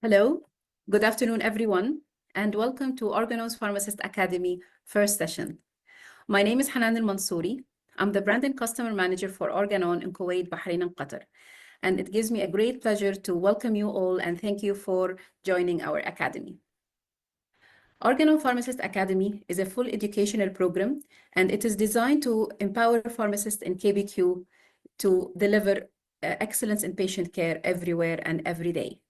Hello, good afternoon, everyone, and welcome to Organon's Pharmacist Academy first session. My name is Hanan Al-Mansouri. I'm the Brand and Customer Manager for Organon in Kuwait, Bahrain, and Qatar. And it gives me a great pleasure to welcome you all and thank you for joining our academy. Organon Pharmacist Academy is a full educational program, and it is designed to empower pharmacists in KBQ to deliver excellence in patient care everywhere and every day.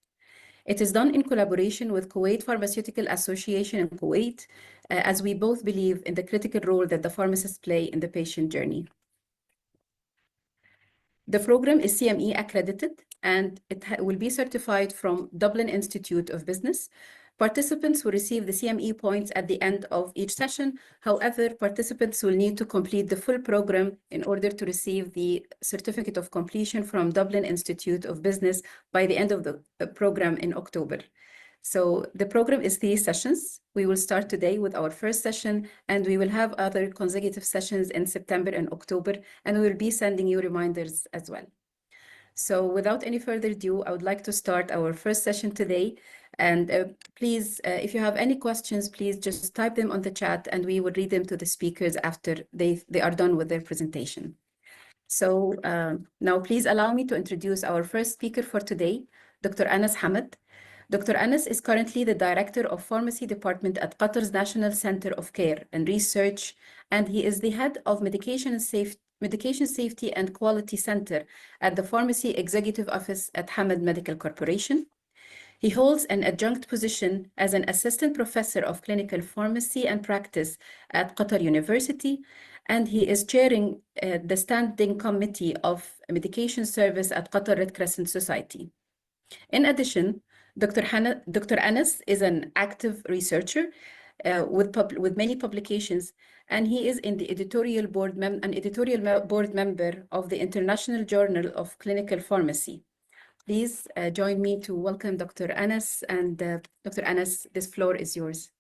It is done in collaboration with Kuwait Pharmaceutical Association in Kuwait, as we both believe in the critical role that the pharmacists play in the patient journey. The program is CME accredited, and it will be certified from Dublin Institute of Business. Participants will receive the CME points at the end of each session. However, participants will need to complete the full program in order to receive the certificate of completion from Dublin Institute of Business by the end of the program in October. So the program is 3 sessions. We will start today with our first session, and we will have other consecutive sessions in September and October, and we will be sending you reminders as well. So without any further ado, I would like to start our first session today. And please, if you have any questions, please just type them on the chat and we will read them to the speakers after they are done with their presentation. So now please allow me to introduce our first speaker for today, Dr. Anas Hamad. Dr. Anas is currently the Director of Pharmacy Department at Qatar's National Center of Care and Research, and he is the head of Medication Safety and Quality Center at the Pharmacy Executive Office at Hamad Medical Corporation. He holds an adjunct position as an assistant professor of clinical pharmacy and practice at Qatar University, and he is chairing the standing committee of medication service at Qatar Red Crescent Society. In addition, Dr. Anas is an active researcher with many publications, and he is in the editorial board member of the International Journal of Clinical Pharmacy. Please join me to welcome Dr. Anas. And Dr. Anas, this floor is yours.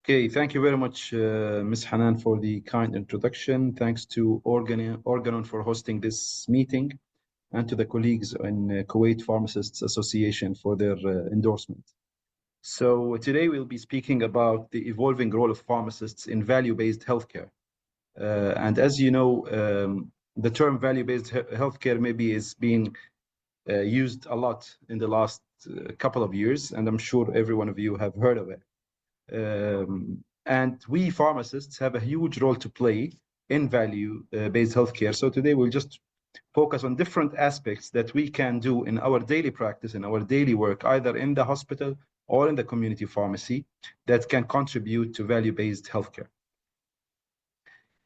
Okay, thank you very much, Ms. Hanan, for the kind introduction. Thanks to Organon for hosting this meeting, and to the colleagues in Kuwait Pharmacists Association for their endorsement. So today we'll be speaking about the evolving role of pharmacists in value-based healthcare. And as you know, the term value-based healthcare maybe is being used a lot in the last couple of years, and I'm sure every one of you have heard of it. And we pharmacists have a huge role to play in value-based healthcare. So today we'll just focus on different aspects that we can do in our daily practice, in our daily work, either in the hospital or in the community pharmacy, that can contribute to value-based healthcare.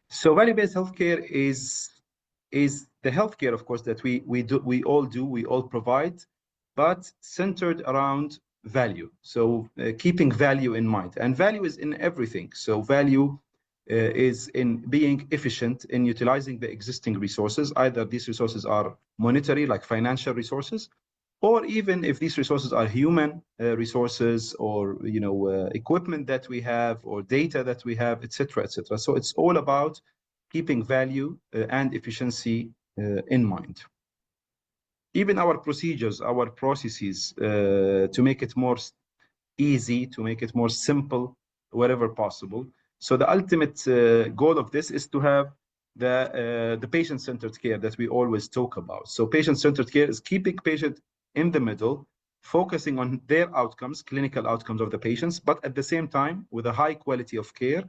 So value-based healthcare is the healthcare, of course, that we all provide, but centered around value. So keeping value in mind, and value is in everything. So value is in being efficient in utilizing the existing resources. Either these resources are monetary, like financial resources, or even if these resources are human resources, or equipment that we have, or data that we have, etc., etc. So it's all about keeping value and efficiency in mind. Even our procedures, our processes, to make it more easy, to make it more simple, wherever possible. So the ultimate goal of this is to have the patient-centered care that we always talk about. So patient-centered care is keeping patient in the middle, focusing on their outcomes, clinical outcomes of the patients, but at the same time with a high quality of care,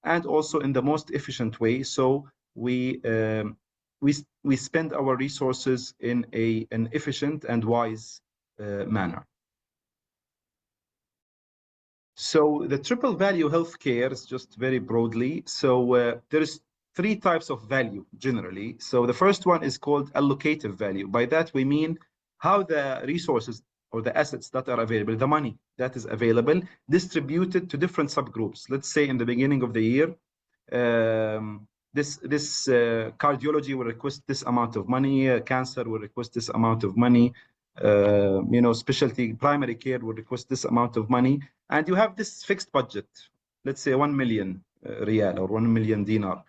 and also in the most efficient way. So we spend our resources in an efficient and wise manner. So the triple value healthcare is just very broadly. So there is three types of value generally. So the first one is called allocative value. By that we mean how the resources or the assets that are available, the money that is available, distributed to different subgroups. Let's say in the beginning of the year, this cardiology will request this amount of money, cancer will request this amount of money, specialty primary care will request this amount of money, and you have this fixed budget, let's say 1 million riyal or 1 million dinar.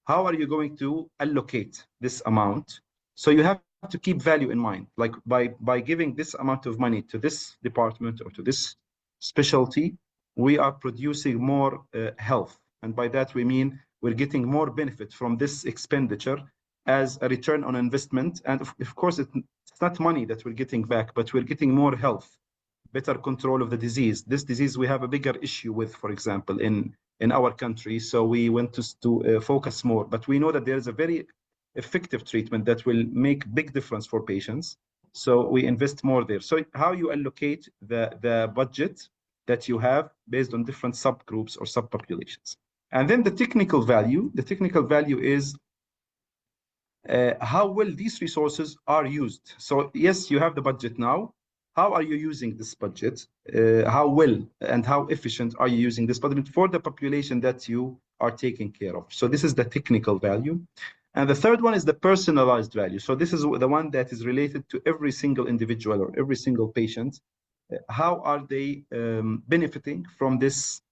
How are you going to allocate this amount? So you have to keep value in mind, like by giving this amount of money to this department or to this specialty, we are producing more health. And by that we mean we're getting more benefit from this expenditure as a return on investment. And of course, it's not money that we're getting back, but we're getting more health, better control of the disease. This disease we have a bigger issue with, for example, in our country. So we want to focus more, but we know that there is a very effective treatment that will make big difference for patients. So we invest more there. So how you allocate the budget that you have based on different subgroups or subpopulations. And then the technical value is how well these resources are used. So yes, you have the budget now. How are you using this budget? How well and how efficient are you using this budget for the population that you are taking care of? So this is the technical value. And the third one is the personalized value. So this is the one that is related to every single individual or every single patient. How are they benefiting from this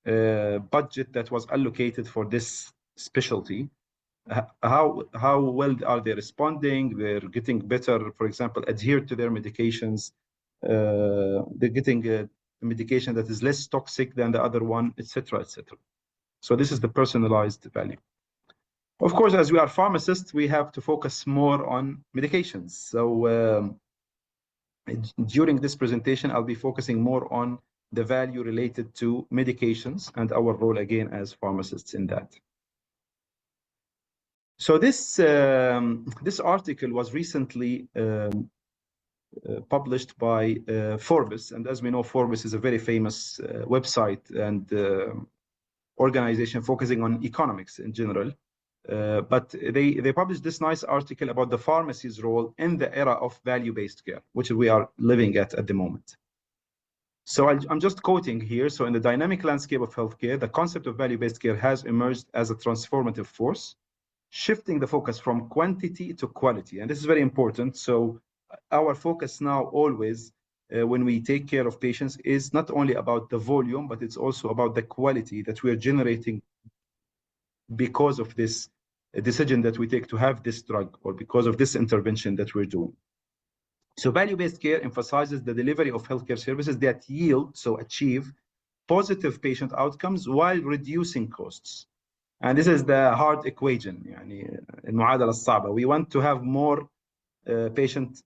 budget that was allocated for this specialty? How well are they responding? They're getting better, for example, adhere to their medications. They're getting a medication that is less toxic than the other one, etc., etc. So this is the personalized value. Of course, as we are pharmacists, we have to focus more on medications. So during this presentation, I'll be focusing more on the value related to medications and our role again as pharmacists in that. So this article was recently published by Forbes, and as we know, Forbes is a very famous website and organization focusing on economics in general. But they published this nice article about the pharmacy's role in the era of value-based care, which we are living at the moment. So I'm just quoting here. So in the dynamic landscape of healthcare, the concept of value-based care has emerged as a transformative force, shifting the focus from quantity to quality. And this is very important. So our focus now always, when we take care of patients, is not only about the volume, but it's also about the quality that we are generating because of this decision that we take to have this drug or because of this intervention that we're doing. So value-based care emphasizes the delivery of healthcare services that achieve positive patient outcomes while reducing costs. And this is the hard equation, المعادلة الصعبة. We want to have more patient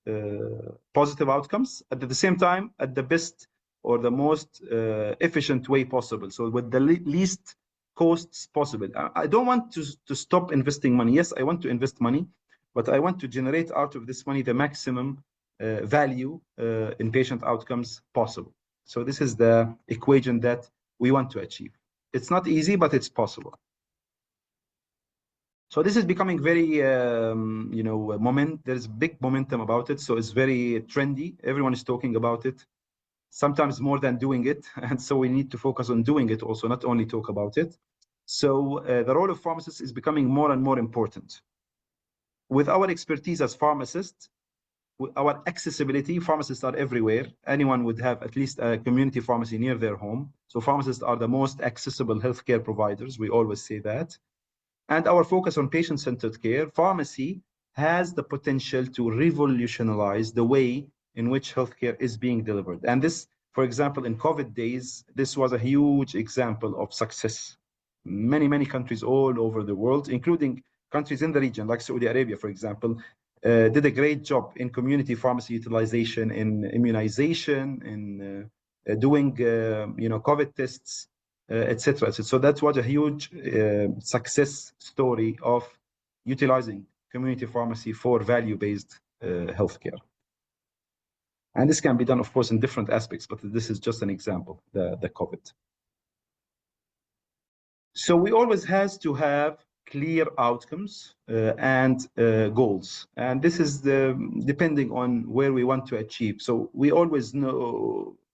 positive outcomes at the same time at the best or the most efficient way possible. So with the least costs possible. I don't want to stop investing money. Yes, I want to invest money, but I want to generate out of this money the maximum value in patient outcomes possible. So this is the equation that we want to achieve. It's not easy, but it's possible. So this is becoming very, there's big momentum about it. So it's very trendy. Everyone is talking about it, sometimes more than doing it. And so we need to focus on doing it also, not only talk about it. So the role of pharmacists is becoming more and more important. With our expertise as pharmacists, our accessibility, pharmacists are everywhere. Anyone would have at least a community pharmacy near their home. So pharmacists are the most accessible healthcare providers. We always say that. And our focus on patient-centered care, pharmacy has the potential to revolutionize the way in which healthcare is being delivered. And this, for example, in COVID days, this was a huge example of success. Many, many countries all over the world, including countries in the region, like Saudi Arabia, for example, did a great job in community pharmacy utilization, in immunization, in doing COVID tests, etc. So that was a huge success story of utilizing community pharmacy for value-based healthcare. And this can be done, of course, in different aspects, but this is just an example, the COVID. So we always has to have clear outcomes and goals. And this is depending on where we want to achieve. So we always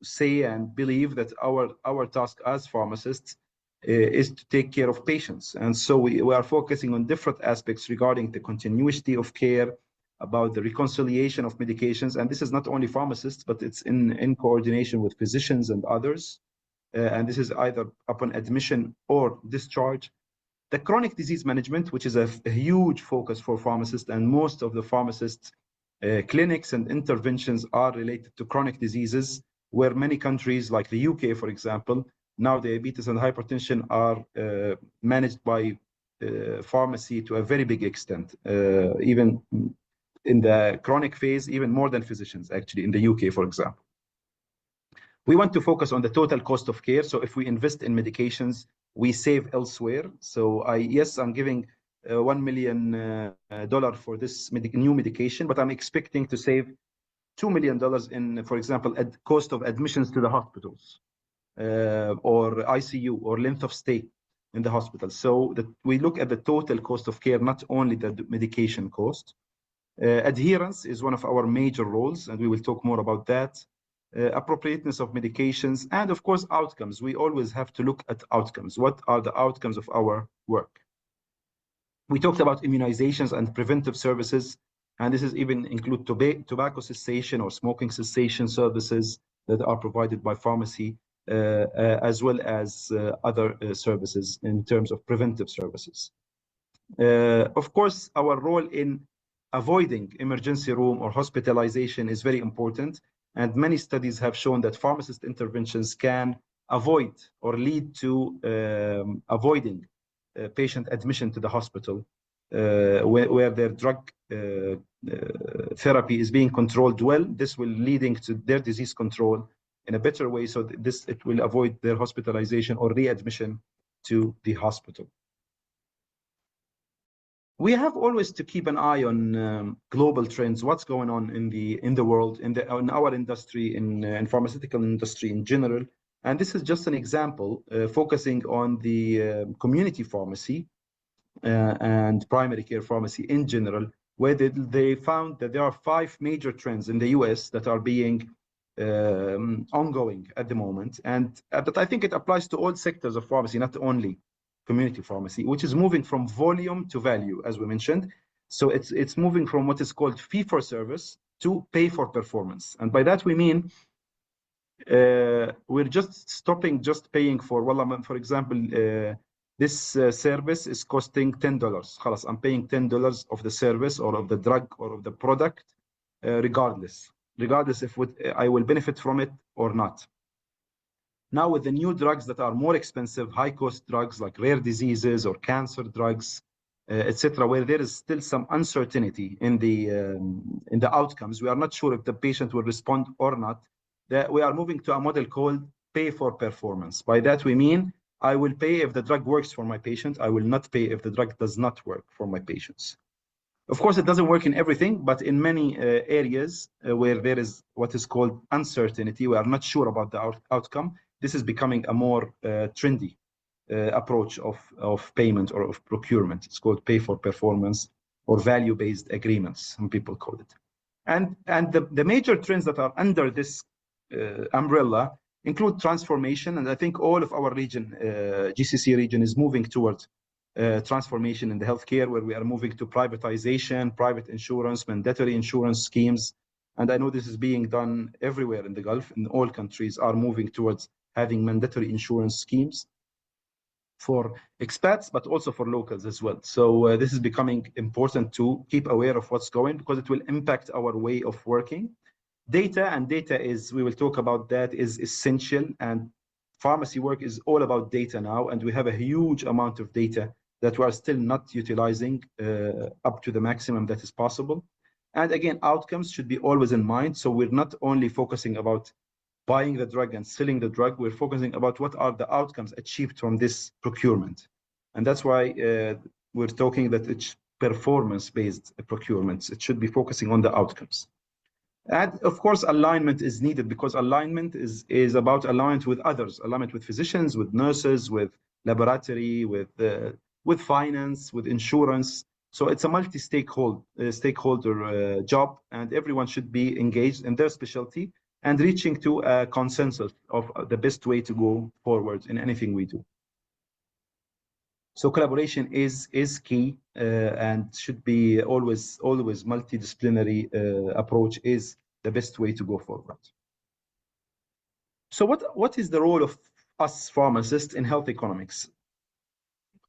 say and believe that our task as pharmacists is to take care of patients. And so we are focusing on different aspects regarding the continuity of care, about the reconciliation of medications. And this is not only pharmacists, but it's in coordination with physicians and others. And this is either upon admission or discharge. The chronic disease management, which is a huge focus for pharmacists, and most of the pharmacists' clinics and interventions are related to chronic diseases, where many countries like the UK, for example, now diabetes and hypertension are managed by pharmacy to a very big extent, even in the chronic phase, even more than physicians, actually, in the UK, for example. We want to focus on the total cost of care. So if we invest in medications, we save elsewhere. So I'm giving $1 million for this new medication, but I'm expecting to save $2 million in, for example, cost of admissions to the hospitals or ICU or length of stay in the hospital. So that we look at the total cost of care, not only the medication cost. Adherence is one of our major roles, and we will talk more about that. Appropriateness of medications, and of course, outcomes. We always have to look at outcomes. What are the outcomes of our work? We talked about immunizations and preventive services, and this is even include tobacco cessation or smoking cessation services that are provided by pharmacy, as well as other services in terms of preventive services. Of course, our role in avoiding emergency room or hospitalization is very important. And many studies have shown that pharmacist interventions can avoid or lead to avoiding patient admission to the hospital, where their drug therapy is being controlled well. This will leading to their disease control in a better way. So it will avoid their hospitalization or readmission to the hospital. We have always to keep an eye on global trends, what's going on in the world, in our industry, in pharmaceutical industry in general. And this is just an example, focusing on the community pharmacy and primary care pharmacy in general, where they found that there are 5 major trends in the US that are being ongoing at the moment. And but I think it applies to all sectors of pharmacy, not only community pharmacy, which is moving from volume to value, as we mentioned. So it's moving from what is called fee for service to pay for performance. And by that we mean we're just stopping just paying for, well, for example, this service is costing $10. خلاص, I'm paying $10 of the service or of the drug or of the product, regardless if I will benefit from it or not. Now, with the new drugs that are more expensive, high-cost drugs like rare diseases or cancer drugs, etc., where there is still some uncertainty in the outcomes, we are not sure if the patient will respond or not. That we are moving to a model called pay for performance. By that we mean I will pay if the drug works for my patient. I will not pay if the drug does not work for my patients. Of course, it doesn't work in everything, but in many areas where there is what is called uncertainty, we are not sure about the outcome. This is becoming a more trendy approach of payment or of procurement. It's called pay for performance or value-based agreements, some people call it. And the major trends that are under this umbrella include transformation. And I think all of our region, GCC region, is moving towards transformation in the healthcare, where we are moving to privatization, private insurance, mandatory insurance schemes. And I know this is being done everywhere in the Gulf, and all countries are moving towards having mandatory insurance schemes for expats, but also for locals as well. So this is becoming important to keep aware of what's going, because it will impact our way of working. Data is, we will talk about that, is essential. And pharmacy work is all about data now. And we have a huge amount of data that we are still not utilizing up to the maximum that is possible. And again, outcomes should be always in mind. So we're not only focusing about buying the drug and selling the drug, we're focusing about what are the outcomes achieved from this procurement. And that's why we're talking that it's performance-based procurements. It should be focusing on the outcomes. And of course, alignment is needed, because alignment is about alignment with others, alignment with physicians, with nurses, with laboratory, with with finance, with insurance. So it's a multi-stakeholder job, and everyone should be engaged in their specialty and reaching to a consensus of the best way to go forward in anything we do. So collaboration is key and should be always multidisciplinary approach is the best way to go forward. So what is the role of us pharmacists in health economics?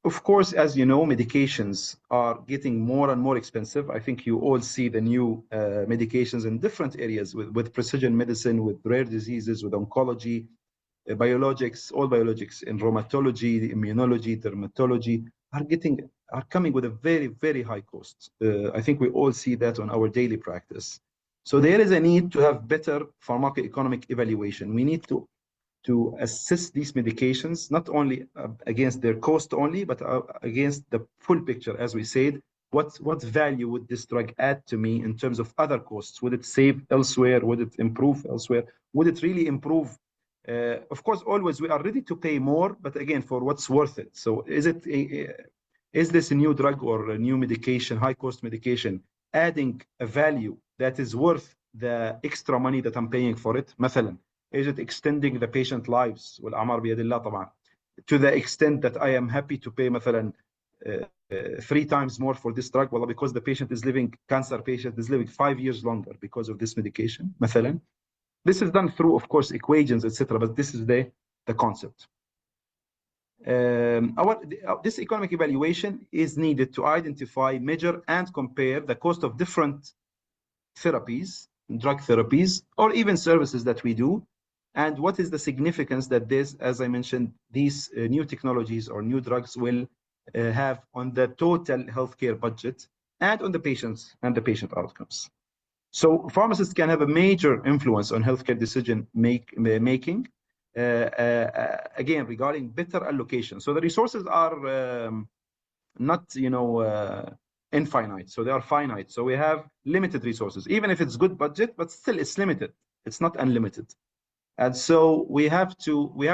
Of course, as you know, medications are getting more and more expensive. I think you all see the new medications in different areas with precision medicine, with rare diseases, with oncology, biologics, all biologics in rheumatology, immunology, dermatology are coming with a very, very high cost. I think we all see that on our daily practice. So there is a need to have better pharmacoeconomic evaluation. We need to assess these medications, not only against their cost only, but against the full picture, as we said. What value would this drug add to me in terms of other costs? Would it save elsewhere? Would it improve elsewhere? Would it really improve? Of course, always we are ready to pay more, but again, for what's worth it. So is this a new drug or a new medication, high cost medication, adding a value that is worth the extra money that I'm paying for it? مثلا, is it extending the patient lives? والأعمار بيد الله طبعا. To the extent that I am happy to pay مثلا 3 times more for this drug, well, because the cancer patient is living 5 years longer because of this medication, مثلا. This is done through, of course, equations, etc. But this is the concept. This economic evaluation is needed to identify, measure, and compare the cost of different therapies, drug therapies, or even services that we do, and what is the significance that this, as I mentioned, these new technologies or new drugs will have on the total healthcare budget and on the patients and the patient outcomes. So pharmacists can have a major influence on healthcare decision making, again, regarding better allocation. So the resources are not, infinite. So they are finite. So we have limited resources, even if it's good budget, but still it's limited. It's not unlimited. And so we have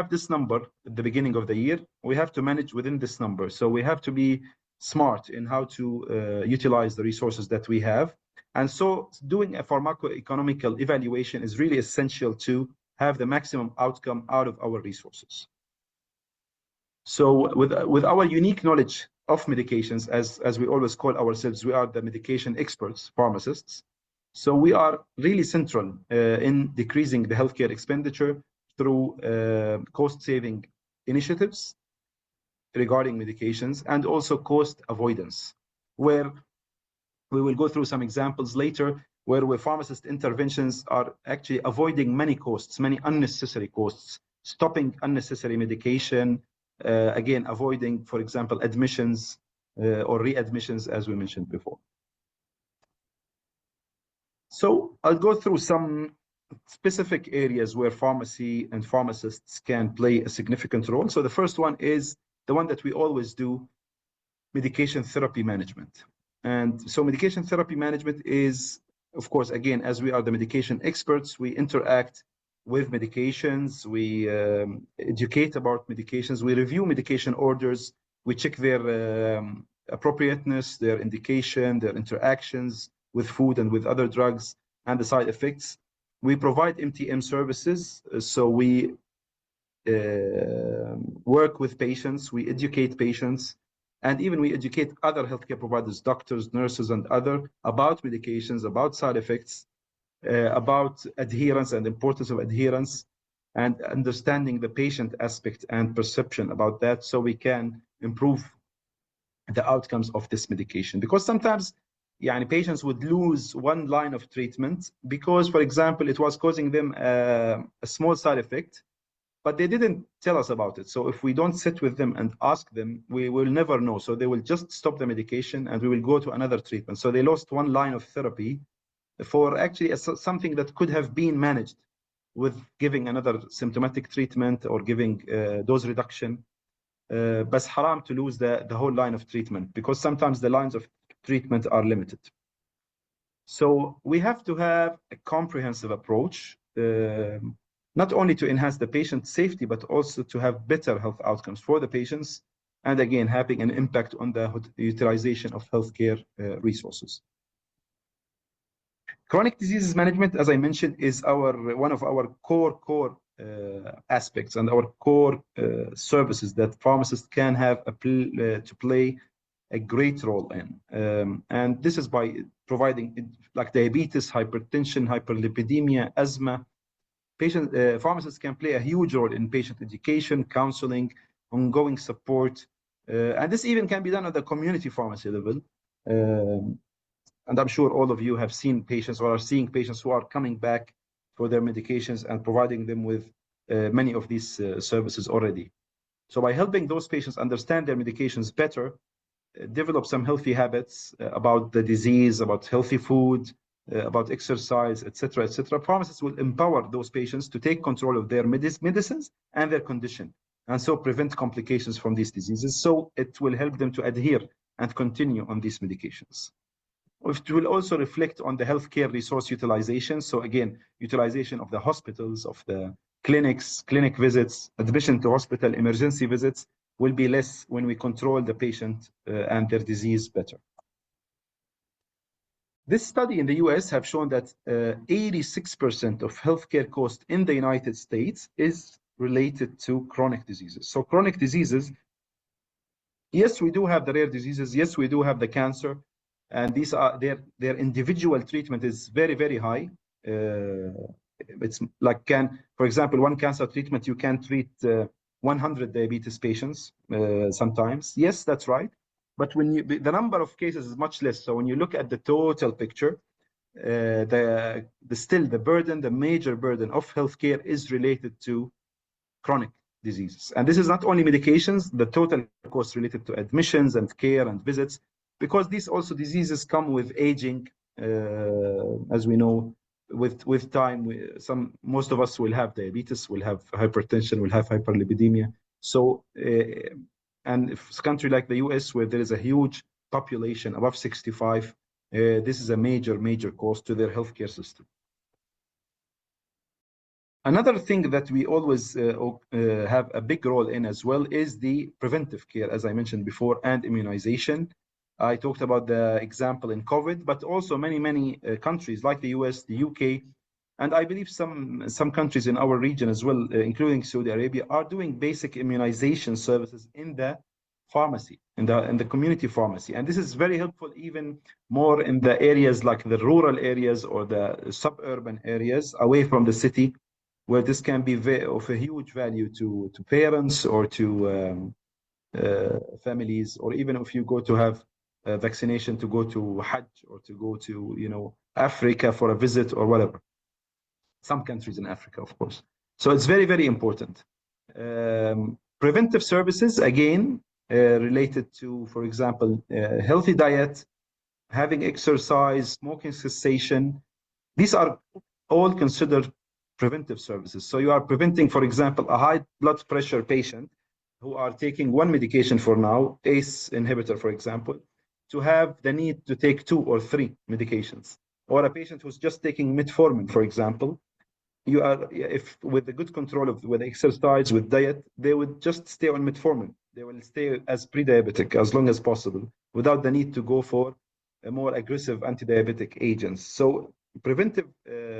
this number at the beginning of the year. We have to manage within this number. So we have to be smart in how to utilize the resources that we have. And so doing a pharmacoeconomical evaluation is really essential to have the maximum outcome out of our resources. So with our unique knowledge of medications, as we always call ourselves, we are the medication experts, pharmacists. So we are really central in decreasing the healthcare expenditure through cost-saving initiatives regarding medications and also cost avoidance, where we will go through some examples later where pharmacist interventions are actually avoiding many costs, many unnecessary costs, stopping unnecessary medication, again, avoiding, for example, admissions or readmissions, as we mentioned before. So I'll go through some specific areas where pharmacy and pharmacists can play a significant role. So the first one is the one that we always do, medication therapy management. And so medication therapy management is, of course, again, as we are the medication experts, we interact with medications, we educate about medications, we review medication orders, we check their appropriateness, their indication, their interactions with food and with other drugs, and the side effects. We provide MTM services, so we work with patients, we educate patients, and even we educate other healthcare providers, doctors, nurses, and other about medications, about side effects, about adherence and importance of adherence, and understanding the patient aspect and perception about that, so we can improve the outcomes of this medication. Because sometimes patients would lose one line of treatment because, for example, it was causing them a small side effect, but they didn't tell us about it. So if we don't sit with them and ask them, we will never know. So they will just stop the medication and we will go to another treatment. So they lost one line of therapy for actually something that could have been managed with giving another symptomatic treatment or giving dose reduction. But haram to lose the whole line of treatment, because sometimes the lines of treatment are limited. So we have to have a comprehensive approach, not only to enhance the patient safety, but also to have better health outcomes for the patients and again, having an impact on the utilization of healthcare resources. Chronic diseases management, as I mentioned, is one of our core aspects and our core services that pharmacists can have to play a great role in. And this is by providing like diabetes, hypertension, hyperlipidemia, asthma. Pharmacists can play a huge role in patient education, counseling, ongoing support. And this even can be done at the community pharmacy level. And I'm sure all of you have seen patients or are seeing patients who are coming back for their medications and providing them with many of these services already. So by helping those patients understand their medications better, develop some healthy habits about the disease, about healthy food, about exercise, etc., pharmacists will empower those patients to take control of their medicines and their condition, and so prevent complications from these diseases. So it will help them to adhere and continue on these medications. It will also reflect on the healthcare resource utilization. So again, utilization of the hospitals, of the clinics, clinic visits, admission to hospital, emergency visits will be less when we control the patient and their disease better. This study in the US have shown that 86% of healthcare costs in the United States is related to chronic diseases. So chronic diseases, yes, we do have the rare diseases. Yes, we do have the cancer. And these are their individual treatment is very, very high. It's like for example, one cancer treatment, you can treat 100 diabetes patients sometimes. Yes, that's right. But when the number of cases is much less. So when you look at the total picture, still the burden, the major burden of healthcare is related to chronic diseases. And this is not only medications, the total cost related to admissions and care and visits, because these also diseases come with aging, as we know, with time. Most of us will have diabetes, will have hypertension, will have hyperlipidemia. So, and if it's a country like the US, where there is a huge population above 65, this is a major cost to their healthcare system. Another thing that we always have a big role in as well is the preventive care, as I mentioned before, and immunization. I talked about the example in COVID, but also many countries like the US, the UK, and I believe some countries in our region as well, including Saudi Arabia, are doing basic immunization services in the pharmacy, in the community pharmacy. And this is very helpful, even more in the areas like the rural areas or the suburban areas away from the city, where this can be of a huge value to parents or to families, or even if you go to have vaccination, to go to Hajj or to go to Africa for a visit or whatever. Some countries in Africa, of course. So it's very important. Preventive services, again, related to, for example, healthy diet, having exercise, smoking cessation. These are all considered preventive services. So you are preventing, for example, a high blood pressure patient who are taking one medication for now, ACE inhibitor, for example, to have the need to take 2 or 3 medications. Or a patient who's just taking metformin, for example, if with the good control with exercise, with diet, they would just stay on metformin. They will stay as pre-diabetic as long as possible without the need to go for a more aggressive anti-diabetic agents. So preventive,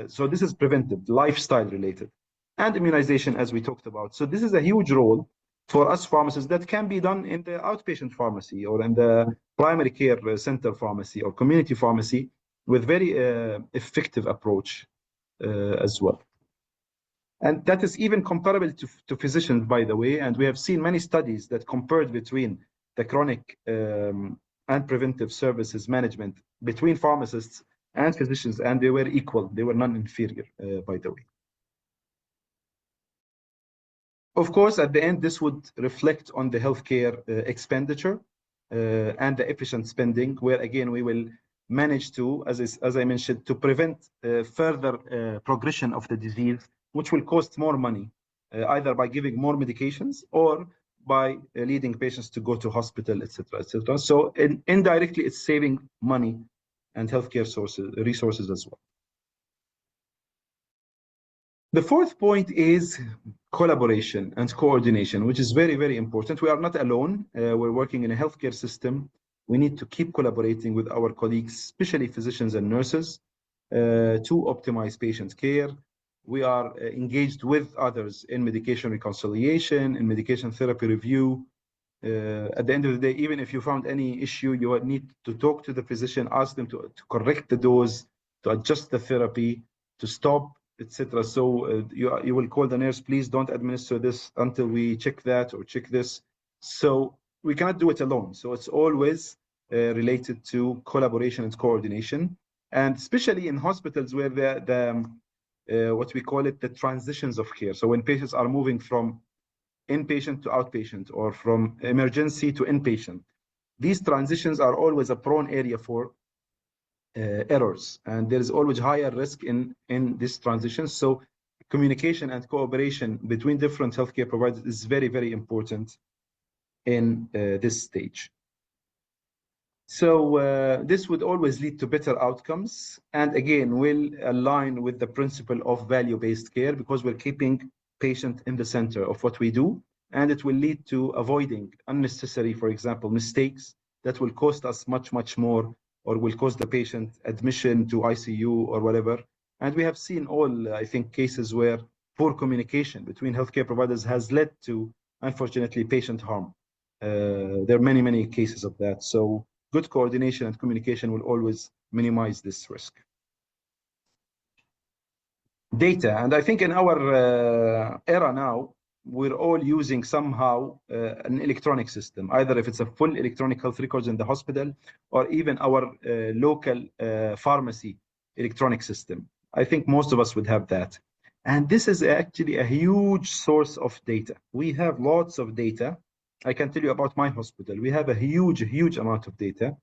so this is preventive, lifestyle related, and immunization, as we talked about. So this is a huge role for us pharmacists that can be done in the outpatient pharmacy or in the primary care center pharmacy or community pharmacy with very effective approach as well. And that is even comparable to physicians, by the way. And we have seen many studies that compared between the chronic and preventive services management between pharmacists and physicians, and they were equal. They were non-inferior, by the way. Of course, at the end, this would reflect on the healthcare expenditure and the efficient spending, where again, we will manage to, as I mentioned, to prevent further progression of the disease, which will cost more money, either by giving more medications or by leading patients to go to hospital, etc. So indirectly, it's saving money and healthcare resources as well. The fourth point is collaboration and coordination, which is very, very important. We are not alone. We're working in a healthcare system. We need to keep collaborating with our colleagues, especially physicians and nurses, to optimize patient care. We are engaged with others in medication reconciliation, in medication therapy review. At the end of the day, even if you found any issue, you would need to talk to the physician, ask them to correct the dose, to adjust the therapy, to stop, etc. So you will call the nurse, please don't administer this until we check that or check this. So we cannot do it alone. So it's always related to collaboration and coordination, and especially in hospitals where the what we call it, the transitions of care. So when patients are moving from inpatient to outpatient or from emergency to inpatient, these transitions are always a prone area for errors, and there is always higher risk in this transition. So communication and cooperation between different healthcare providers is very, very important in this stage. So this would always lead to better outcomes, and again will align with the principle of value-based care, because we're keeping patient in the center of what we do, and it will lead to avoiding unnecessary, for example, mistakes that will cost us much, much more, or will cause the patient admission to ICU or whatever. And we have seen all, I think, cases where poor communication between healthcare providers has led to, unfortunately, patient harm. There are many, many cases of that. So good coordination and communication will always minimize this risk. Data, and I think in our era now, we're all using somehow an electronic system, either if it's a full electronic health records in the hospital, or even our local pharmacy electronic system. I think most of us would have that. And this is actually a huge source of data. We have lots of data. I can tell you about my hospital. We have a huge amount of data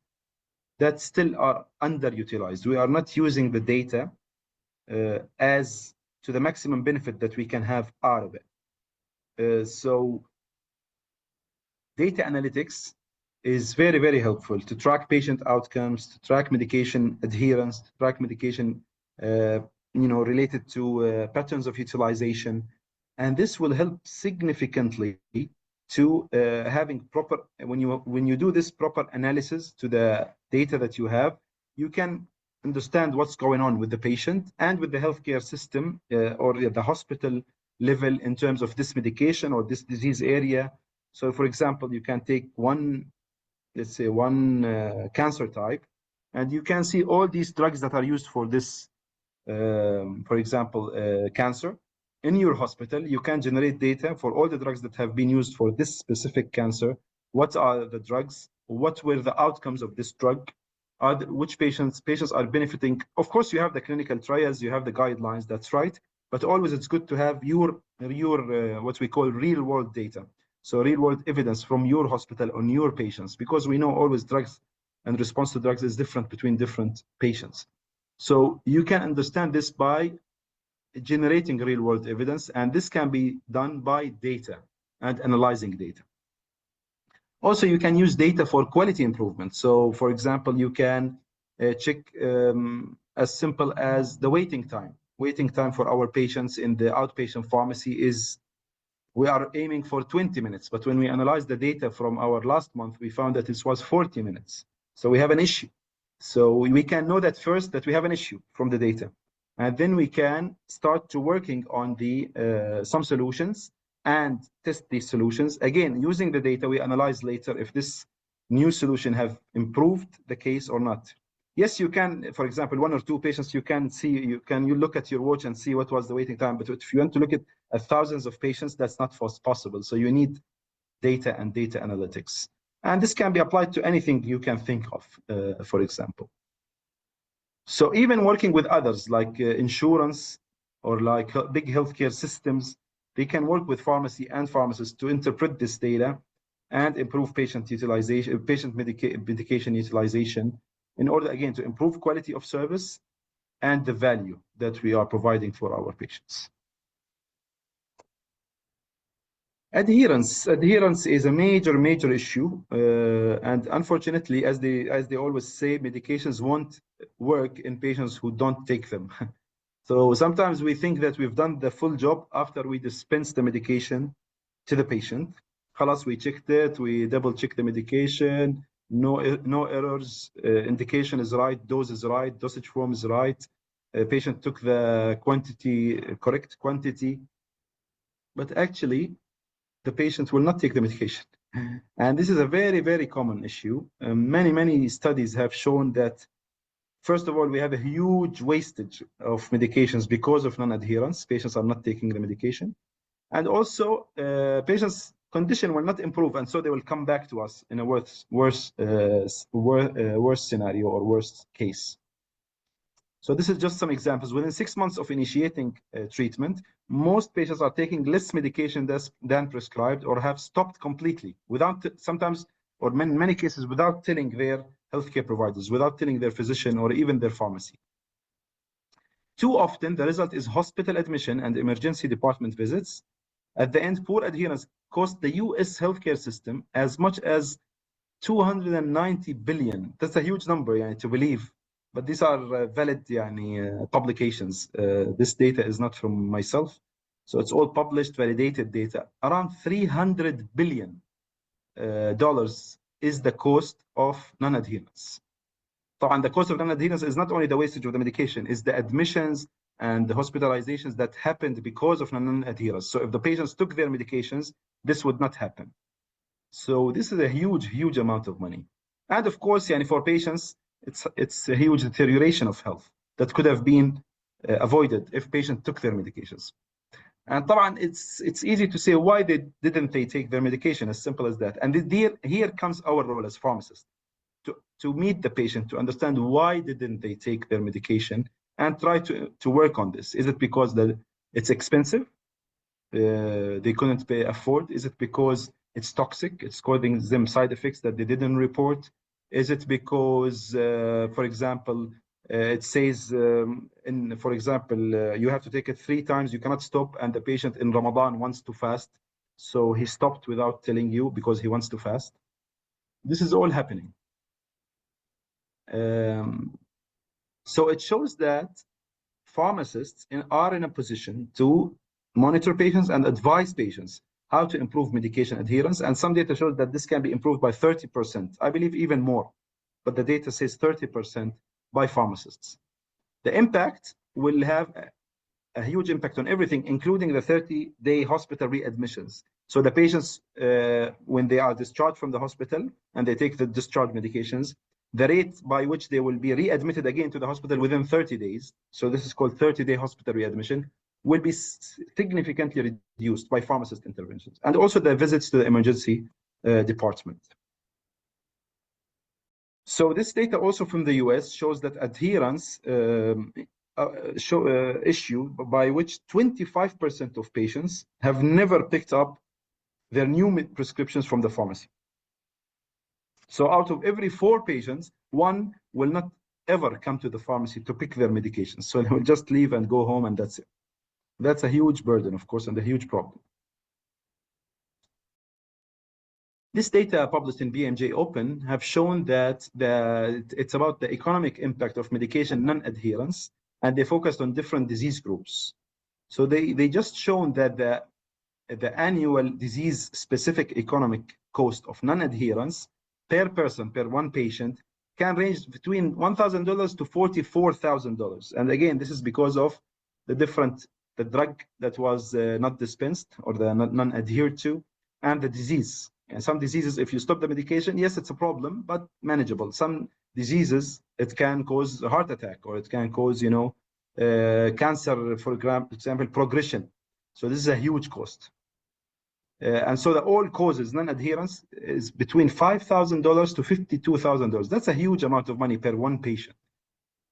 that still are underutilized. We are not using the data as to the maximum benefit that we can have out of it. So data analytics is very, very helpful to track patient outcomes, to track medication adherence, to track medication related to patterns of utilization. And this will help significantly to having proper, when you do this proper analysis to the data that you have, you can understand what's going on with the patient and with the healthcare system or the hospital level in terms of this medication or this disease area. So for example, you can take let's say one cancer type, and you can see all these drugs that are used for this, for example, cancer. In your hospital, you can generate data for all the drugs that have been used for this specific cancer. What are the drugs? What were the outcomes of this drug? Which patients are benefiting? Of course, you have the clinical trials, you have the guidelines, that's right. But always it's good to have your what we call real world data. So real world evidence from your hospital on your patients, because we know always drugs and response to drugs is different between different patients. So you can understand this by generating real world evidence, and this can be done by data and analyzing data. Also, you can use data for quality improvement. So for example, you can check as simple as the waiting time. Waiting time for our patients in the outpatient pharmacy is, we are aiming for 20 minutes, but when we analyze the data from our last month, we found that it was 40 minutes. So we have an issue. So we can know that first, that we have an issue from the data. And then we can start to working on the some solutions and test these solutions. Again, using the data, we analyze later if this new solution have improved the case or not. Yes, you can, for example, 1 or 2 patients, you can see, you look at your watch and see what was the waiting time. But if you want to look at thousands of patients, that's not possible. So you need data and data analytics. And this can be applied to anything you can think of, for example. So even working with others like insurance or like big healthcare systems, they can work with pharmacy and pharmacists to interpret this data and improve patient utilization, medication utilization, in order again to improve quality of service and the value that we are providing for our patients. Adherence is a major issue, and unfortunately, as they always say, medications won't work in patients who don't take them. So sometimes we think that we've done the full job after we dispense the medication to the patient. خلاص, we checked it, we double check the medication, no errors, indication is right, dose is right, dosage form is right, patient took the correct quantity, but actually the patient will not take the medication. And this is a very, very common issue. Many studies have shown that, first of all, we have a huge wastage of medications because of non-adherence. Patients are not taking the medication. And also, patients' condition will not improve, and so they will come back to us in a worse scenario or worst case. So this is just some examples. Within 6 months of initiating treatment, most patients are taking less medication than prescribed or have stopped completely without sometimes, or many cases, without telling their healthcare providers, without telling their physician or even their pharmacy. Too often, the result is hospital admission and emergency department visits. At the end, poor adherence cost the US healthcare system as much as 290 billion. That's a huge number to believe, but these are valid publications. This data is not from myself, so it's all published, validated data. Around $300 billion is the cost of non-adherence. And the cost of non-adherence is not only the wastage of the medication, it's the admissions and the hospitalizations that happened because of non-adherence. So if the patients took their medications, this would not happen. So this is a huge amount of money. And of course, for patients, it's a huge deterioration of health that could have been avoided if patients took their medications. And طبعا it's easy to say why didn't they take their medication, as simple as that. And here comes our role as pharmacists, to meet the patient, to understand why didn't they take their medication and try to work on this. Is it because it's expensive? They couldn't afford? Is it because it's toxic? It's causing them side effects that they didn't report? Is it because, for example, it says, for example, you have to take it 3 times, you cannot stop, and the patient in Ramadan wants to fast, so he stopped without telling you because he wants to fast? This is all happening. So it shows that pharmacists are in a position to monitor patients and advise patients how to improve medication adherence. And some data shows that this can be improved by 30%. I believe even more, but the data says 30% by pharmacists. The impact will have a huge impact on everything, including the 30-day hospital readmissions. So the patients, when they are discharged from the hospital and they take the discharge medications, the rate by which they will be readmitted again to the hospital within 30 days, so this is called 30-day hospital readmission, will be significantly reduced by pharmacist interventions, and also the visits to the emergency department. So this data also from the US shows that adherence issue by which 25% of patients have never picked up their new prescriptions from the pharmacy. So out of every 4 patients, 1 will not ever come to the pharmacy to pick their medications. So they will just leave and go home, and that's it. That's a huge burden, of course, and a huge problem. This data published in BMJ Open have shown that it's about the economic impact of medication non-adherence, and they focused on different disease groups. So they just shown that the annual disease-specific economic cost of non-adherence per person, per 1 patient, can range between $1,000 to $44,000. And again, this is because of the drug that was not dispensed or the non-adhered to, and the disease. And some diseases, if you stop the medication, yes, it's a problem, but manageable. Some diseases, it can cause a heart attack, or it can cause, cancer, for example, progression. So this is a huge cost. And so the all causes non-adherence is between $5,000 to $52,000. That's a huge amount of money per 1 patient.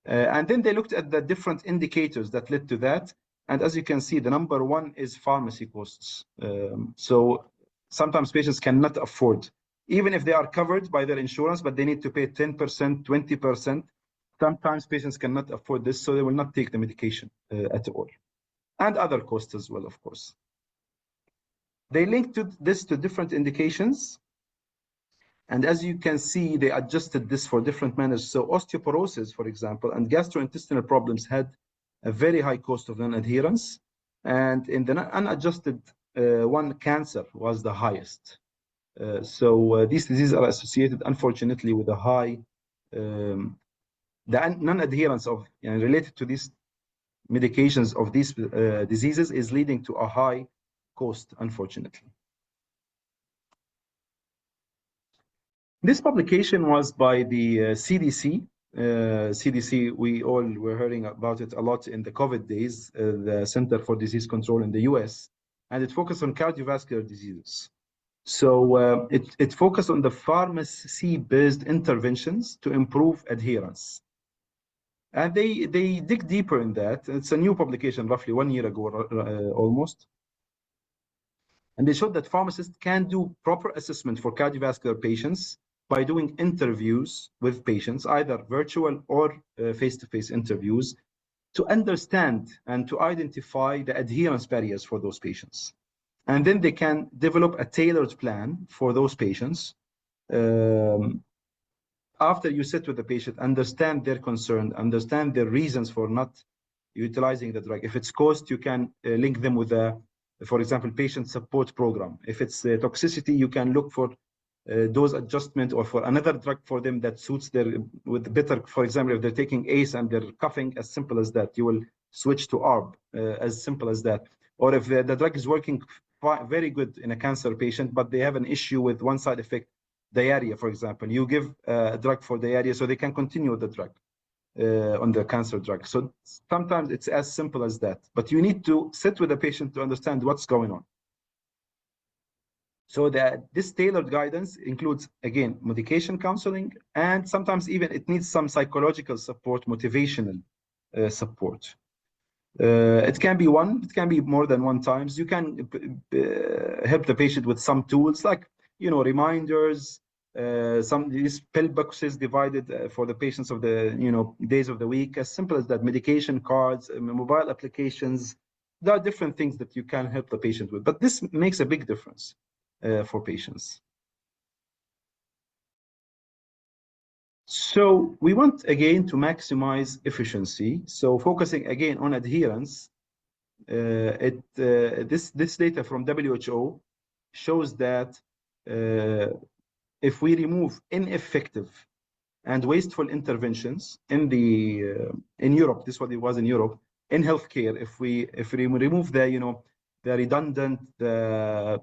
And then they looked at the different indicators that led to that. And as you can see, the number 1 is pharmacy costs. So sometimes patients cannot afford, even if they are covered by their insurance, but they need to pay 10%, 20%. Sometimes patients cannot afford this, so they will not take the medication at all. And other costs as well, of course. They linked this to different indications. And as you can see, they adjusted this for different manners. So osteoporosis, for example, and gastrointestinal problems had a very high cost of non-adherence. And in the unadjusted one, cancer was the highest. So these diseases are associated, unfortunately, with a high, the non-adherence of, related to these medications of these diseases is leading to a high cost, unfortunately. This publication was by the CDC. CDC, we all were hearing about it a lot in the COVID days, the Center for Disease Control in the US, and it focused on cardiovascular diseases. So it focused on the pharmacy-based interventions to improve adherence. And they dig deeper in that. It's a new publication, roughly 1 year ago, almost. And they showed that pharmacists can do proper assessment for cardiovascular patients by doing interviews with patients, either virtual or face-to-face interviews, to understand and to identify the adherence barriers for those patients. And then they can develop a tailored plan for those patients. After you sit with the patient, understand their concern, understand their reasons for not utilizing the drug. If it's cost, you can link them with a, for example, patient support program. If it's toxicity, you can look for dose adjustment or for another drug for them that suits their, with better, for example, if they're taking ACE and they're coughing, as simple as that, you will switch to ARB, as simple as that. Or if the drug is working very good in a cancer patient, but they have an issue with one side effect, diarrhea, for example, you give a drug for diarrhea so they can continue the drug on the cancer drug. So sometimes it's as simple as that, but you need to sit with the patient to understand what's going on. So that this tailored guidance includes, again, medication counseling, and sometimes even it needs some psychological support, motivational support. It can be one, it can be more than one times. You can help the patient with some tools like, reminders, some these pill boxes divided for the patients of the, days of the week, as simple as that, medication cards, mobile applications. There are different things that you can help the patient with, but this makes a big difference for patients. So we want, again, to maximize efficiency. So focusing again on adherence, this data from WHO shows that if we remove ineffective and wasteful interventions in Europe, this is what it was in Europe, in healthcare, if we remove the the redundant,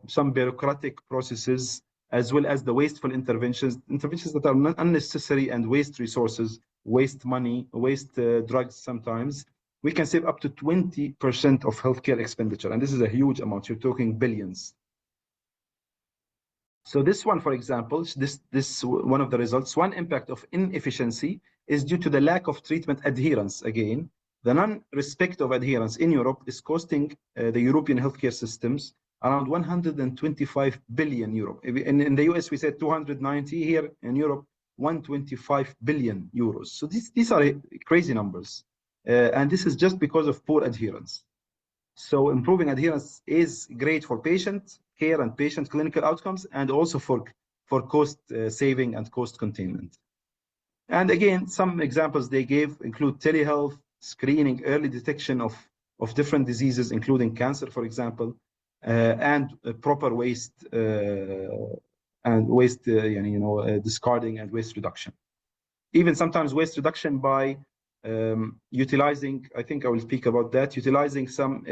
some bureaucratic processes, as well as the wasteful interventions that are not unnecessary and waste resources, waste money, waste drugs sometimes, we can save up to 20% of healthcare expenditure. And this is a huge amount. You're talking billions. So this one, for example, this one of the results, one impact of inefficiency is due to the lack of treatment adherence. Again, the non-respect of adherence in Europe is costing the European healthcare systems around 125 billion euro. In the US, we said 290. Here in Europe, 125 billion euros. So these are crazy numbers. And this is just because of poor adherence. So improving adherence is great for patient care and patient clinical outcomes, and also for cost saving and cost containment. And again, some examples they gave include telehealth, screening, early detection of different diseases, including cancer, for example, and proper waste discarding and waste reduction. Even sometimes waste reduction by utilizing, I think I will speak about that, utilizing some,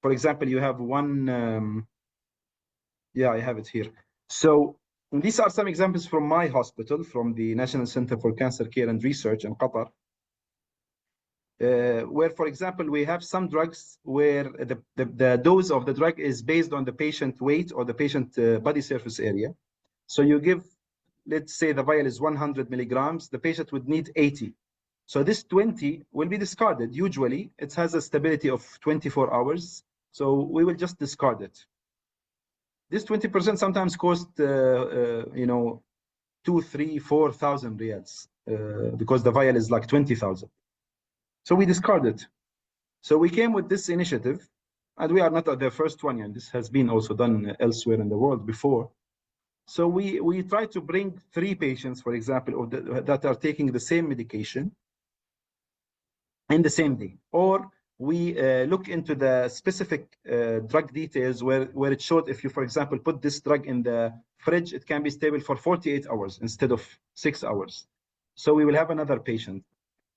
for example, you have one, yeah, I have it here. So these are some examples from my hospital, from the National Center for Cancer Care and Research in Qatar, where, for example, we have some drugs where the dose of the drug is based on the patient weight or the patient body surface area. So you give, let's say the vial is 100 milligrams, the patient would need 80. So this 20 will be discarded. Usually it has a stability of 24 hours. So we will just discard it. This 20% sometimes cost, 2,000, 3,000, 4,000 riyals because the vial is like 20,000. So we discard it. So we came with this initiative, and we are not the first one, and this has been also done elsewhere in the world before. So we try to bring 3 patients, for example, that are taking the same medication, in the same day, or we look into the specific drug details where it showed if you, for example, put this drug in the fridge, it can be stable for 48 hours instead of 6 hours. So we will have another patient.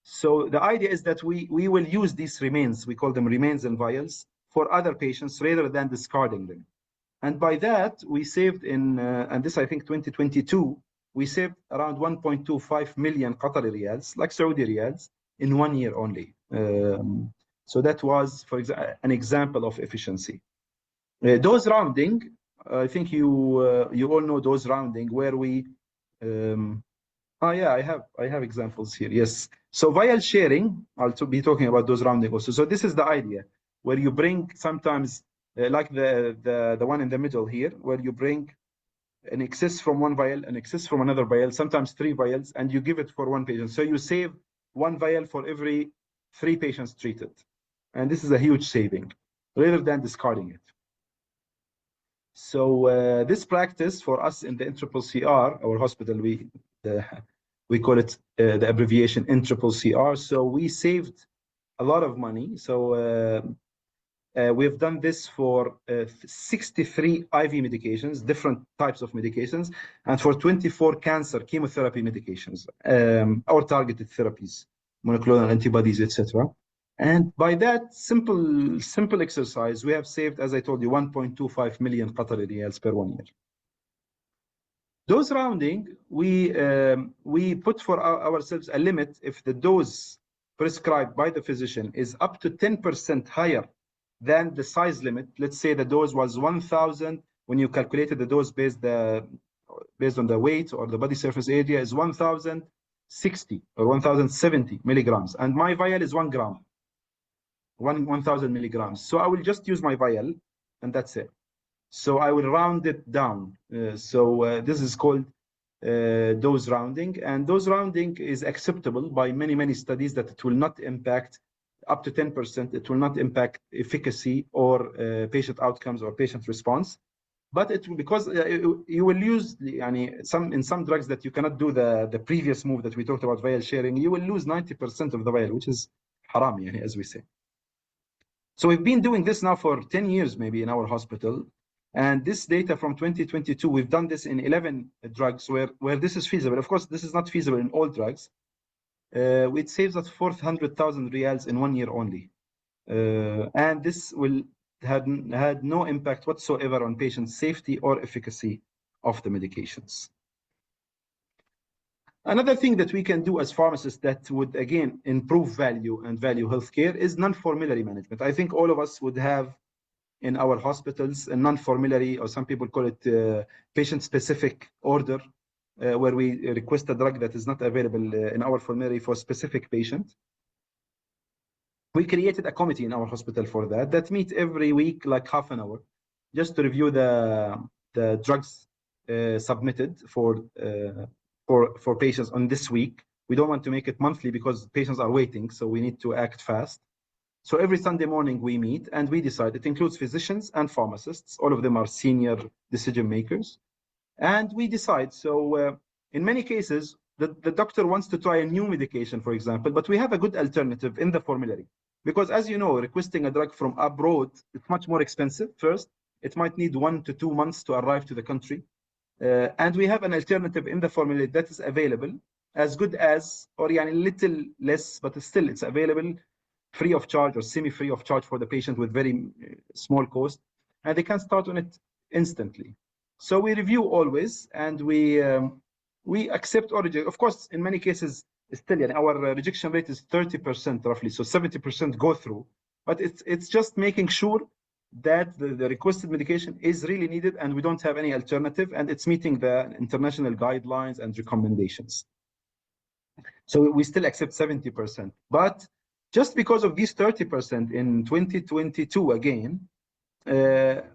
So the idea is that we will use these remains, we call them remains and vials, for other patients rather than discarding them. And by that, we saved in, and this I think 2022, we saved around 1.25 million Qatari riyals, like Saudi riyals, in 1 year only. So that was, for example, an example of efficiency. Dose rounding, I think you all know dose rounding, where we, yeah, I have examples here. Yes. So vial sharing, I'll be talking about dose rounding also. So this is the idea, where you bring sometimes, like the one in the middle here, where you bring an excess from one vial, an excess from another vial, sometimes 3 vials, and you give it for one patient. So you save 1 vial for every 3 patients treated. And this is a huge saving, rather than discarding it. So this practice for us in the NCCR, our hospital, we call it the abbreviation NCCR. So we saved a lot of money. So we've done this for 63 IV medications, different types of medications, and for 24 cancer chemotherapy medications, or targeted therapies, monoclonal antibodies, etc. And by that simple exercise, we have saved, as I told you, 1.25 million Qatari riyals per 1 year. Dose rounding, we put for ourselves a limit if the dose prescribed by the physician is up to 10% higher than the size limit. Let's say the dose was 1,000. When you calculated the dose based on the weight or the body surface area is 1,060 or 1,070 milligrams, and my vial is 1 gram. 1,000 milligrams. So I will just use my vial, and that's it. So I will round it down. This is called dose rounding, and dose rounding is acceptable by many studies that it will not impact up to 10%. It will not impact efficacy or patient outcomes or patient response. But it will, because you will use in some drugs that you cannot do the previous move that we talked about, vial sharing. You will lose 90% of the vial, which is haram, as we say. So we've been doing this now for 10 years, maybe, in our hospital. And this data from 2022, we've done this in 11 drugs where this is feasible. Of course, this is not feasible in all drugs. It saves us 400,000 riyals in 1 year only. And this had no impact whatsoever on patient safety or efficacy of the medications. Another thing that we can do as pharmacists that would, again, improve value and value healthcare is non-formulary management. I think all of us would have in our hospitals a non-formulary, or some people call it patient-specific order, where we request a drug that is not available in our formulary for a specific patient. We created a committee in our hospital for that meet every week, like half an hour, just to review the drugs submitted for patients on this week. We don't want to make it monthly because patients are waiting, so we need to act fast. So every Sunday morning we meet and we decide. It includes physicians and pharmacists. All of them are senior decision makers. And we decide. So in many cases, the doctor wants to try a new medication, for example, but we have a good alternative in the formulary. Because as you know, requesting a drug from abroad, it's much more expensive. First, it might need 1 to 2 months to arrive to the country. And we have an alternative in the formulary that is available, as good as, or a little less, but still it's available, free of charge or semi-free of charge for the patient with very small cost, and they can start on it instantly. So we review always, and we accept or reject. Of course, in many cases, still, our rejection rate is 30% roughly, so 70% go through. But it's just making sure that the requested medication is really needed and we don't have any alternative, and it's meeting the international guidelines and recommendations. So we still accept 70%. But just because of these 30% in 2022, again, it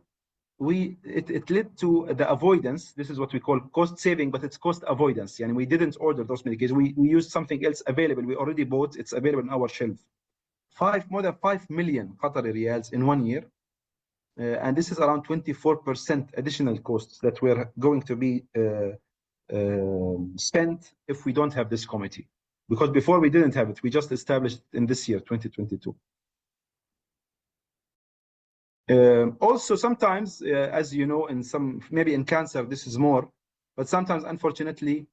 led to the avoidance. This is what we call cost saving, but it's cost avoidance. And we didn't order those medications. We used something else available. We already bought. It's available on our shelf. More than 5 million Qatari riyals in 1 year. And this is around 24% additional costs that were going to be spent if we don't have this committee. because before we didn't have it. We just established it in this year, 2022. Also, sometimes, as you know, in some, maybe in cancer, this is more, but sometimes, unfortunately,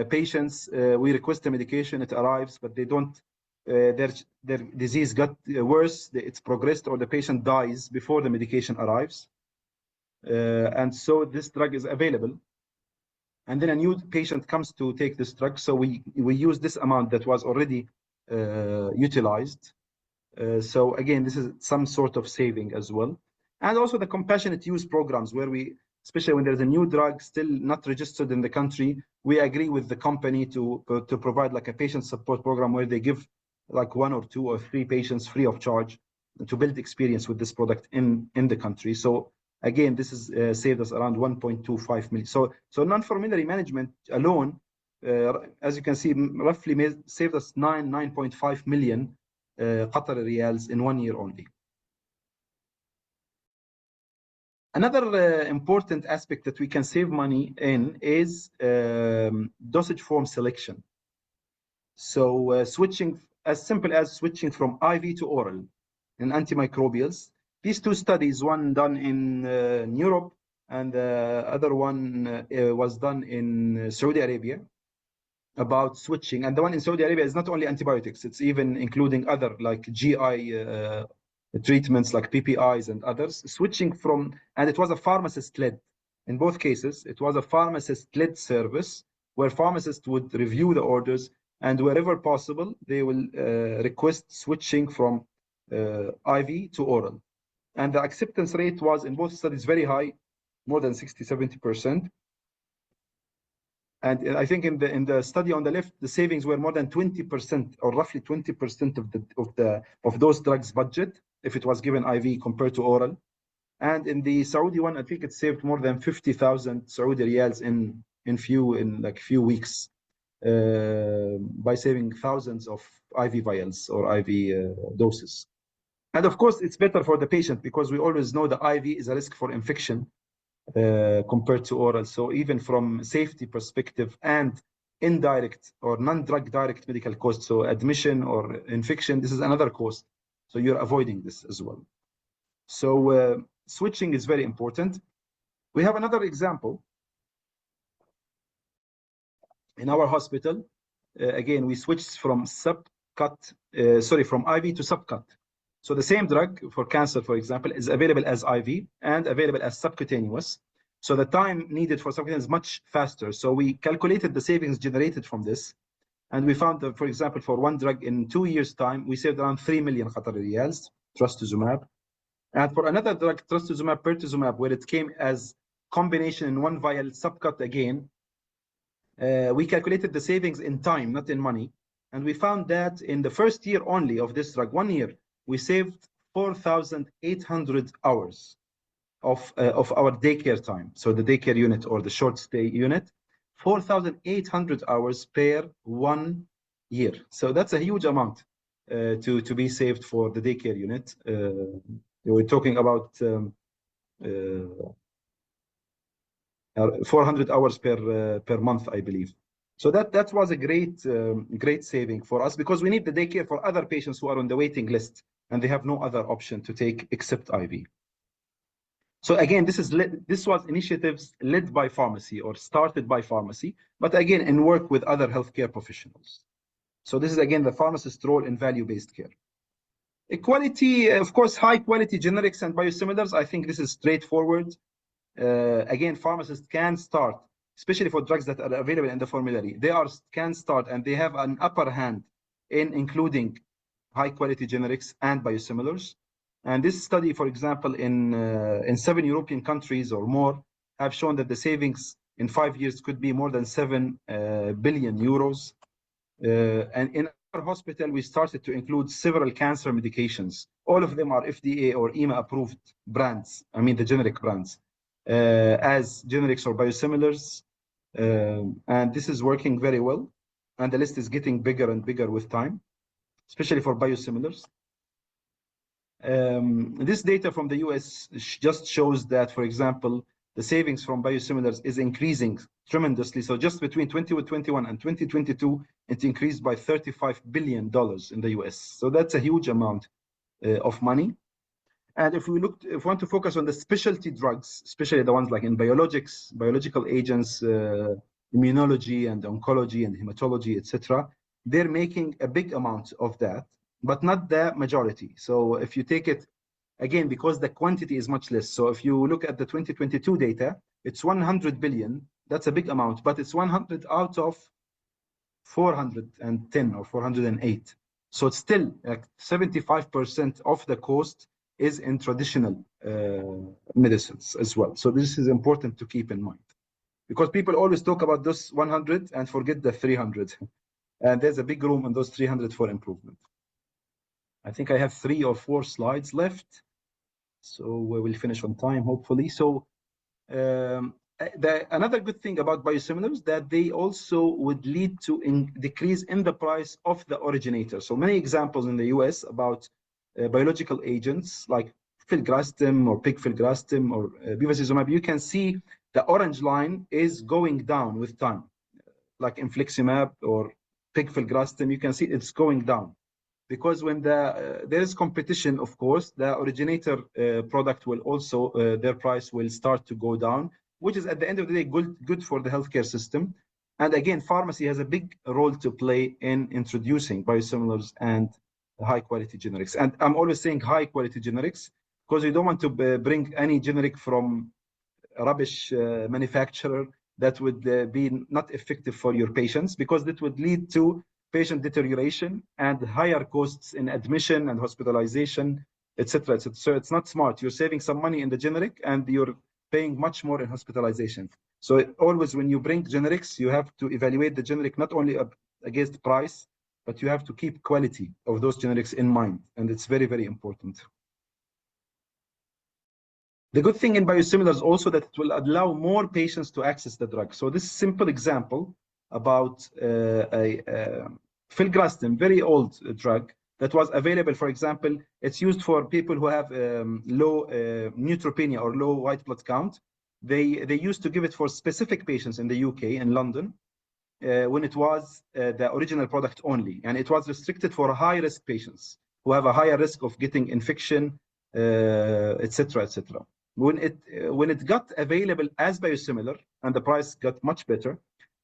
patients, we request the medication, it arrives, but they don't, their disease got worse, it's progressed, or the patient dies before the medication arrives. And so this drug is available. And then a new patient comes to take this drug. So we use this amount that was already utilized. So again, this is some sort of saving as well. And also the compassionate use programs where we, especially when there's a new drug still not registered in the country, we agree with the company to provide like a patient support program where they give like 1 or 2 or 3 patients free of charge to build experience with this product in the country. So again, this is saved us around 1.25 million. So non-formulary management alone, as you can see, roughly saved us 9.5 million Qatari riyals in 1 year only. Another important aspect that we can save money in is dosage form selection. So switching, as simple as switching from IV to oral in antimicrobials. These 2 studies, one done in Europe and the other one was done in Saudi Arabia, about switching. And the one in Saudi Arabia is not only antibiotics, it's even including other like GI treatments like PPIs and others. Switching from, and it was a pharmacist-led. In both cases, it was a pharmacist-led service where pharmacists would review the orders, and wherever possible, they will request switching from IV to oral. And the acceptance rate was in both studies very high, more than 60–70%. And I think in the study on the left, the savings were more than 20%, or roughly 20% of those drugs budget if it was given IV compared to oral. And in the Saudi one, I think it saved more than 50,000 Saudi riyals in few weeks by saving thousands of IV vials or IV doses. And of course, it's better for the patient because we always know the IV is a risk for infection compared to oral. So even from safety perspective and indirect or non-drug direct medical costs, so admission or infection, this is another cost. So you're avoiding this as well. So switching is very important. We have another example. In our hospital, again, we switched from from IV to subcut. So the same drug for cancer, for example, is available as IV and available as subcutaneous. So the time needed for subcutaneous is much faster. So we calculated the savings generated from this. And we found that, for example, for one drug in 2 years' time, we saved around 3 million Qatari riyals, trastuzumab. And for another drug, trastuzumab, pertuzumab, where it came as combination in one vial subcut again, we calculated the savings in time, not in money. And we found that in the first year only of this drug, 1 year, we saved 4,800 hours of our daycare time. So the daycare unit or the short stay unit, 4,800 hours per 1 year. So that's a huge amount to be saved for the daycare unit. We're talking about 400 hours per month, I believe. So that was a great saving for us because we need the daycare for other patients who are on the waiting list and they have no other option to take except IV. So again, this was initiatives led by pharmacy or started by pharmacy, but again, in work with other healthcare professionals. So this is again the pharmacist role in value-based care. Equality, of course, high quality generics and biosimilars. I think this is straightforward. Again, pharmacists can start, especially for drugs that are available in the formulary. Can start and they have an upper hand in including high quality generics and biosimilars. And this study, for example, in 7 European countries or more, have shown that the savings in 5 years could be more than 7 billion euros. And in our hospital, we started to include several cancer medications. All of them are FDA or EMA approved brands. I mean, the generic brands, as generics or biosimilars. And this is working very well. And the list is getting bigger and bigger with time, especially for biosimilars. This data from the US just shows that, for example, the savings from biosimilars is increasing tremendously. So just between 2021 and 2022, it increased by $35 billion in the US. So that's a huge amount of money. And if we want to focus on the specialty drugs, especially the ones like in biologics, biological agents, immunology and oncology and hematology, etc., they're making a big amount of that, but not the majority. So if you take it, again, because the quantity is much less. So if you look at the 2022 data, it's 100 billion. That's a big amount, but it's 100 out of 410 or 408. So it's still like 75% of the cost is in traditional medicines as well. So this is important to keep in mind, because people always talk about those 100 and forget the 300. And there's a big room in those 300 for improvement. I think I have 3 or 4 slides left, so we will finish on time, hopefully. So another good thing about biosimilars that they also would lead to decrease in the price of the originator. So many examples in the US about biological agents like filgrastim or pegfilgrastim or bevacizumab. You can see the orange line is going down with time, like infliximab or pegfilgrastim. You can see it's going down, because when there is competition, of course, the originator product will also, their price will start to go down, which is at the end of the day good for the healthcare system. And again, pharmacy has a big role to play in introducing biosimilars and high quality generics. And I'm always saying high quality generics, because you don't want to bring any generic from a rubbish manufacturer that would be not effective for your patients, because that would lead to patient deterioration and higher costs in admission and hospitalization, etc., etc. So it's not smart. You're saving some money in the generic and you're paying much more in hospitalization. So always when you bring generics, you have to evaluate the generic not only against price, but you have to keep quality of those generics in mind. And it's very, very important. The good thing in biosimilars also that it will allow more patients to access the drug. So this simple example about filgrastim, very old drug that was available. For example, it's used for people who have low neutropenia or low white blood count. They used to give it for specific patients in the UK, in London, when it was the original product only, and it was restricted for high-risk patients who have a higher risk of getting infection, etc., etc. When it got available as biosimilar and the price got much better,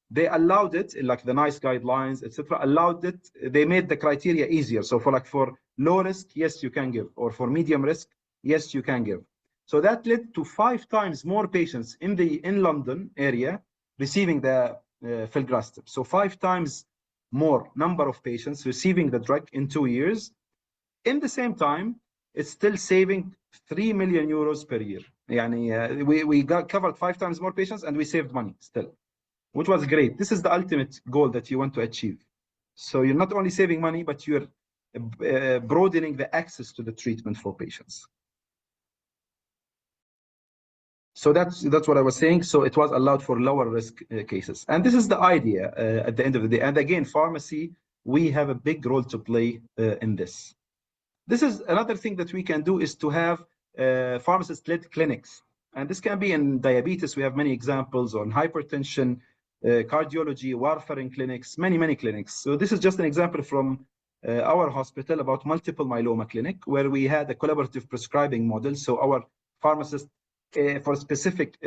they allowed it, like the NICE guidelines, etc., allowed it. They made the criteria easier. So for low risk, yes, you can give, or for medium risk, yes, you can give. So that led to 5 times more patients in London area receiving the filgrastim. So 5 times more number of patients receiving the drug in 2 years. In the same time, it's still saving 3 million euros per year. We got covered 5 times more patients and we saved money still, which was great. This is the ultimate goal that you want to achieve. So you're not only saving money, but you're broadening the access to the treatment for patients. So that's what I was saying. So it was allowed for lower risk cases. And this is the idea at the end of the day. And again, pharmacy, we have a big role to play in this. This is another thing that we can do, is to have pharmacist-led clinics. And this can be in diabetes. We have many examples on hypertension, cardiology, warfarin clinics, many clinics. So this is just an example from our hospital about multiple myeloma clinic, where we had a collaborative prescribing model. So our pharmacists for specific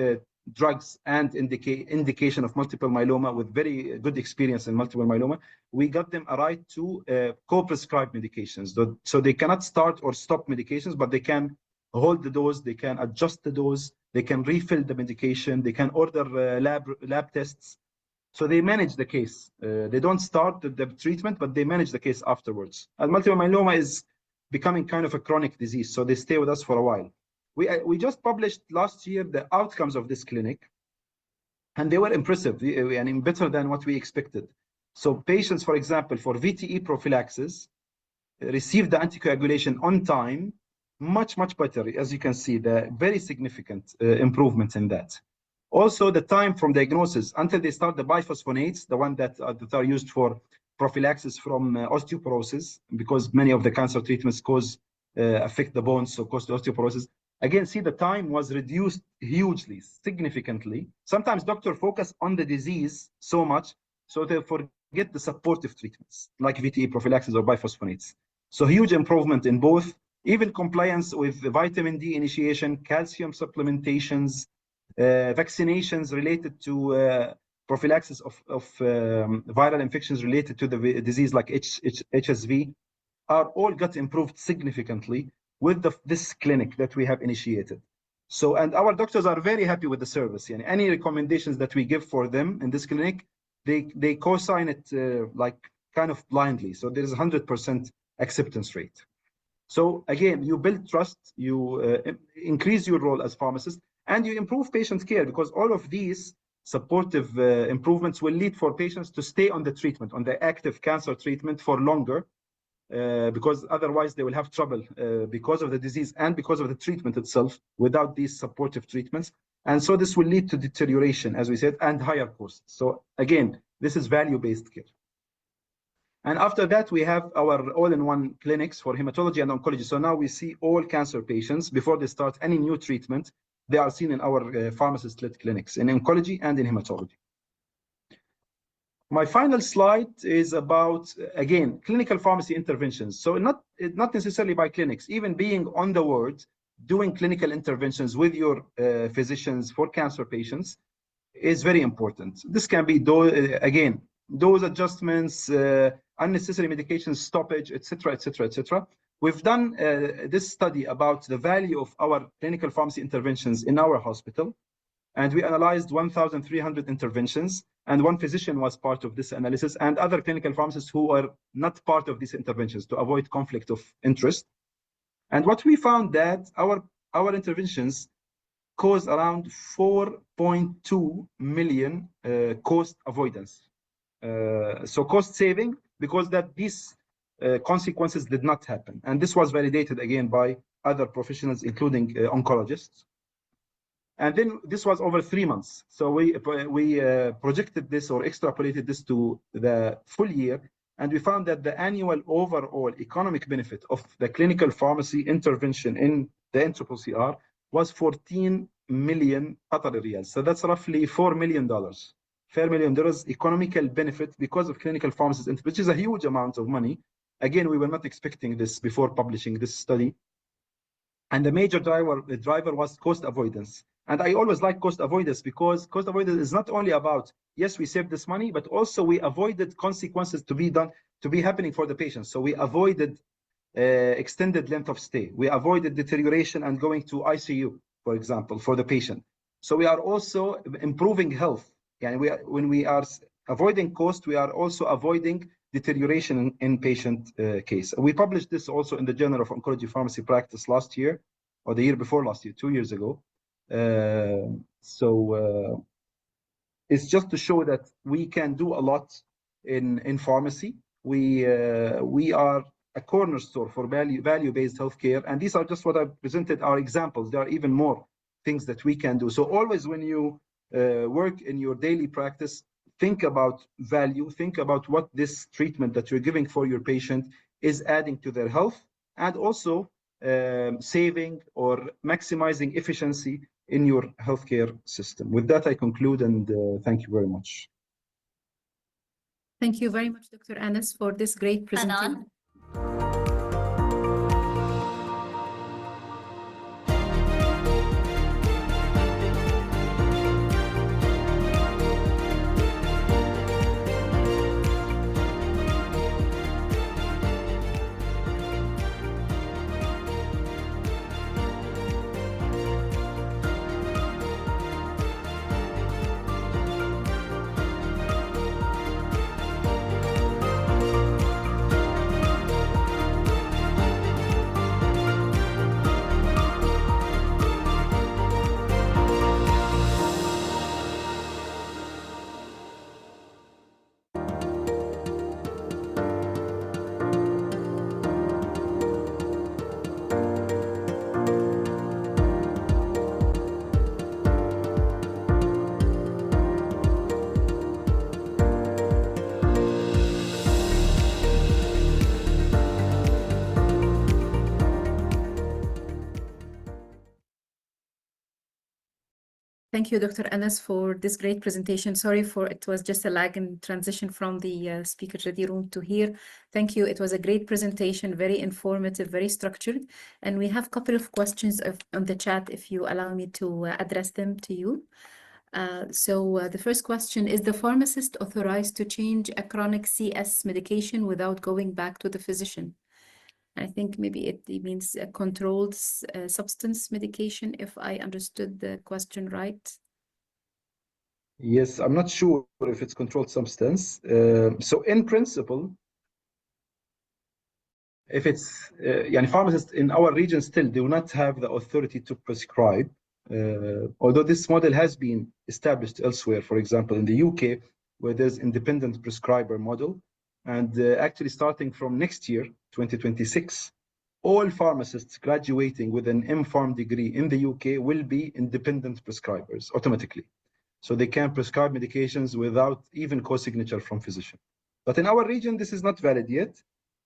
drugs and indication of multiple myeloma with very good experience in multiple myeloma, we got them a right to co-prescribe medications. So they cannot start or stop medications, but they can hold the dose, they can adjust the dose, they can refill the medication, they can order lab tests. So they manage the case. They don't start the treatment, but they manage the case afterwards. And multiple myeloma is becoming kind of a chronic disease, so they stay with us for a while. We just published last year the outcomes of this clinic, and they were impressive and better than what we expected. So patients, for example, for VTE prophylaxis, received the anticoagulation on time, much better. As you can see, the very significant improvements in that. Also, the time from diagnosis until they start the biphosphonates, the one that are used for prophylaxis from osteoporosis, because many of the cancer treatments affect the bones, so cause osteoporosis. Again, see, the time was reduced hugely, significantly. Sometimes doctors focus on the disease so much, so they forget the supportive treatments, like VTE prophylaxis or biphosphonates. So huge improvement in both, even compliance with the vitamin D initiation, calcium supplementations, vaccinations related to prophylaxis of viral infections related to the disease like HSV, are all got improved significantly with this clinic that we have initiated. So, and our doctors are very happy with the service. And any recommendations that we give for them in this clinic, they co-sign it like kind of blindly. So there is 100% acceptance rate. So again, you build trust, you increase your role as pharmacist, and you improve patient care, because all of these supportive improvements will lead for patients to stay on the treatment, on the active cancer treatment for longer, because otherwise they will have trouble because of the disease and because of the treatment itself without these supportive treatments. And so this will lead to deterioration, as we said, and higher costs. So again, this is value-based care. And after that, we have our all-in-one clinics for hematology and oncology. So now we see all cancer patients before they start any new treatment. They are seen in our pharmacist-led clinics in oncology and in hematology. My final slide is about, again, clinical pharmacy interventions. So not necessarily by clinics, even being on the ward, doing clinical interventions with your physicians for cancer patients is very important. This can be, again, dose adjustments, unnecessary medication stoppage, etc., etc., etc. We've done this study about the value of our clinical pharmacy interventions in our hospital, and we analyzed 1,300 interventions, and one physician was part of this analysis, and other clinical pharmacists who are not part of these interventions to avoid conflict of interest. And what we found that our interventions cause around 4.2 million cost avoidance. So cost saving, because that these consequences did not happen. And this was validated again by other professionals, including oncologists. And then this was over 3 months. So we projected this or extrapolated this to the full year. And we found that the annual overall economic benefit of the clinical pharmacy intervention in the NCCR was 14 million Qatari riyals. So that's roughly $4 million. $4 million economical benefit because of clinical pharmacies, which is a huge amount of money. Again, we were not expecting this before publishing this study. And the major driver was cost avoidance. And I always like cost avoidance, because cost avoidance is not only about, yes, we saved this money, but also we avoided consequences to be happening for the patient. So we avoided extended length of stay. We avoided deterioration and going to ICU, for example, for the patient. So we are also improving health. And when we are avoiding cost, we are also avoiding deterioration in patient case. We published this also in the Journal of Oncology Pharmacy Practice last year, or the year before last year, 2 years ago. It's just to show that we can do a lot in pharmacy. We are a cornerstone for value-based healthcare, and these are just what I presented are examples. There are even more things that we can do. So always when you work in your daily practice, think about value, think about what this treatment that you're giving for your patient is adding to their health, and also saving or maximizing efficiency in your healthcare system. With that, I conclude, and thank you very much. Thank you very much, Dr. Anas, for this great presentation. Thank you, Dr. Anas, for this great presentation. Sorry for it was just a lag in transition from the speaker ready room to here. Thank you. It was a great presentation, very informative, very structured. And we have a couple of questions on the chat, if you allow me to address them to you. The first question, is the pharmacist authorized to change a chronic CS medication without going back to the physician? I think maybe it means a controlled substance medication, if I understood the question right. Yes, I'm not sure if it's controlled substance. So in principle, if it's, pharmacists in our region still do not have the authority to prescribe, although this model has been established elsewhere, for example, in the UK, where there's independent prescriber model. And actually starting from next year, 2026, all pharmacists graduating with an MPharm degree in the UK will be independent prescribers automatically. So they can prescribe medications without even co-signature from physician. But in our region, this is not valid yet.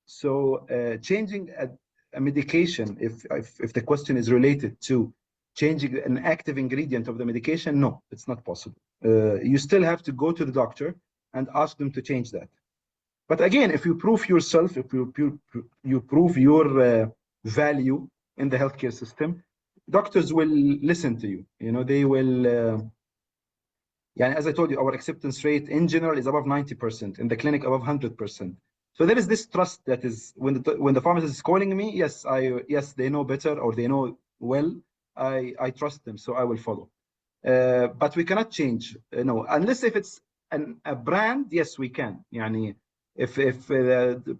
So changing a medication, if the question is related to changing an active ingredient of the medication, no, it's not possible. You still have to go to the doctor and ask them to change that. But again, if you prove yourself, if you prove your value in the healthcare system, doctors will listen to you. They will. As I told you, our acceptance rate in general is above 90%, in the clinic above 100%. So there is this trust that is when the pharmacist is calling me, yes, they know better or they know well. I trust them, so I will follow. But we cannot change, no, unless if it's a brand. Yes, we can. If the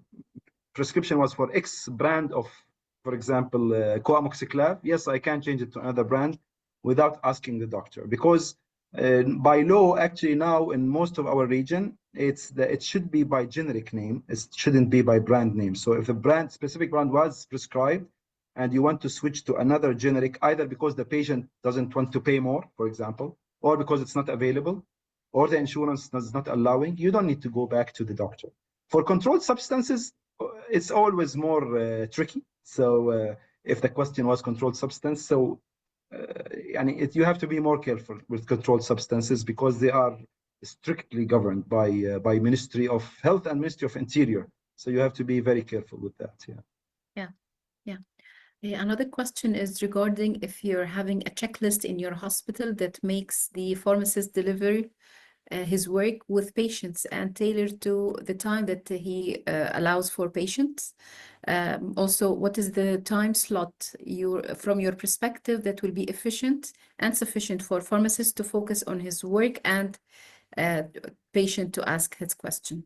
prescription was for X brand of, for example, Coamoxiclav, yes, I can change it to another brand without asking the doctor, because by law, actually now in most of our region, it should be by generic name. It shouldn't be by brand name. So if a specific brand was prescribed and you want to switch to another generic, either because the patient doesn't want to pay more, for example, or because it's not available, or the insurance is not allowing, you don't need to go back to the doctor. For controlled substances, it's always more tricky. So if the question was controlled substance, so you have to be more careful with controlled substances because they are strictly governed by Ministry of Health and Ministry of Interior. So you have to be very careful with that. Another question is regarding if you're having a checklist in your hospital that makes the pharmacist deliver his work with patients and tailored to the time that he allows for patients. Also, what is the time slot from your perspective that will be efficient and sufficient for pharmacists to focus on his work and patient to ask his question?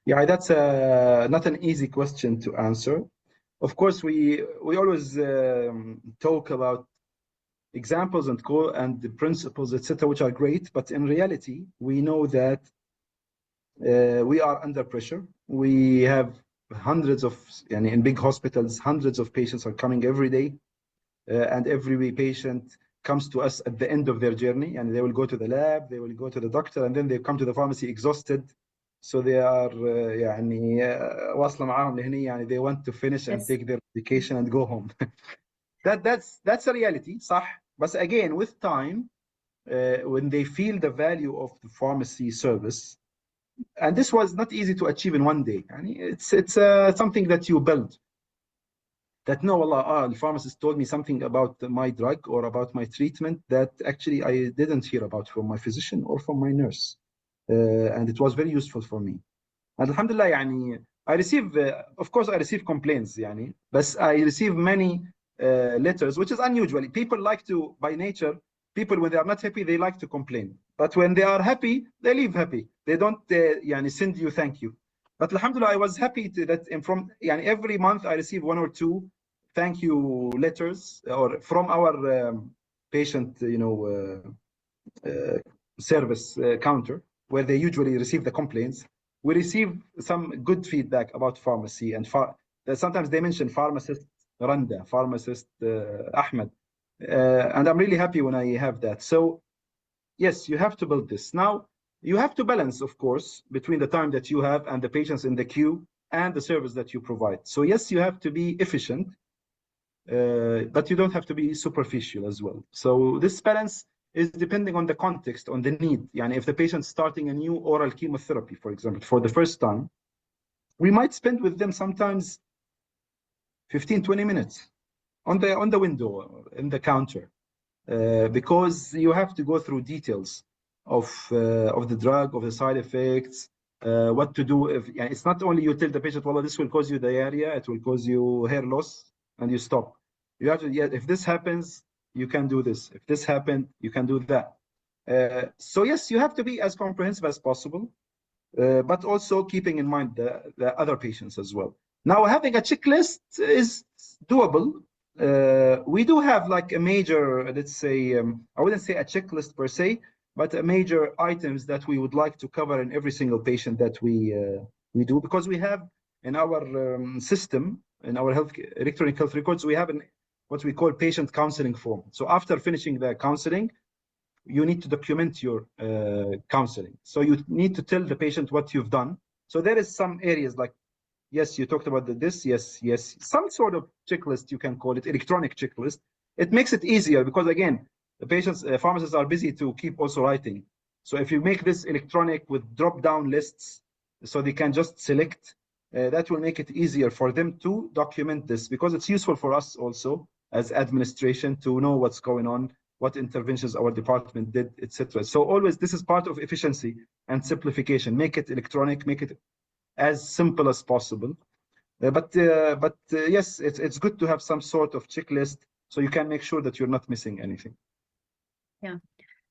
Yeah, that's not an easy question to answer. Of course, we always talk about examples and the principles, etc., which are great, but in reality, we know that we are under pressure. We have hundreds of, in big hospitals, hundreds of patients are coming every day, and every patient comes to us at the end of their journey, and they will go to the lab, they will go to the doctor, and then they come to the pharmacy exhausted. So they are واصلة معاهم لهني, they want to finish and take their medication and go home. That's a reality, صح? But again, with time, when they feel the value of the pharmacy service, and this was not easy to achieve in one day. It's something that you build. That no, Allah, the pharmacist told me something about my drug or about my treatment that actually I didn't hear about from my physician or from my nurse. And it was very useful for me. And alhamdulillah, I receive, of course, I receive complaints, but I receive many letters, which is unusual. People like to, by nature, people when they are not happy, they like to complain. But when they are happy, they leave happy. They don't send you thank you. But alhamdulillah, I was happy that from every month I receive 1 or 2 thank you letters or from our patient service counter, where they usually receive the complaints. We receive some good feedback about pharmacy, and sometimes they mention pharmacist Randa, pharmacist Ahmed, and I'm really happy when I have that. So yes, you have to build this. Now you have to balance, of course, between the time that you have and the patients in the queue and the service that you provide. So yes, you have to be efficient, but you don't have to be superficial as well. So this balance is depending on the context, on the need. Yani if the patient's starting a new oral chemotherapy, for example, for the first time, we might spend with them sometimes 15, 20 minutes on the window, in the counter, because you have to go through details of the drug, of the side effects, what to do. If it's not only you tell the patient, well, this will cause you diarrhea, it will cause you hair loss, and you stop. You have to, yeah, if this happens, you can do this. If this happened, you can do that. So yes, you have to be as comprehensive as possible, but also keeping in mind the other patients as well. Now, having a checklist is doable. We do have like a major, let's say, I wouldn't say a checklist per se, but a major items that we would like to cover in every single patient that we do, because we have in our system, in our electronic health records, we have what we call patient counseling form. So after finishing the counseling, you need to document your counseling. So you need to tell the patient what you've done. So there is some areas like, yes, you talked about this, yes, some sort of checklist, you can call it electronic checklist. It makes it easier because, again, the patients, pharmacists are busy to keep also writing. So if you make this electronic with drop-down lists, so they can just select, that will make it easier for them to document this, because it's useful for us also as administration to know what's going on, what interventions our department did, etc. So always this is part of efficiency and simplification. Make it electronic, make it as simple as possible. But yes, it's good to have some sort of checklist so you can make sure that you're not missing anything. Yeah.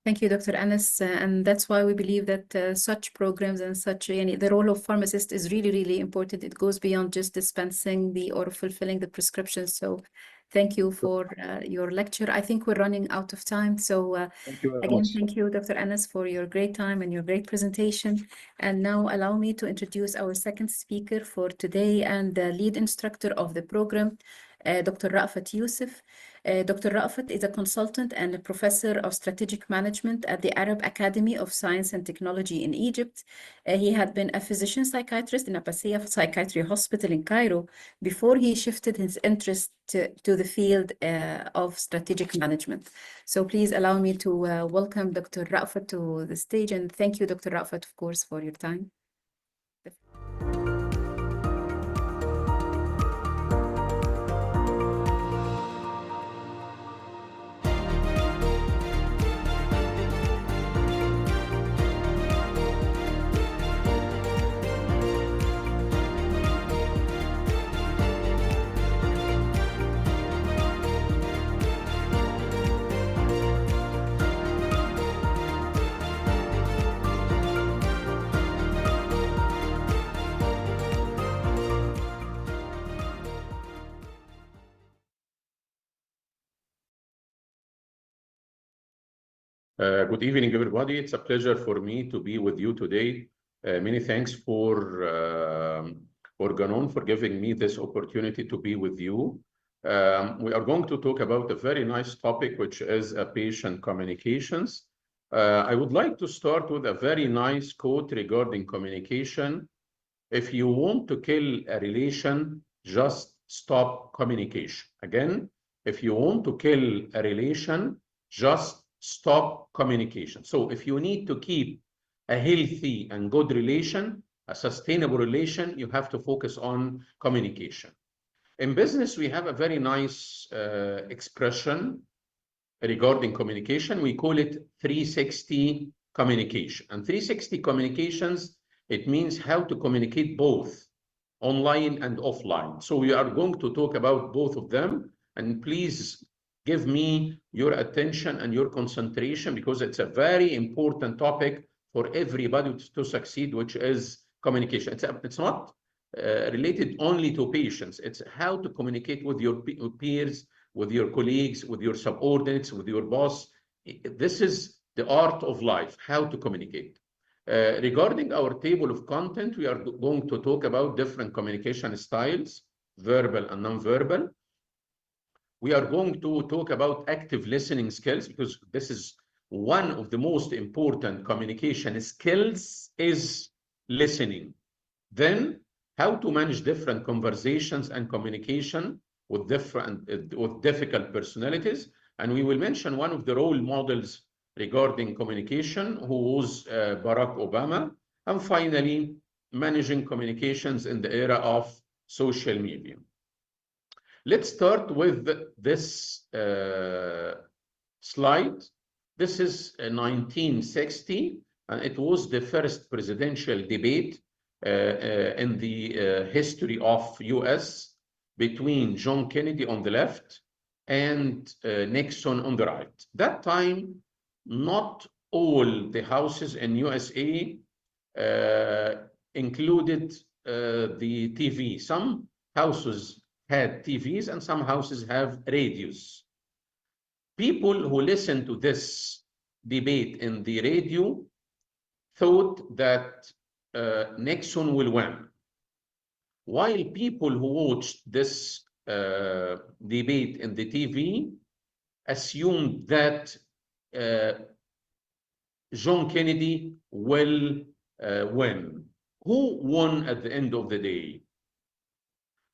Thank you, Dr. Anas. And that's why we believe that such programs and such, the role of pharmacist is really, really important. It goes beyond just dispensing or fulfilling the prescription. So thank you for your lecture. I think we're running out of time. So thank you very again, much. thank you, Dr. Anas, for your great time and your great presentation. And now allow me to introduce our second speaker for today and the lead instructor of the program, Dr. Rafat Youssef. Dr. Rafat is a consultant and a professor of strategic management at the Arab Academy of Science and Technology in Egypt. He had been a physician psychiatrist in Abbasiyah Psychiatry Hospital in Cairo before he shifted his interest to the field of strategic management. So please allow me to welcome Dr. Rafat to the stage, and thank you, Dr. Rafat, of course, for your time. Good evening, everybody. It's a pleasure for me to be with you today. Many thanks for Organon for giving me this opportunity to be with you. We are going to talk about a very nice topic, which is patient communications. I would like to start with a very nice quote regarding communication. If you want to kill a relation, just stop communication. Again, if you want to kill a relation, just stop communication. So if you need to keep a healthy and good relation, a sustainable relation, you have to focus on communication. In business, we have a very nice expression regarding communication. We call it 360 communication. And 360 communications, it means how to communicate both online and offline. So we are going to talk about both of them. And please give me your attention and your concentration, because it's a very important topic for everybody to succeed, which is communication. It's not related only to patients. It's how to communicate with your peers, with your colleagues, with your subordinates, with your boss. This is the art of life, how to communicate. Regarding our table of content, we are going to talk about different communication styles, verbal and non-verbal. We are going to talk about active listening skills, because this is one of the most important communication skills is listening. Then how to manage different conversations and communication with difficult personalities. And we will mention one of the role models regarding communication, who was Barack Obama. And finally, managing communications in the era of social media. Let's start with this slide. This is 1960, and it was the first presidential debate in the history of US between John Kennedy on the left and Nixon on the right. That time, not all the houses in USA included the TV. Some houses had TVs and some houses have radios. People who listened to this debate in the radio thought that Nixon will win, while people who watched this debate in the TV assumed that John Kennedy will win. Who won at the end of the day?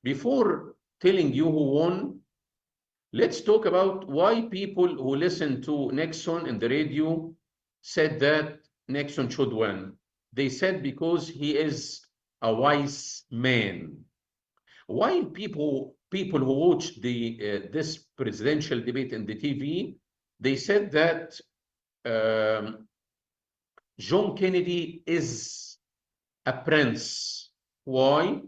Before telling you who won, let's talk about why people who listened to Nixon in the radio said that Nixon should win. They said because he is a wise man. While people who watched this presidential debate in the TV, they said that John Kennedy is a prince. Why?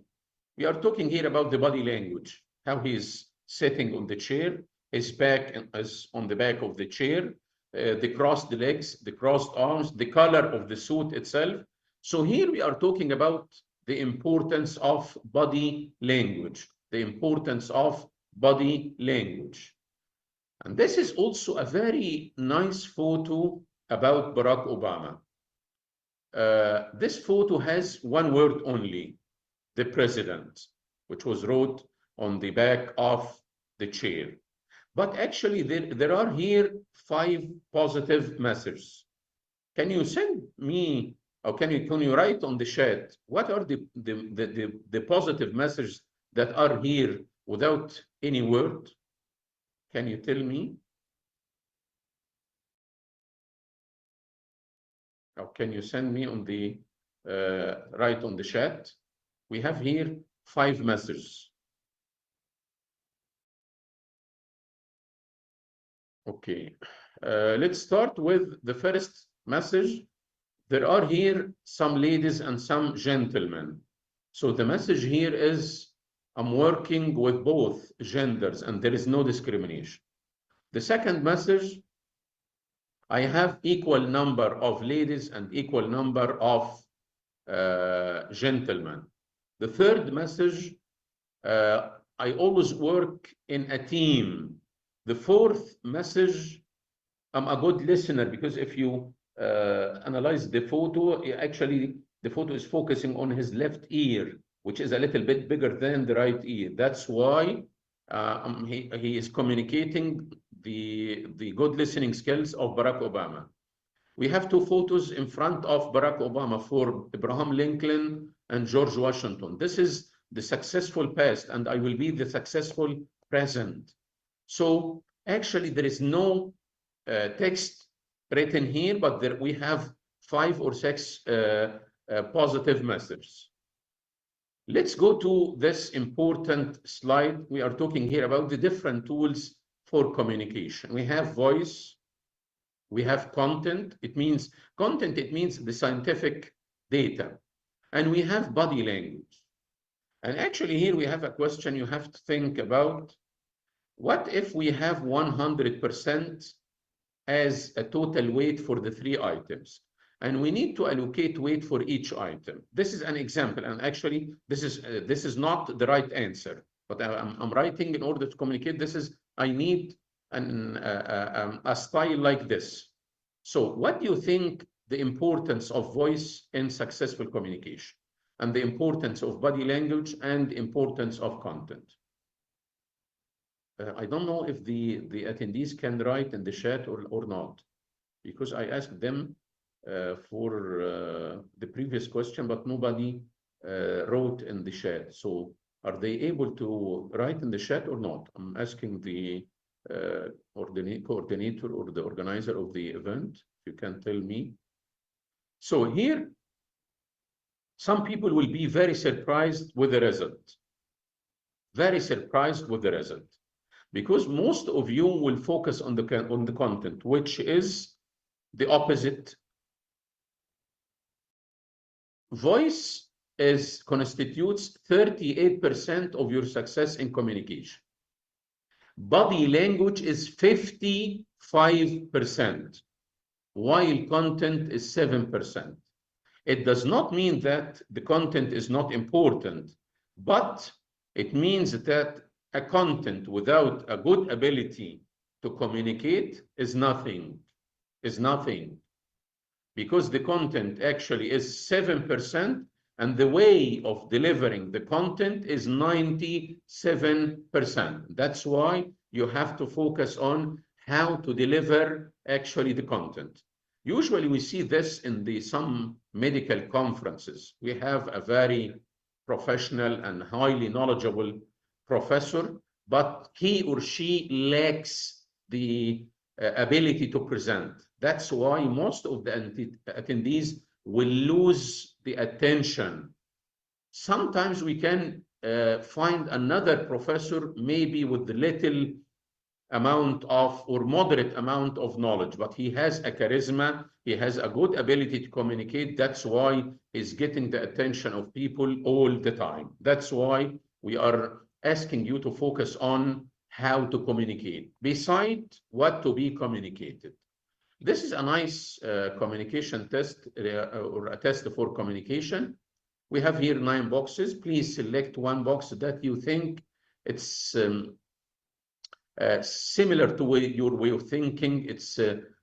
We are talking here about the body language, how he's sitting on the chair, his back is on the back of the chair, the crossed legs, the crossed arms, the color of the suit itself. So here we are talking about the importance of body language, the importance of body language. And this is also a very nice photo about Barack Obama. This photo has one word only, the president, which was wrote on the back of the chair. But actually, there are here 5 positive messages. Can you send me, or can you write on the chat, what are the positive messages that are here without any word? Can you tell me? Or can you send me on the, write on the chat? We have here 5 messages. Okay, let's start with the first message. There are here some ladies and some gentlemen. So the message here is, I'm working with both genders and there is no discrimination. The second message, I have equal number of ladies and equal number of gentlemen. The third message, I always work in a team. The fourth message, I'm a good listener, because if you analyze the photo, actually the photo is focusing on his left ear, which is a little bit bigger than the right ear. That's why he is communicating the good listening skills of Barack Obama. We have 2 photos in front of Barack Obama for Abraham Lincoln and George Washington. This is the successful past, and I will be the successful present. So actually, there is no text written here, but we have 5 or 6 positive messages. Let's go to this important slide. We are talking here about the different tools for communication. We have voice, we have content. It means the scientific data. And we have body language. And actually here we have a question you have to think about. What if we have 100% as a total weight for the 3 items? And we need to allocate weight for each item. This is an example, and actually this is not the right answer, but I'm writing in order to communicate. I need a style like this. So what do you think the importance of voice in successful communication, and the importance of body language, and the importance of content? I don't know if the attendees can write in the chat or not, because I asked them for the previous question, but nobody wrote in the chat. So Are they able to write in the chat or not? I'm asking the coordinator or the organizer of the event, if you can tell me. So here, some people will be very surprised with the result. Very surprised with the result. Because most of you will focus on the content, which is the opposite. Voice constitutes 38% of your success in communication. Body language is 55%, while content is 7%. It does not mean that the content is not important, but it means that a content without a good ability to communicate is nothing, because the content actually is 7%, and the way of delivering the content is 97%. That's why you have to focus on how to deliver actually the content. Usually we see this in some medical conferences. We have a very professional and highly knowledgeable professor, but he or she lacks the ability to present. That's why most of the attendees will lose the attention. Sometimes we can find another professor maybe with the little amount of or moderate amount of knowledge, but he has a charisma, he has a good ability to communicate. That's why he's getting the attention of people all the time. That's why we are asking you to focus on how to communicate, besides what to be communicated. This is a nice communication test or a test for communication. We have here 9 boxes. Please select one box that you think it's similar to your way of thinking. It's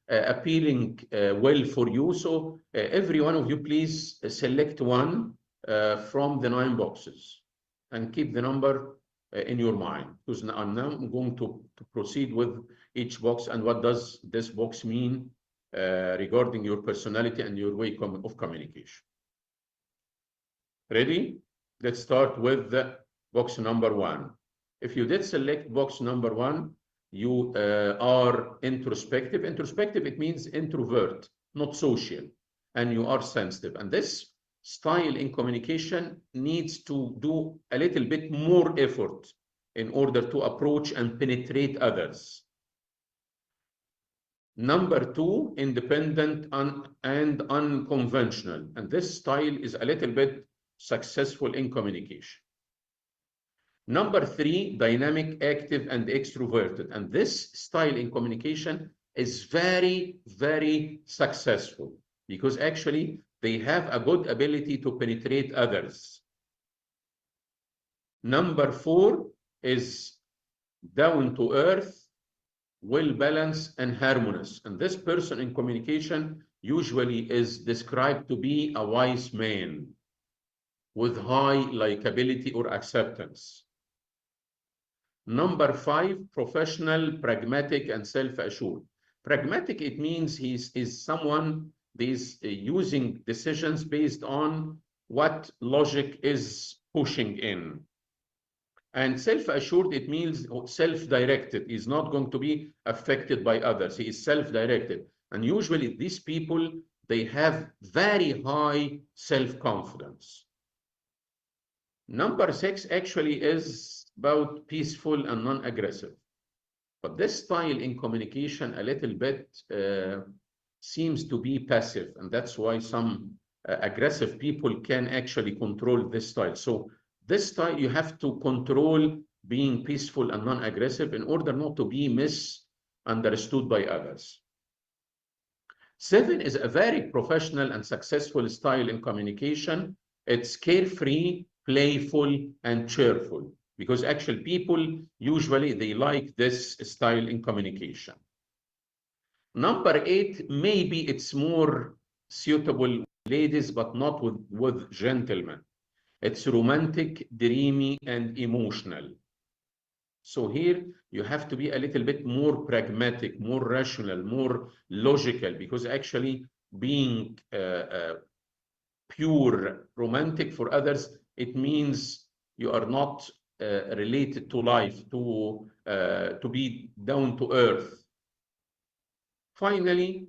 appealing well for you. So every one of you, please select one from the 9 boxes and keep the number in your mind, because I'm now going to proceed with each box and what does this box mean regarding your personality and your way of communication. Ready? Let's start with box number 1. If you did select box number 1, you are introspective. Introspective, it means introvert, not social, and you are sensitive. And this style in communication needs to do a little bit more effort in order to approach and penetrate others. Number 2, independent and unconventional. And this style is a little bit successful in communication. Number 3, dynamic, active, and extroverted. And this style in communication is very, very successful because actually they have a good ability to penetrate others. Number 4 is down to earth, well-balanced, and harmonious. And this person in communication usually is described to be a wise man with high likability or acceptance. Number 5, professional, pragmatic, and self-assured. Pragmatic, it means he is someone that is using decisions based on what logic is pushing in. And self-assured, it means self-directed. He's not going to be affected by others. He is self-directed. And usually these people, they have very high self-confidence. Number 6 actually is about peaceful and non-aggressive. But this style in communication a little bit seems to be passive, and that's why some aggressive people can actually control this style. So this style, you have to control being peaceful and non-aggressive in order not to be misunderstood by others. 7 is a very professional and successful style in communication. It's carefree, playful, and cheerful. Because actually people, usually they like this style in communication. Number 8, maybe it's more suitable ladies, but not with gentlemen. It's romantic, dreamy, and emotional. So here you have to be a little bit more pragmatic, more rational, more logical, because actually being pure romantic for others, it means You are not related to life, to be down to earth. Finally,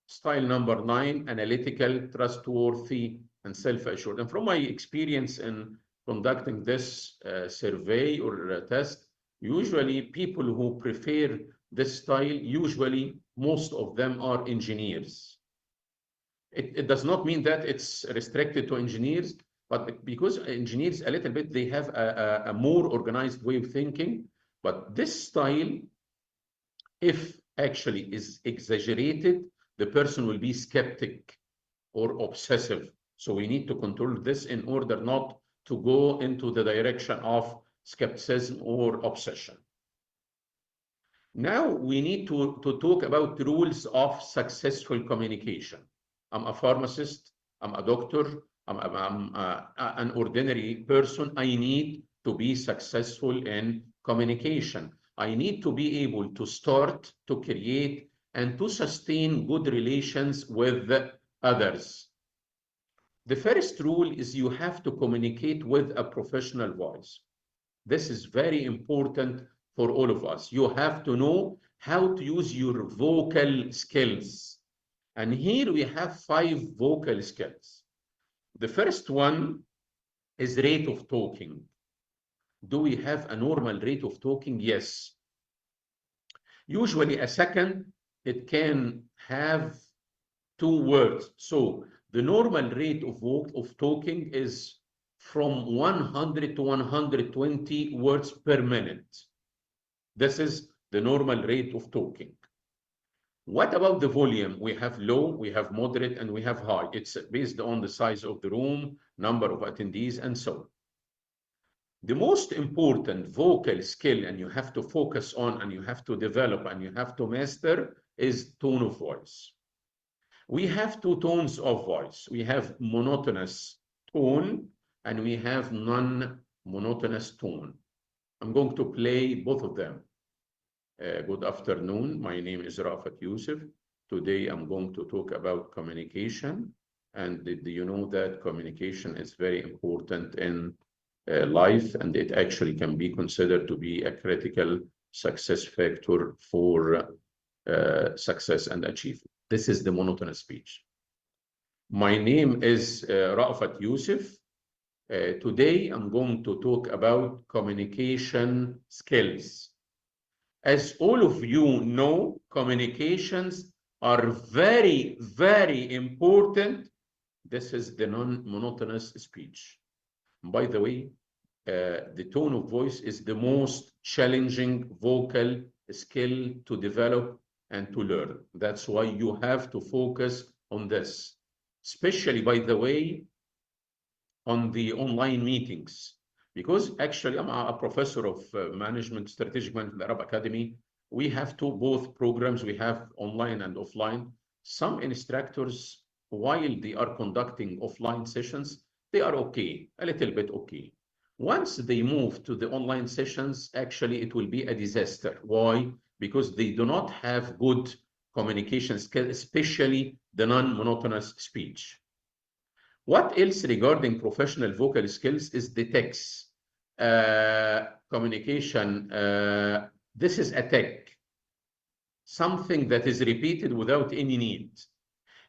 style number 9, analytical, trustworthy, and self-assured. And from my experience in conducting this survey or test, usually people who prefer this style, usually most of them are engineers. It does not mean that it's restricted to engineers, but because engineers a little bit, they have a more organized way of thinking. But this style, if actually is exaggerated, the person will be skeptic or obsessive. So we need to control this in order not to go into the direction of skepticism or obsession. Now we need to talk about rules of successful communication. I'm a pharmacist, I'm a doctor, I'm an ordinary person. I need to be successful in communication. I need to be able to start, to create, and to sustain good relations with others. The first rule is you have to communicate with a professional voice. This is very important for all of us. You have to know how to use your vocal skills. And here we have 5 vocal skills. The first one is rate of talking. Do we have a normal rate of talking? Yes. Usually a second, it can have 2 words. So the normal rate of talking is from 100 to 120 words per minute. This is the normal rate of talking. What about the volume? We have low, we have moderate, and we have high. It's based on the size of the room, number of attendees, and so on. The most important vocal skill, and you have to focus on, and you have to develop, and you have to master, is tone of voice. We have 2 tones of voice. We have monotonous tone, and we have non-monotonous tone. I'm going to play both of them. Good afternoon. My name is Rafat Youssef. Today I'm going to talk about communication. And do you know that communication is very important in life, and it actually can be considered to be a critical success factor for success and achievement. This is the monotonous speech. My name is Rafat Youssef. Today I'm going to talk about communication skills. As all of you know, communications are very, very important. This is the non-monotonous speech. By the way, the tone of voice is the most challenging vocal skill to develop and to learn. That's why you have to focus on this, especially, by the way, on the online meetings. Because actually, I'm a professor of management, strategic management at Arab Academy. We have both programs. We have online and offline. Some instructors, while they are conducting offline sessions, they are okay, a little bit okay. Once they move to the online sessions, actually, it will be a disaster. Why? Because they do not have good communication skills, especially the non-monotonous speech. What else regarding professional vocal skills is the text. Communication, this is a tech, something that is repeated without any need.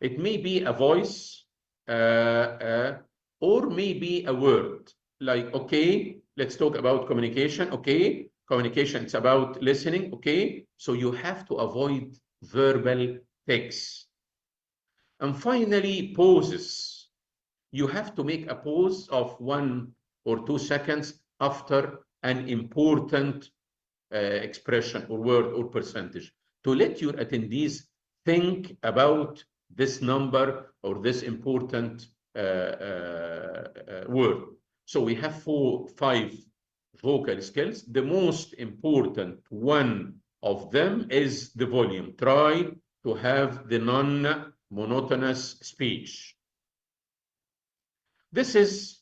It may be a voice or maybe a word, like, okay, let's talk about communication. Okay, communication, it's about listening. Okay, so you have to avoid verbal text. And finally, pauses. You have to make a pause of 1 or 2 seconds after an important expression or word or percentage to let your attendees think about this number or this important word. So we have 5 vocal skills. The most important one of them is the volume. Try to have the non-monotonous speech. This is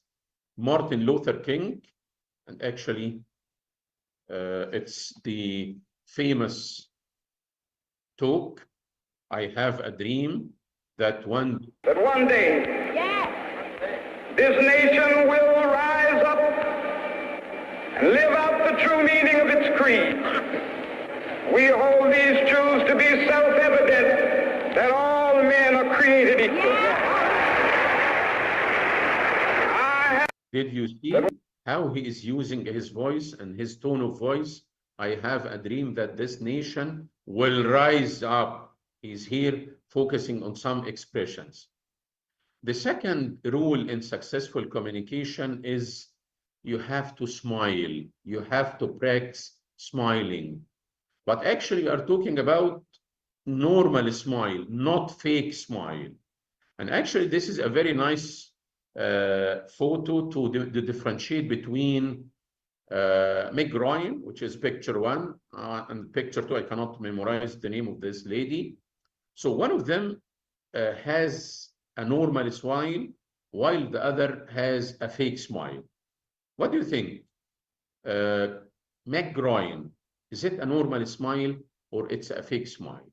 Martin Luther King, and actually it's the famous talk, I have a dream that one day this nation will rise up creed. We hold these truths to be self-evident that all men are created equal. Did you see how he is using his voice and his tone of voice? I have a dream that this nation will rise up. He's here focusing on some expressions. The second rule in successful communication is you have to smile. You have to practice smiling. But actually, you are talking about normal smile, not fake smile. And actually, this is a very nice photo to differentiate between Meg Ryan, which is picture 1, and picture 2. I cannot memorize the name of this lady. So one of them has a normal smile, while the other has a fake smile. What do you think? Meg Ryan, is it a normal smile or it's a fake smile?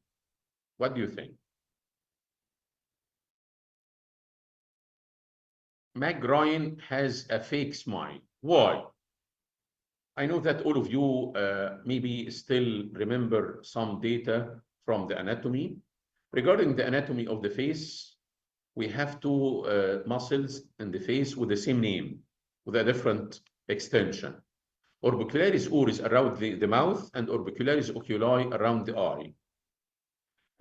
What do you think? Meg Ryan has a fake smile. Why? I know that all of you maybe still remember some data from the anatomy. Regarding the anatomy of the face, we have two muscles in the face with the same name, with a different extension. Orbicularis oris around the mouth and orbicularis oculi around the eye.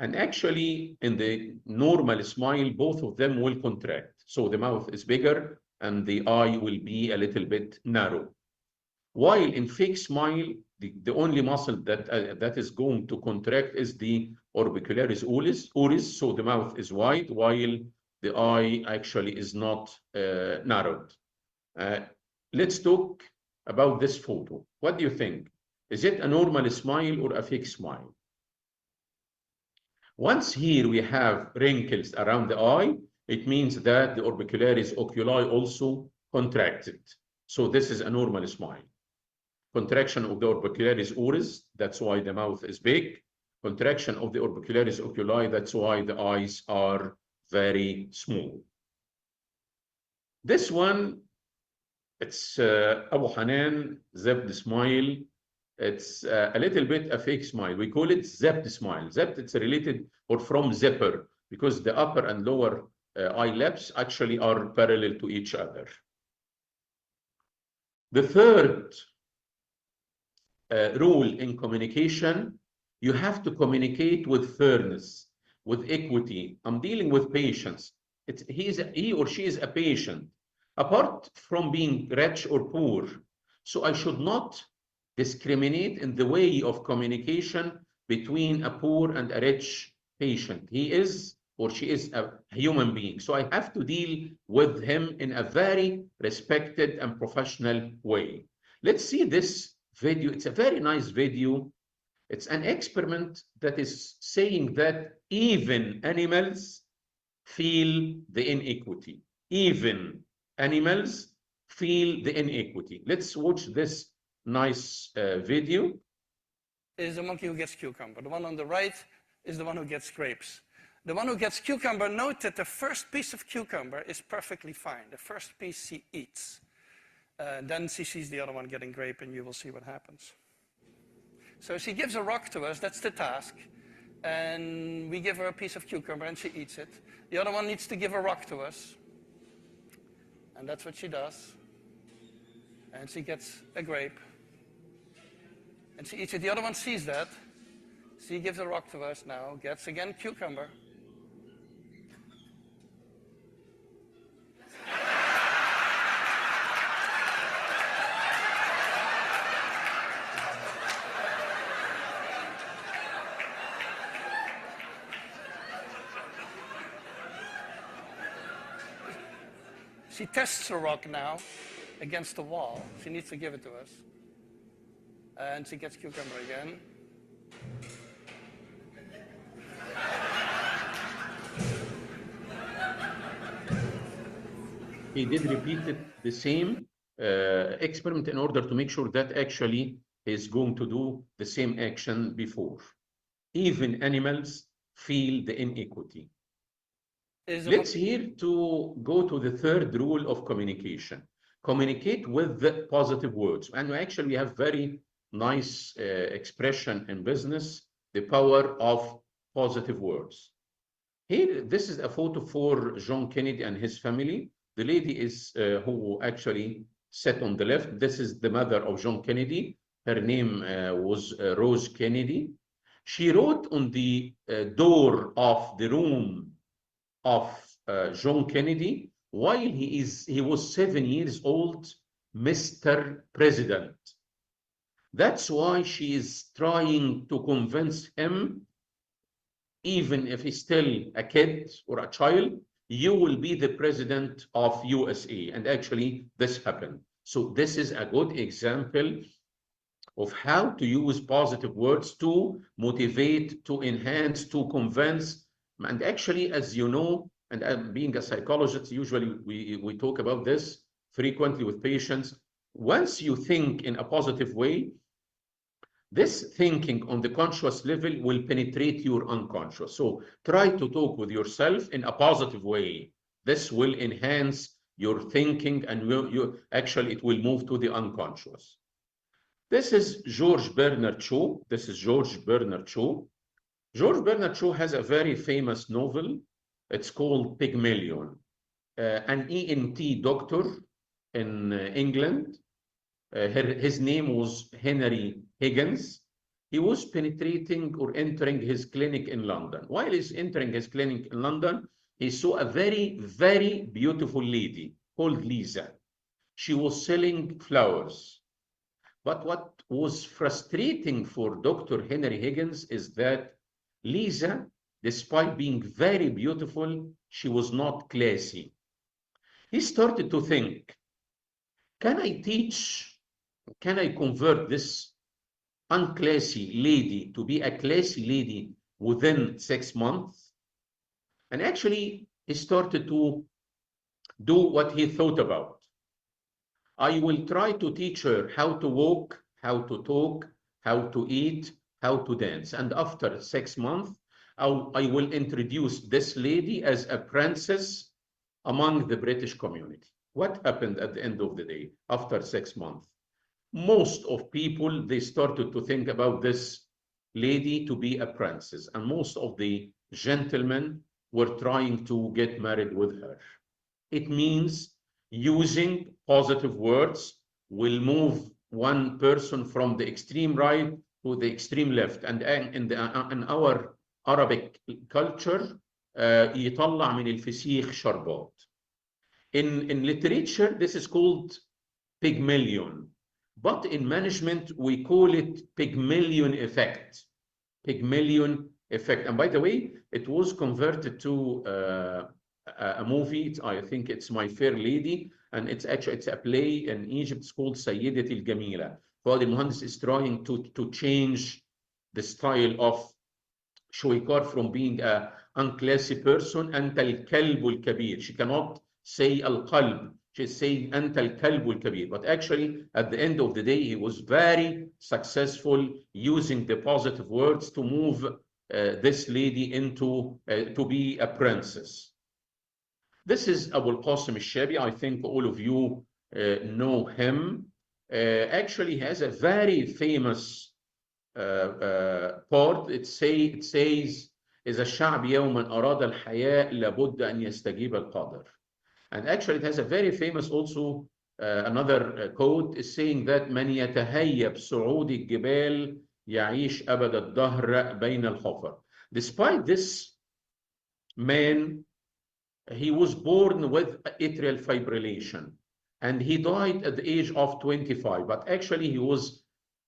And actually, in the normal smile, both of them will contract. So the mouth is bigger and the eye will be a little bit narrow. While in fake smile, the only muscle that is going to contract is the orbicularis oris, so the mouth is wide, while the eye actually is not narrowed. Let's talk about this photo. What do you think? Is it a normal smile or a fake smile? Once here we have wrinkles around the eye, it means that the orbicularis oculi also contracted. So this is a normal smile. Contraction of the orbicularis oris, that's why the mouth is big. Contraction of the orbicularis oculi, that's why the eyes are very small. This one, it's Abu Hanan Zabd smile. It's a little bit a fake smile. We call it Zabd smile. Zabd, it's related or from zipper, because the upper and lower eyelids actually are parallel to each other. The third rule in communication, you have to communicate with fairness, with equity. I'm dealing with patients. He or she is a patient, apart from being rich or poor. So I should not discriminate in the way of communication between a poor and a rich patient. He is or she is a human being. So I have to deal with him in a very respected and professional way. Let's see this video. It's a very nice video. It's an experiment that is saying that even animals feel the inequity. Even animals feel the inequity. Let's watch this nice video. Is the monkey who gets cucumber. The one on the right is the one who gets grapes. The one who gets cucumber, note that the first piece of cucumber is perfectly fine. The first piece she eats. Then she sees the other one getting grape, and you will see what happens. So she gives a rock to us, that's the task. And we give her a piece of cucumber and she eats it. The other one needs to give a rock to us. And that's what she does. And she gets a grape. And she eats it. The other one sees that. She gives a rock to us now, gets again cucumber. She tests her rock now against the wall. She needs to give it to us. And she gets cucumber again. He did repeat the same experiment in order to make sure that actually he's going to do the same action before. Even animals feel the inequity. Let's here to go to the third rule of communication. Communicate with the positive words. And actually we have very nice expression in business, the power of positive words. Here, this is a photo for John Kennedy and his family. The lady is who actually sat on the left. This is the mother of John Kennedy. Her name was Rose Kennedy. She wrote on the door of the room of John Kennedy, while he was 7 years old, Mr. President. That's why she is trying to convince him, even if he's still a kid or a child, you will be the president of USA. And actually, this happened. So this is a good example of how to use positive words to motivate, to enhance, to convince. And actually, as you know, and being a psychologist, usually we talk about this frequently with patients. Once you think in a positive way, this thinking on the conscious level will penetrate your unconscious. So try to talk with yourself in a positive way. This will enhance your thinking, and actually it will move to the unconscious. This is George Bernard Shaw. This is George Bernard Shaw. George Bernard Shaw has a very famous novel. It's called Pygmalion. An ENT doctor in England. His name was Henry Higgins. He was penetrating or entering his clinic in London. While he's entering his clinic in London, he saw a very, very beautiful lady called Lisa. She was selling flowers. But what was frustrating for Dr. Henry Higgins is that Lisa, despite being very beautiful, she was not classy. He started to think, can I convert this unclassy lady to be a classy lady within 6 months? And actually, he started to do what he thought about. I will try to teach her how to walk, how to talk, how to eat, how to dance. And after 6 months, I will introduce this lady as a princess among the British community. What happened at the end of the day after 6 months? Most of people, they started to think about this lady to be a princess, and most of the gentlemen were trying to get married with her. It means using positive words will move one person from the extreme right to the extreme left. And in our Arabic culture, يطلع من الفسيخ شربات. In literature, this is called Pygmalion. But in management, we call it Pygmalion effect. Pygmalion effect. And by the way, it was converted to a movie. I think it's My Fair Lady. And it's a play in Egypt. It's called Sayyidati al-Jamila. Fuad al-Muhandis is trying to change the style of Shawikar from being an unclassy person. Anta al-kalb al-kabir. She cannot say al-qalb. She's saying Anta al-kalb al-kabir. But actually, at the end of the day, he was very successful using the positive words to move this lady into to be a princess. This is Abul Qasim al-Shabi. I think all of you know him. Actually, he has a very famous part. It says, إذا الشعب يوما أراد الحياة لابد أن يستجيب القدر. And actually, it has a very famous also another quote is saying that من يتهيب صعود الجبال يعيش أبد الدهر بين الحفر. Despite this man, he was born with atrial fibrillation and he died at the age of 25. But actually, he was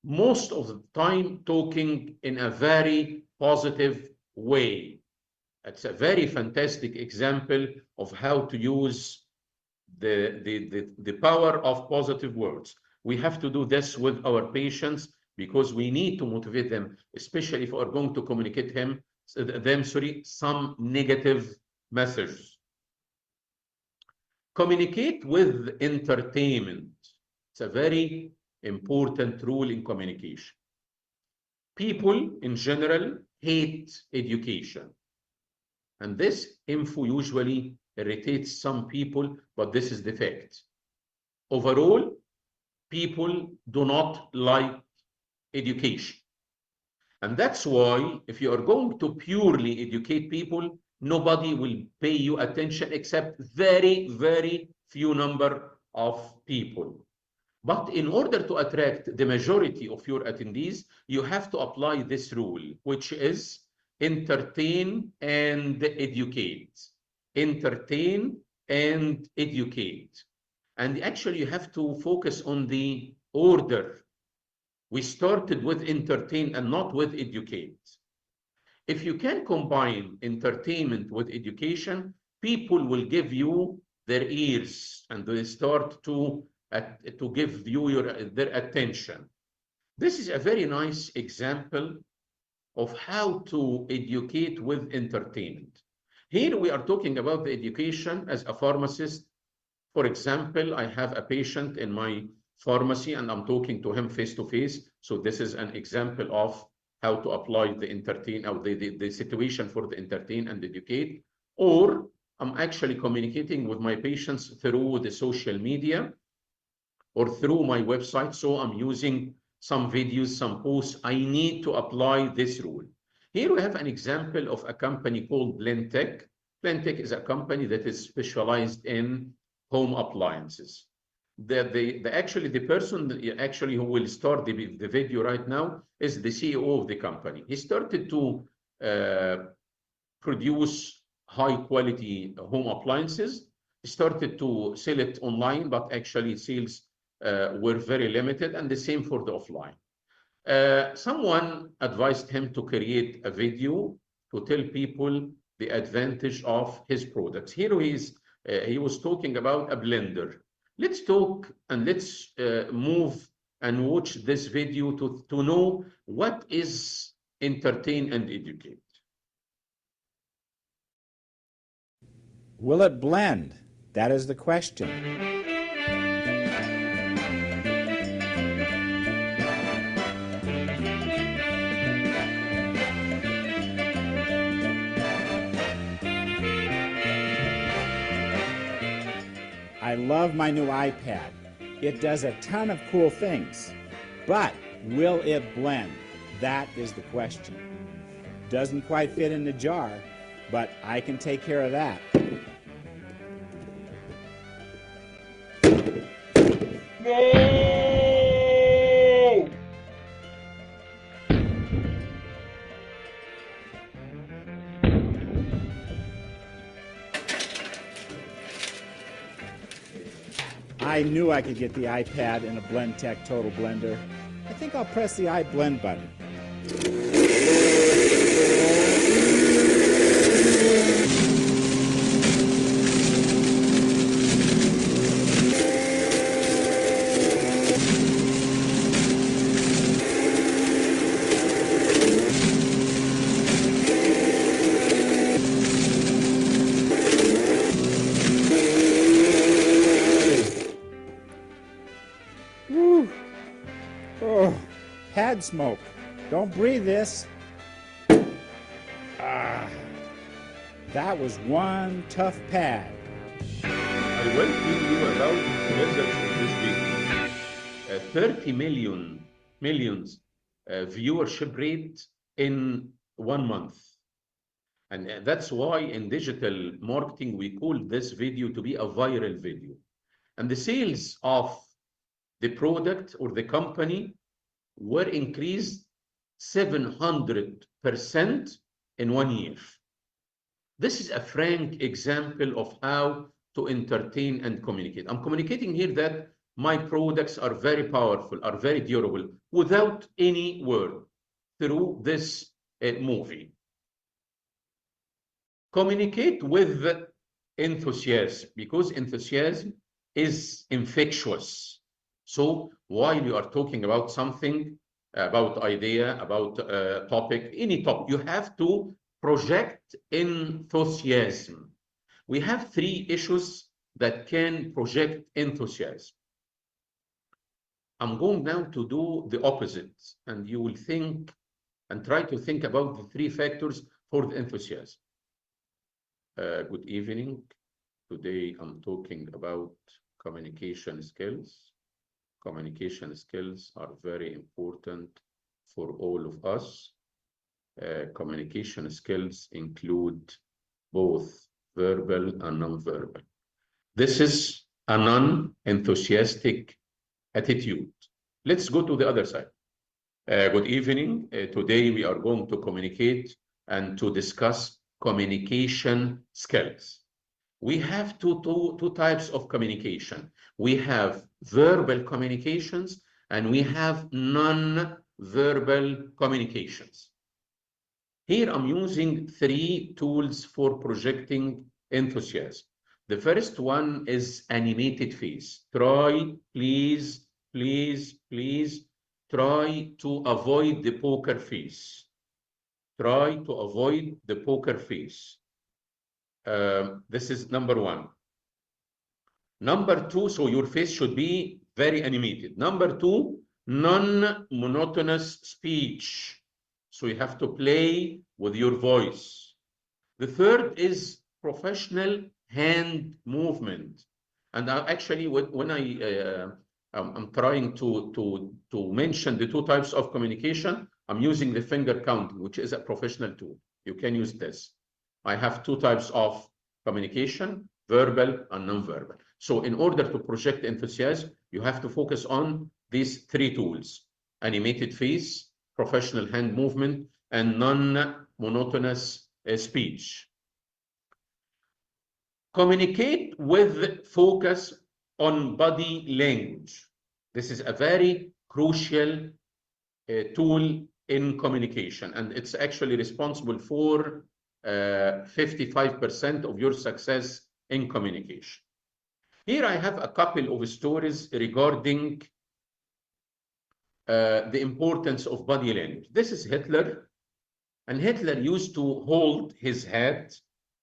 most of the time talking in a very positive way. It's a very fantastic example of how to use the power of positive words. We have to do this with our patients because we need to motivate them, especially if we're going to communicate them some negative messages. Communicate with entertainment. It's a very important rule in communication. People in general hate education. And this info usually irritates some people, but this is the fact. Overall, people do not like education. And that's why if you are going to purely educate people, nobody will pay you attention except very, very few number of people. But in order to attract the majority of your attendees, you have to apply this rule, which is entertain and educate. Entertain and educate. And actually, you have to focus on the order. We started with entertain and not with educate. If you can combine entertainment with education, people will give you their ears and they start to give you their attention. This is a very nice example of how to educate with entertainment. Here we are talking about the education as a pharmacist. For example, I have a patient in my pharmacy and I'm talking to him face to face. So this is an example of how to apply the entertain or the situation for the entertain and educate. Or I'm actually communicating with my patients through the social media or through my website. So I'm using some videos, some posts. I need to apply this rule. Here we have an example of a company called Blendtec. Blendtec is a company that is specialized in home appliances. Actually, the person actually who will start the video right now is the CEO of the company. He started to produce high quality home appliances. He started to sell it online, but actually sales were very limited, and the same for the offline. Someone advised him to create a video to tell people the advantage of his products. Here he was talking about a blender. Let's talk and let's move and watch this video to know what is entertain and educate. Will it blend? That is the question. I love my new iPad. It does a ton of cool things. But will it blend? That is the question. Doesn't quite fit in the jar, but I can take care of that. No! I knew I could get the iPad in a Blendtec Total Blender. I think I'll press the iBlend button. Woo. Oh, pad smoke. Don't breathe this. Ah, that was one tough pad. I will tell you about the results of this video. 30 millions viewership rate in 1 month. And that's why in digital marketing, we call this video to be a viral video. And the sales of the product or the company were increased 700% in 1 year. This is a frank example of how to entertain and communicate. I'm communicating here that my products are very powerful, are very durable, without any word through this movie. Communicate with enthusiasm, because enthusiasm is infectious. So while you are talking about something, about idea, about topic, any topic, you have to project enthusiasm. We have 3 issues that can project enthusiasm. I'm going now to do the opposite, and you will think and try to think about the 3 factors for the enthusiasm. Good evening. Today I'm talking about communication skills. Communication skills are very important for all of us. Communication skills include both verbal and non-verbal. This is a non-enthusiastic attitude. Let's go to the other side. Good evening. Today we are going to communicate and to discuss communication skills. We have two types of communication. We have verbal communications and we have non-verbal communications. Here I'm using 3 tools for projecting enthusiasm. The first one is animated face. Try, please, please, please, try to avoid the poker face. Try to avoid the poker face. This is number 1. Number 2, so your face should be very animated. Number 2, non-monotonous speech. So you have to play with your voice. The third is professional hand movement. And actually, when I'm trying to mention the 2 types of communication, I'm using the finger counting, which is a professional tool. You can use this. I have 2 types of communication, verbal and non-verbal. So in order to project enthusiasm, you have to focus on these 3 tools: animated face, professional hand movement, and non-monotonous speech. Communicate with focus on body language. This is a very crucial tool in communication, and it's actually responsible for 55% of your success in communication. Here I have a couple of stories regarding the importance of body language. This is Hitler, and Hitler used to hold his head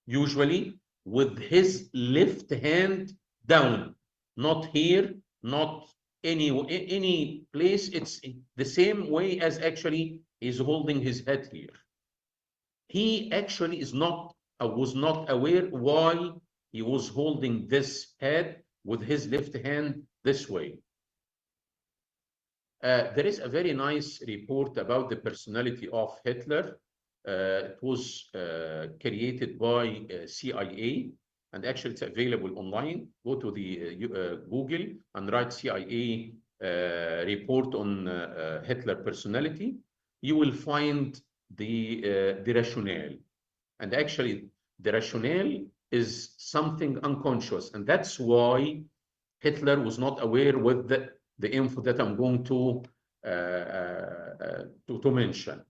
usually with his left hand down, not here, not any place. It's the same way as actually he's holding his head here. He actually was not aware why he was holding this head with his left hand this way. There is a very nice report about the personality of Hitler. It was created by CIA, and actually it's available online. Go to the Google and write CIA report on Hitler personality. You will find the rationale. And actually, the rationale is something unconscious, and that's why Hitler was not aware with the info that I'm going to mention.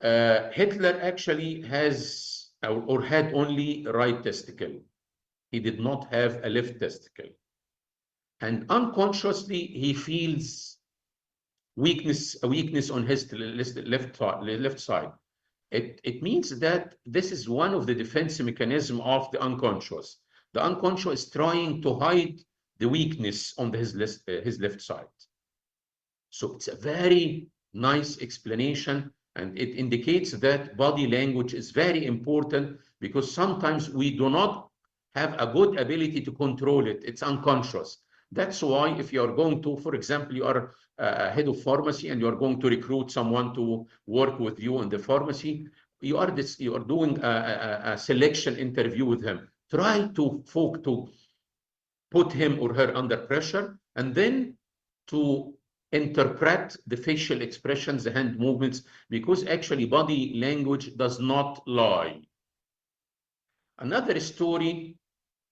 Hitler actually has or had only right testicle. He did not have a left testicle. And unconsciously, he feels a weakness on his left side. It means that this is one of the defense mechanisms of the unconscious. The unconscious is trying to hide the weakness on his left side. So it's a very nice explanation, and it indicates that body language is very important, because sometimes we do not have a good ability to control it. It's unconscious. That's why if you are going to, for example, you are a head of pharmacy and you are going to recruit someone to work with you in the pharmacy, you are doing a selection interview with him. Try to put him or her under pressure, and then to interpret the facial expressions, the hand movements, because actually body language does not lie. Another story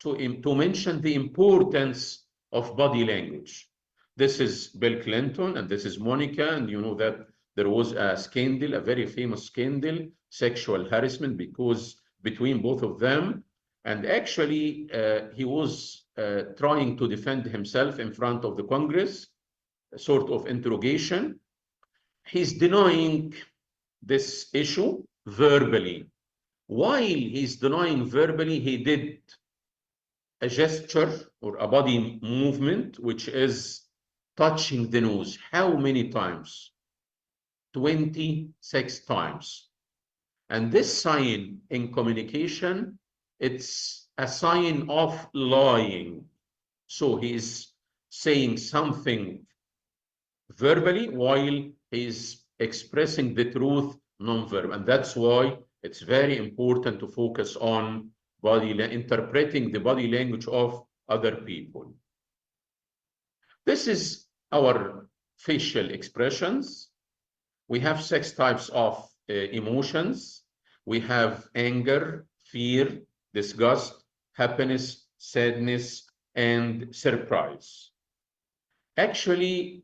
to mention the importance of body language. This is Bill Clinton and this is Monica, and you know that there was a scandal, a very famous scandal, sexual harassment between both of them. And actually, he was trying to defend himself in front of the Congress, a sort of interrogation. He's denying this issue verbally. While he's denying verbally, he did a gesture or a body movement, which is touching the nose. How many times? 26 times. And this sign in communication, it's a sign of lying. So he is saying something verbally while he's expressing the truth non-verbal. And that's why it's very important to focus on interpreting the body language of other people. This is our facial expressions. We have 6 types of emotions. We have anger, fear, disgust, happiness, sadness, and surprise. Actually,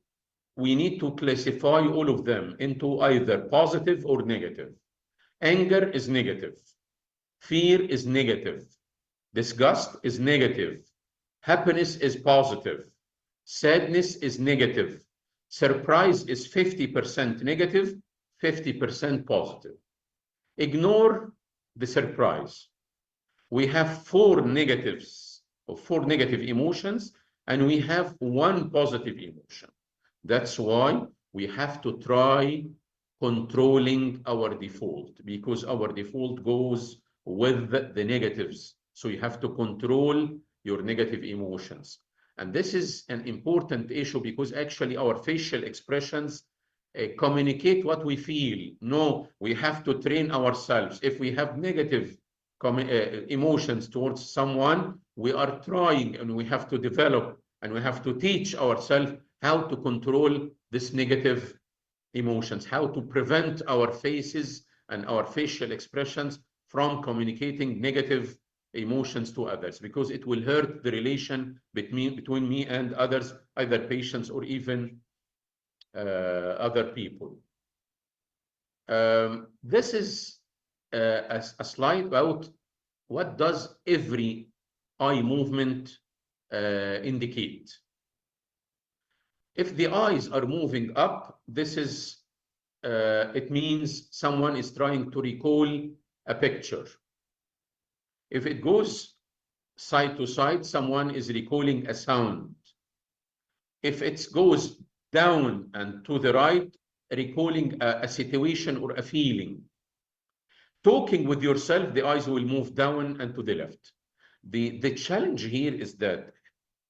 we need to classify all of them into either positive or negative. Anger is negative. Fear is negative. Disgust is negative. Happiness is positive. Sadness is negative. Surprise is 50% negative, 50% positive. Ignore the surprise. We have 4 negatives, or 4 negative emotions, and we have 1 positive emotion. That's why we have to try controlling our default, because our default goes with the negatives. So you have to control your negative emotions. And this is an important issue because actually our facial expressions communicate what we feel. No, we have to train ourselves. If we have negative emotions towards someone, we are trying and we have to develop and we have to teach ourselves how to control this negative emotions, how to prevent our faces and our facial expressions from communicating negative emotions to others, because it will hurt the relation between me and others, either patients or even other people. This is a slide about what does every eye movement indicate. If the eyes are moving up, this is it means someone is trying to recall a picture. If it goes side to side, someone is recalling a sound. If it goes down and to the right, recalling a situation or a feeling. Talking with yourself, the eyes will move down and to the left. The challenge here is that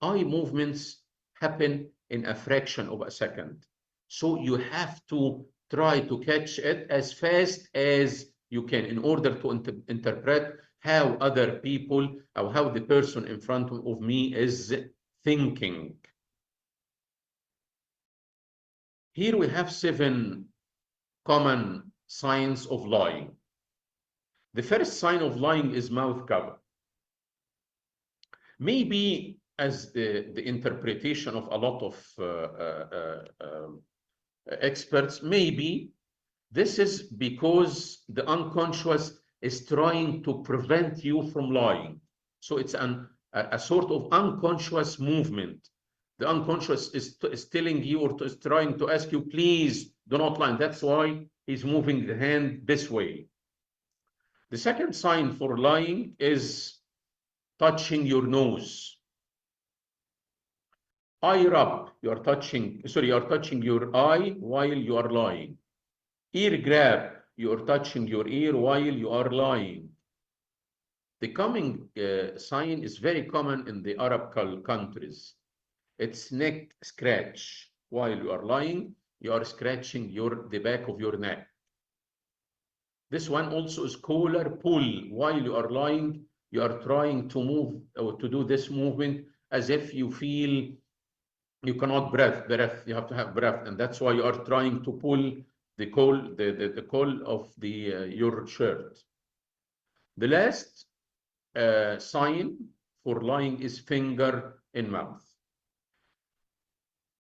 eye movements happen in a fraction of a second. So you have to try to catch it as fast as you can in order to interpret how other people, or how the person in front of me is thinking. Here we have 7 common signs of lying. The first sign of lying is mouth cover. Maybe as the interpretation of a lot of experts, maybe this is because the unconscious is trying to prevent you from lying. So it's a sort of unconscious movement. The unconscious is telling you or is trying to ask you, please do not lie. That's why he's moving the hand this way. The second sign for lying is touching your nose. Eye rub, you are touching your eye while you are lying. Ear grab, you are touching your ear while you are lying. The coming sign is very common in the Arab countries. It's neck scratch. While you are lying, you are scratching the back of your neck. This one also is collar pull. While you are lying, you are trying to move or to do this movement as if you feel you cannot breath. You have to have breath, and that's why you are trying to pull the collar of your shirt. The last sign for lying is finger in mouth.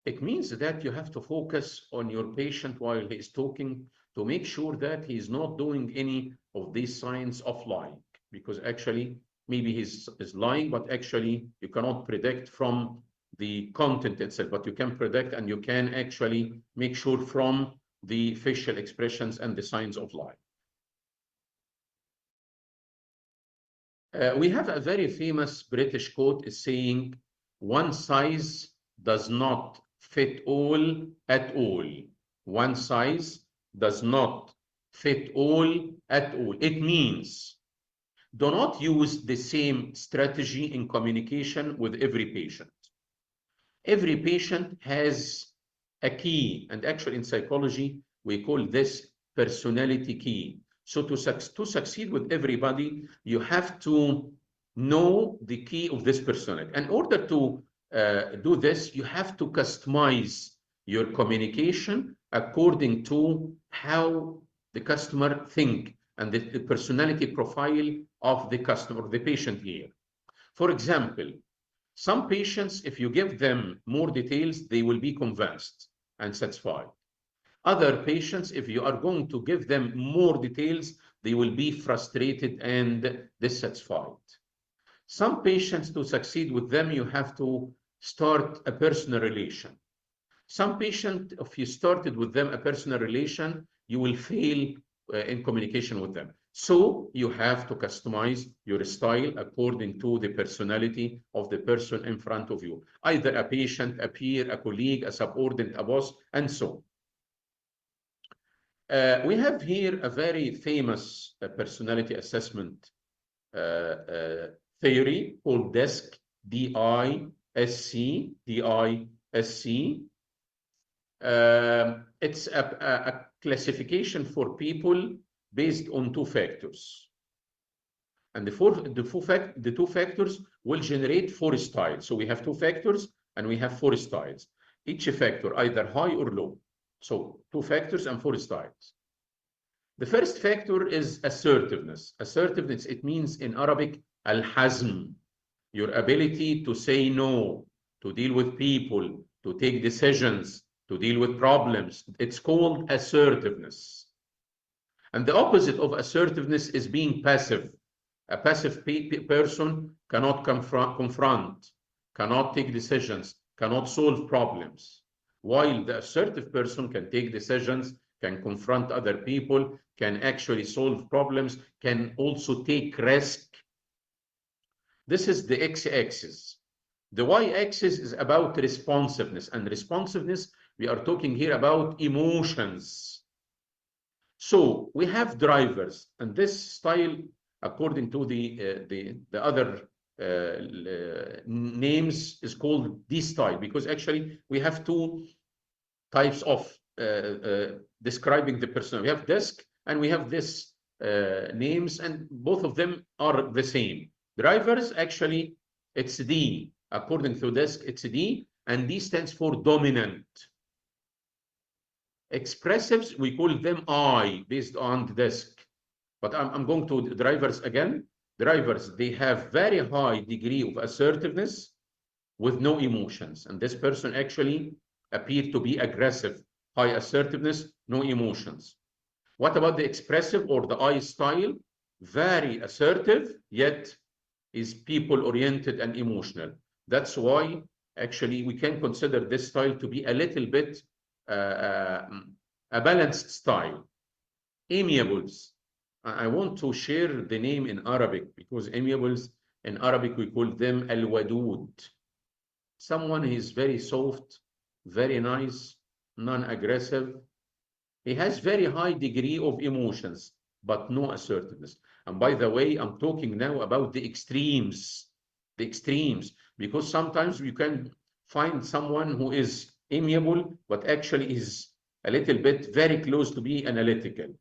It means that you have to focus on your patient while he is talking to make sure that he is not doing any of these signs of lying, because actually maybe he's lying, but actually you cannot predict from the content itself, but you can predict and you can actually make sure from the facial expressions and the signs of lying. We have a very famous British quote is saying, one size does not fit all at all. One size does not fit all at all. It means do not use the same strategy in communication with every patient. Every patient has a key, and actually in psychology, We call this personality key. So to succeed with everybody, you have to know the key of this personality. In order to do this, you have to customize your communication according to how the customer think and the personality profile of the customer, the patient here. For example, some patients, if you give them more details, they will be convinced and satisfied. Other patients, if you are going to give them more details, they will be frustrated and dissatisfied. Some patients, to succeed with them, you have to start a personal relation. Some patients, if you started with them a personal relation, you will fail in communication with them. So you have to customize your style according to the personality of the person in front of you, either a patient, a peer, a colleague, a subordinate, a boss, and so on. We have here a very famous personality assessment theory called DISC, D-I-S-C, D-I-S-C. It's a classification for people based on 2 factors. And the two factors will generate 4 styles. So we have 2 factors and we have 4 styles. Each factor either high or low. So 2 factors and 4 styles. The first factor is assertiveness. Assertiveness, it means in Arabic, al-hazm, your ability to say no, to deal with people, to take decisions, to deal with problems. It's called assertiveness. And the opposite of assertiveness is being passive. A passive person cannot confront, cannot take decisions, cannot solve problems. While the assertive person can take decisions, can confront other people, can actually solve problems, can also take risk. This is the x-axis. The y-axis is about responsiveness. And responsiveness, we are talking here about emotions. So we have drivers, and this style, according to the other names, is called D-style, because actually we have 2 types of describing the person. We have DISC and we have this names, and both of them are the same. Drivers, actually, it's D. According to DISC, it's D, and D stands for dominant. Expressives, we call them I, based on the DISC. But I'm going to the drivers again. Drivers, they have very high degree of assertiveness with no emotions. And this person actually appeared to be aggressive. High assertiveness, no emotions. What about the expressive or the I style? Very assertive, yet is people-oriented and emotional. That's why actually we can consider this style to be a little bit a balanced style. Amiables. I want to share the name in Arabic, because amiables in Arabic we call them al-wadud. Someone who is very soft, very nice, non-aggressive. He has very high degree of emotions, but no assertiveness. And by the way, I'm talking now about the extremes. The extremes, because sometimes you can find someone who is amiable, but actually is a little bit very close to be analytical.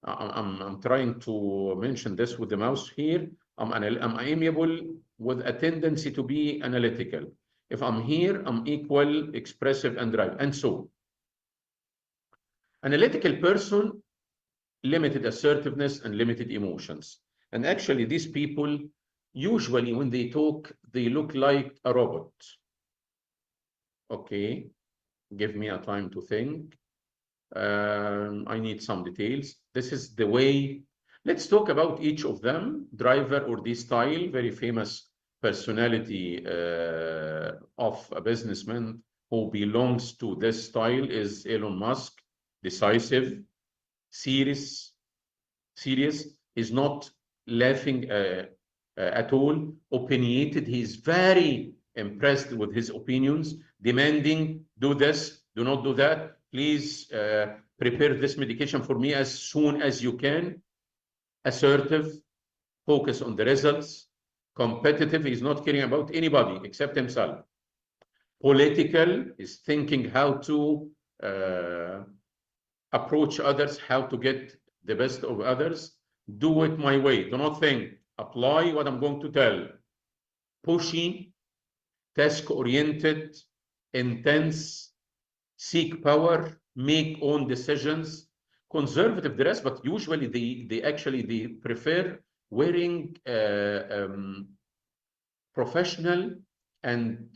I'm trying to mention this with the mouse here. I'm amiable with a tendency to be analytical. If I'm here, I'm equal, expressive, and drive, and so. Analytical person, limited assertiveness and limited emotions. And actually, these people, usually when they talk, they look like a robot. Okay, give me a time to think. I need some details. This is the way. Let's talk about each of them. Driver or D-style, very famous personality of a businessman who belongs to this style is Elon Musk. Decisive, serious, is not laughing at all, opinionated. He's very impressed with his opinions, demanding, do this, do not do that. Please prepare this medication for me as soon as you can. Assertive, focus on the results. Competitive, he's not caring about anybody except himself. Political, is thinking how to approach others, how to get the best of others. Do it my way. Do not think, apply what I'm going to tell. Pushy, task-oriented, intense, seek power, make own decisions, conservative dress, but usually they prefer wearing professional and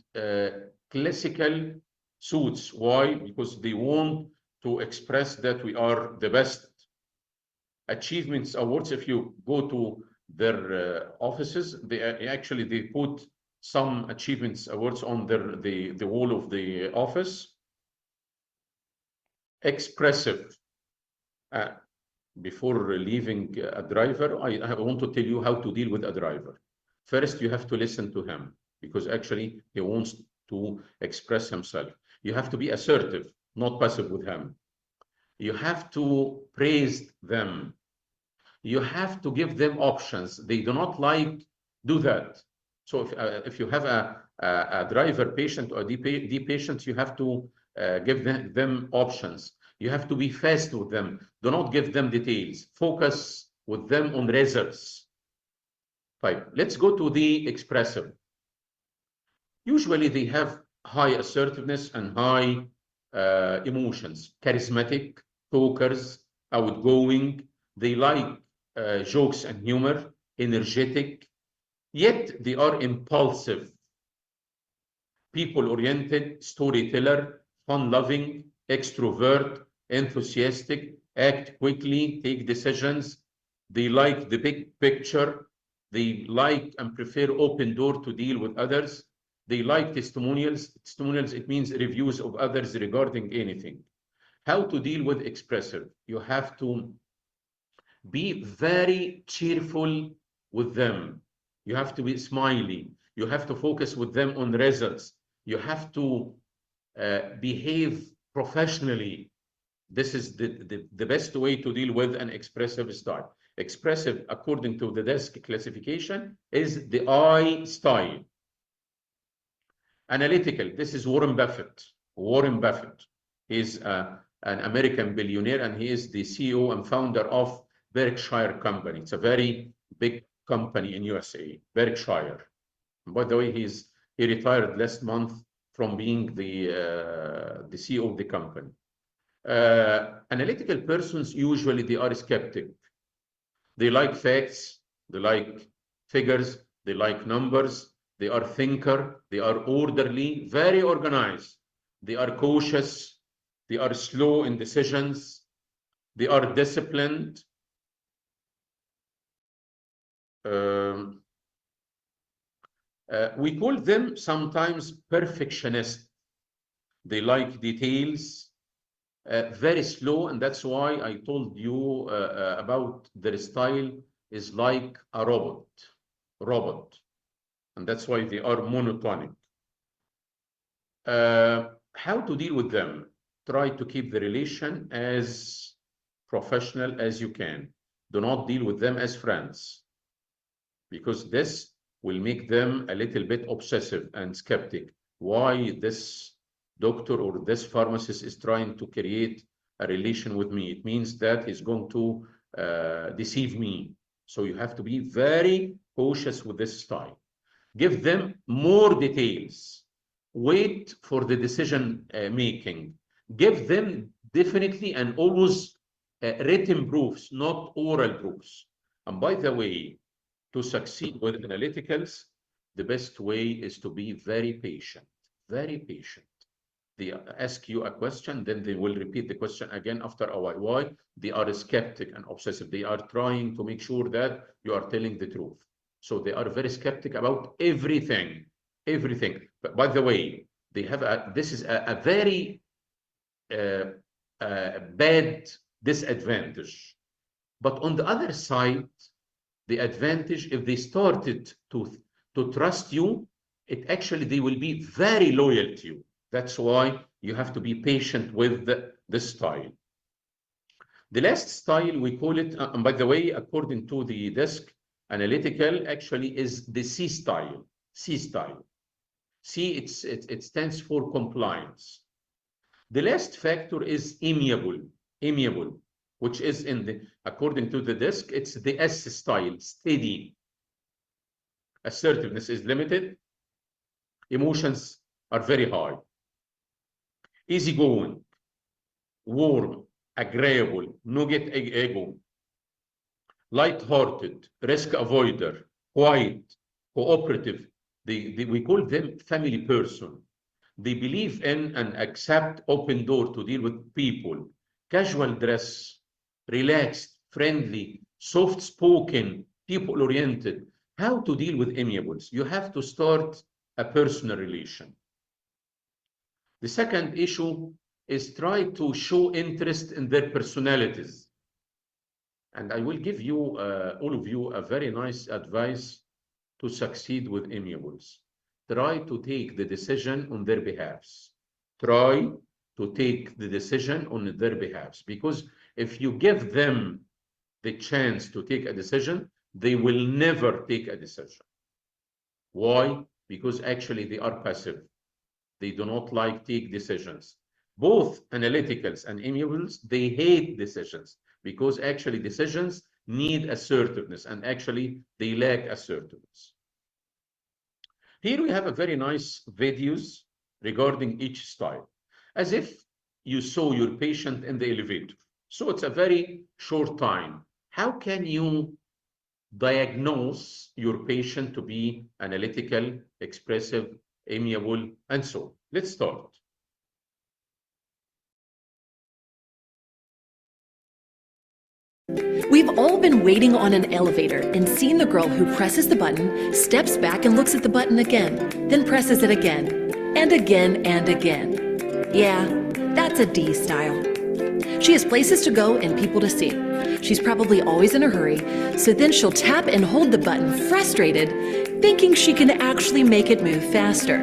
classical suits. Why? Because they want to express that we are the best. Achievements awards, if you go to their offices, they put some achievements awards on the wall of the office. Expressive. Before leaving a driver, I want to tell you how to deal with a driver. First, you have to listen to him, because actually he wants to express himself. You have to be assertive, not passive with him. You have to praise them. You have to give them options. They do not do that. So if you have a driver patient or D patient, you have to give them options. You have to be fast with them. Do not give them details. Focus with them on results. Fine. Let's go to the expressive. Usually they have high assertiveness and high emotions. Charismatic, talkers, outgoing. They like jokes and humor, energetic, yet they are impulsive. People-oriented, storyteller, fun-loving, extrovert, enthusiastic, act quickly, take decisions. They like the big picture. They like and prefer open door to deal with others. They like testimonials. Testimonials, it means reviews of others regarding anything. How to deal with expressive? You have to be very cheerful with them. You have to be smiley. You have to focus with them on results. You have to behave professionally. This is the best way to deal with an expressive style. Expressive, according to the desk classification, is the I style. Analytical, this is Warren Buffett. Warren Buffett is an American billionaire, and he is the CEO and founder of Berkshire Company. It's a very big company in USA, Berkshire. And by the way, he retired last month from being the CEO of the company. Analytical persons, usually they are skeptic. They like facts, they like figures, they like numbers, they are thinker, they are orderly, very organized. They are cautious, they are slow in decisions, they are disciplined. We call them sometimes perfectionists. They like details, very slow, and that's why I told you about their style is like a robot, and that's why they are monotonic. How to deal with them? Try to keep the relation as professional as you can. Do not deal with them as friends, because this will make them a little bit obsessive and skeptic. Why this doctor or this pharmacist is trying to create a relation with me? It means that he's going to deceive me. So you have to be very cautious with this style. Give them more details. Wait for the decision making. Give them definitely and always written proofs, not oral proofs. And by the way, to succeed with analyticals, the best way is to be very patient, very patient. They ask you a question, then they will repeat the question again after a while. Why? They are skeptic and obsessive. They are trying to make sure that you are telling the truth. So they are very skeptic about everything, everything. But by the way, they have this is a very bad disadvantage. But on the other side, the advantage, if they started to trust you, they will be very loyal to you. That's why you have to be patient with this style. The last style, we call it, and by the way, according to the desk, analytical actually is the C style. C style. C, it stands for compliance. The last factor is amiable. amiable, which is in the, according to the disc, it's the S style, steady. Assertiveness is limited. Emotions are very high. Easygoing, warm, agreeable, no get ego. Light-hearted, risk avoider, quiet, cooperative. We call them family person. They believe in and accept open door to deal with people. Casual dress, relaxed, friendly, soft-spoken, people-oriented. How to deal with amiables? You have to start a personal relation. The second issue is try to show interest in their personalities. And I will give you, all of you, a very nice advice to succeed with amiables. Try to take the decision on their behalves. Try to take the decision on their behalves. Because if you give them the chance to take a decision, they will never take a decision. Why? Because actually they are passive. They do not like take decisions. Both analyticals and amiables, they hate decisions because actually decisions need assertiveness and actually they lack assertiveness. Here we have a very nice videos regarding each style, as if you saw your patient in the elevator. So it's a very short time. How can you diagnose your patient to be analytical, expressive, amiable, and so on? Let's start. We've all been waiting on an elevator and seen the girl who presses the button, steps back and looks at the button again, then presses it again, and again and again. Yeah, that's a D style. She has places to go and people to see. She's probably always in a hurry, so then she'll tap and hold the button, frustrated, thinking she can actually make it move faster.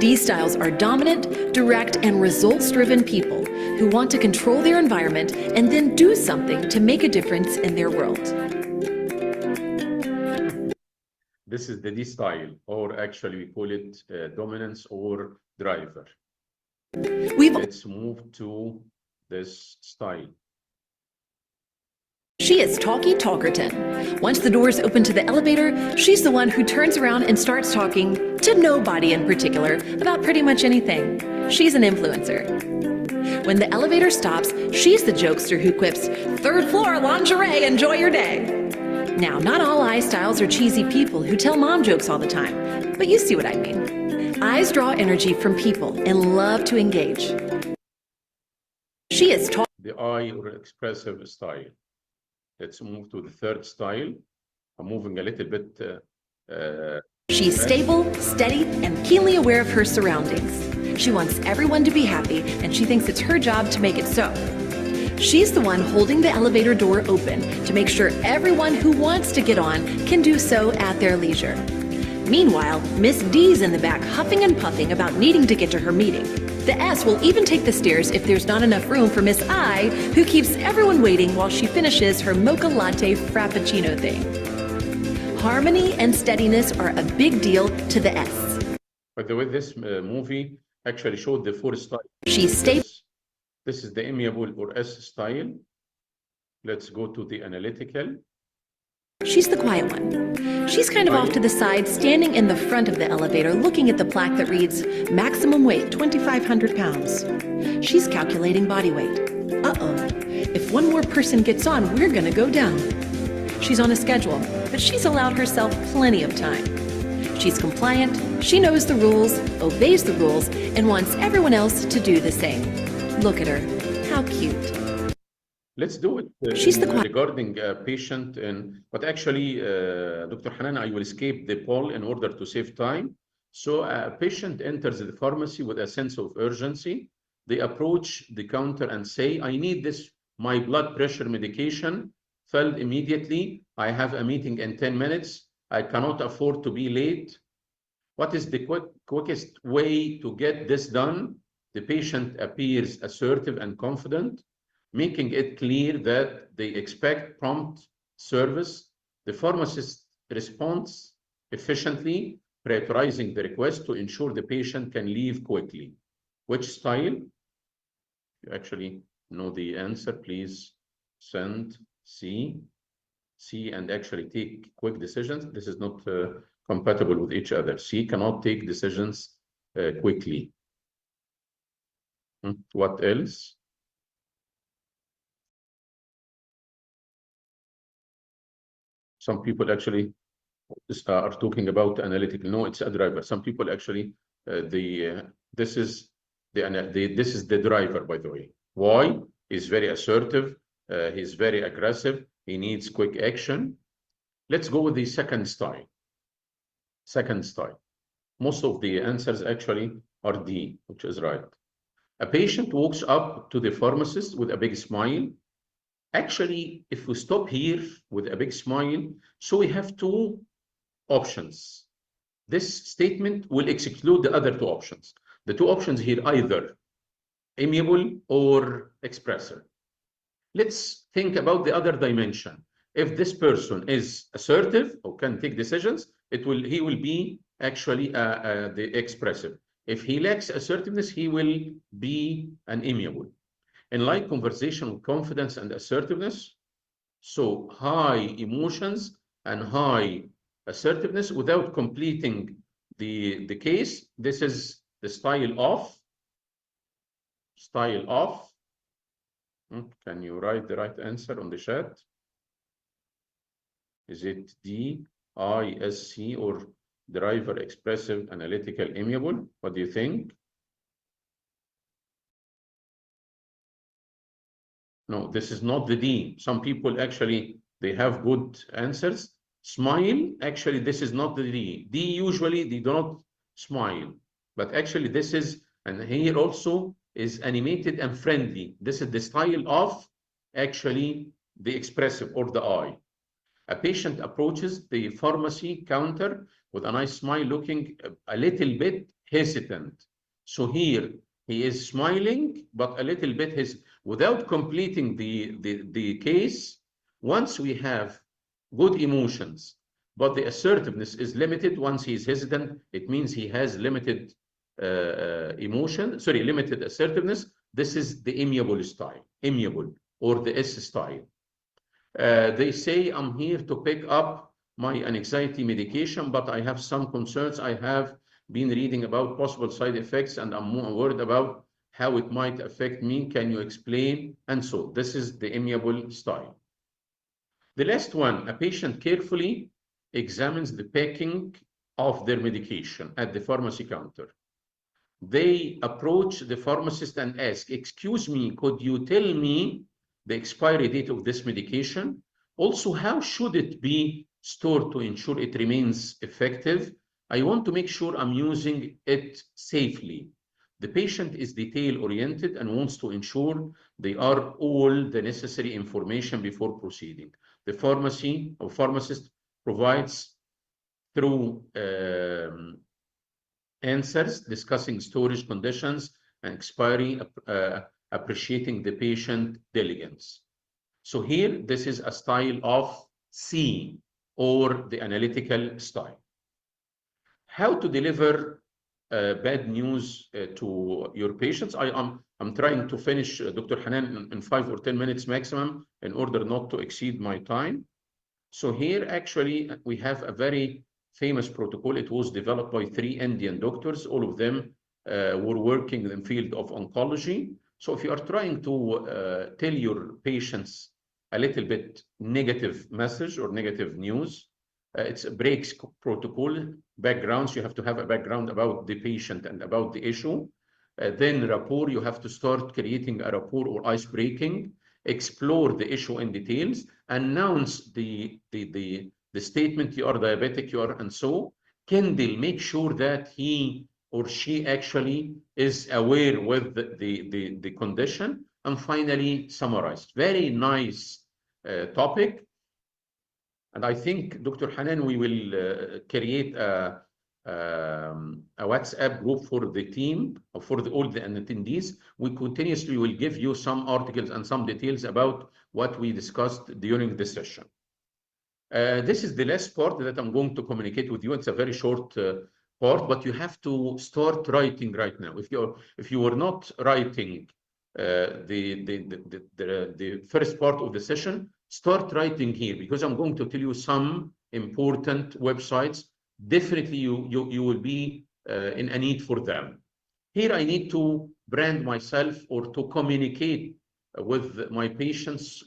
D styles are dominant, direct, and results-driven people who want to control their environment and then do something to make a difference in their world. This is the D style, or actually we call it dominance or driver. Let's move to this style. She is Talky Talkerton. Once the doors open to the elevator, she's the one who turns around and starts talking to nobody in particular about pretty much anything. She's an influencer. When the elevator stops, she's the jokester who quips, "Third floor lingerie, enjoy your day." Now, not all I styles are cheesy people who tell mom jokes all the time, but you see what I mean. I's draw energy from people and love to engage. She is the I or expressive style. Let's move to the third style. I'm moving a little bit. She's stable, steady, and keenly aware of her surroundings. She wants everyone to be happy, and she thinks it's her job to make it so. She's the one holding the elevator door open to make sure everyone who wants to get on can do so at their leisure. Meanwhile, Miss D's in the back huffing and puffing about needing to get to her meeting. The S will even take the stairs if there's not enough room for Miss I, who keeps everyone waiting while she finishes her mocha latte frappuccino thing. Harmony and steadiness are a big deal to the S. By the way, this movie actually showed the four styles. She's stable. This is the amiable or S style. Let's go to the analytical. She's the quiet one. She's kind of off to the side, standing in the front of the elevator, looking at the plaque that reads, "Maximum weight, 2,500 pounds." She's calculating body weight. Uh-oh. If one more person gets on, we're gonna go down. She's on a schedule, but she's allowed herself plenty of time. She's compliant, she knows the rules, obeys the rules, and wants everyone else to do the same. Look at her. How cute. Let's do it She's the regarding a patient, but actually, Dr. Hanan, I will escape the poll in order to save time. So a patient enters the pharmacy with a sense of urgency. They approach the counter and say, "I need this, my blood pressure medication, filled immediately. I have a meeting in 10 minutes. I cannot afford to be late." What is the quickest way to get this done? The patient appears assertive and confident, making it clear that they expect prompt service. The pharmacist responds efficiently, prioritizing the request to ensure the patient can leave quickly. Which style? You actually know the answer, please send C, and actually take quick decisions. This is not compatible with each other. C cannot take decisions quickly. What else? Some people actually are talking about analytical. No, it's a driver. Some people actually, this is the driver, by the way. Why? He's very assertive. He's very aggressive. He needs quick action. Let's go with the second style. Second style. Most of the answers actually are D, which is right. A patient walks up to the pharmacist with a big smile. Actually, if we stop here with a big smile, so we have two options. This statement will exclude the other two options. The two options here, either amiable or expressive. Let's think about the other dimension. If this person is assertive or can take decisions, he will be actually the expressive. If he lacks assertiveness, he will be an amiable. In like conversational confidence and assertiveness, so high emotions and high assertiveness without completing the case. This is the style of. Can you write the right answer on the chat? Is it D, I, S, C, or driver, expressive, analytical, amiable? What do you think? No, this is not the D. Some people actually, they have good answers. Smile, actually, this is not the D. D, usually, they do not smile. But actually, this is, and here also is animated and friendly. This is the style of, actually, the expressive or the I. A patient approaches the pharmacy counter with a nice smile, looking a little bit hesitant. So here, he is smiling, but a little bit hesitant. Without completing the case, once we have good emotions, but the assertiveness is limited, once he is hesitant, it means he has limited limited assertiveness. This is the amiable style, amiable, or the S style. They say, I'm here to pick up my anxiety medication, but I have some concerns. I have been reading about possible side effects, and I'm more worried about how it might affect me. Can you explain? And so this is the amiable style. The last one, a patient carefully examines the packing of their medication at the pharmacy counter. They approach the pharmacist and ask, excuse me, could you tell me the expiry date of this medication? Also, how should it be stored to ensure it remains effective? I want to make sure I'm using it safely. The patient is detail-oriented and wants to ensure they are all the necessary information before proceeding. The pharmacy or pharmacist provides through answers discussing storage conditions and expiry, appreciating the patient diligence. So here, this is a style of C, or the analytical style. How to deliver bad news to your patients? I'm trying to finish, Dr. Hanan, in 5 or 10 minutes maximum in order not to exceed my time. So here, actually, we have a very famous protocol. It was developed by 3 Indian doctors. All of them were working in the field of oncology. So if you are trying to tell your patients a little bit negative message or negative news, it's a breaks protocol. Backgrounds, you have to have a background about the patient and about the issue. Then rapport, you have to start creating a rapport or ice breaking, explore the issue in details, announce the statement, you are diabetic, you are, and so. Kindle, make sure that he or she actually is aware with the condition. And finally, summarize. Very nice topic. And I think, Dr. Hanan, we will create a WhatsApp group for the team, for all the attendees. We continuously will give you some articles and some details about what we discussed during this session. This is the last part that I'm going to communicate with you. It's a very short part, but you have to start writing right now. If you were not writing the first part of the session, start writing here, because I'm going to tell you some important websites. Definitely you will be in a need for them. Here I need to brand myself or to communicate with my patients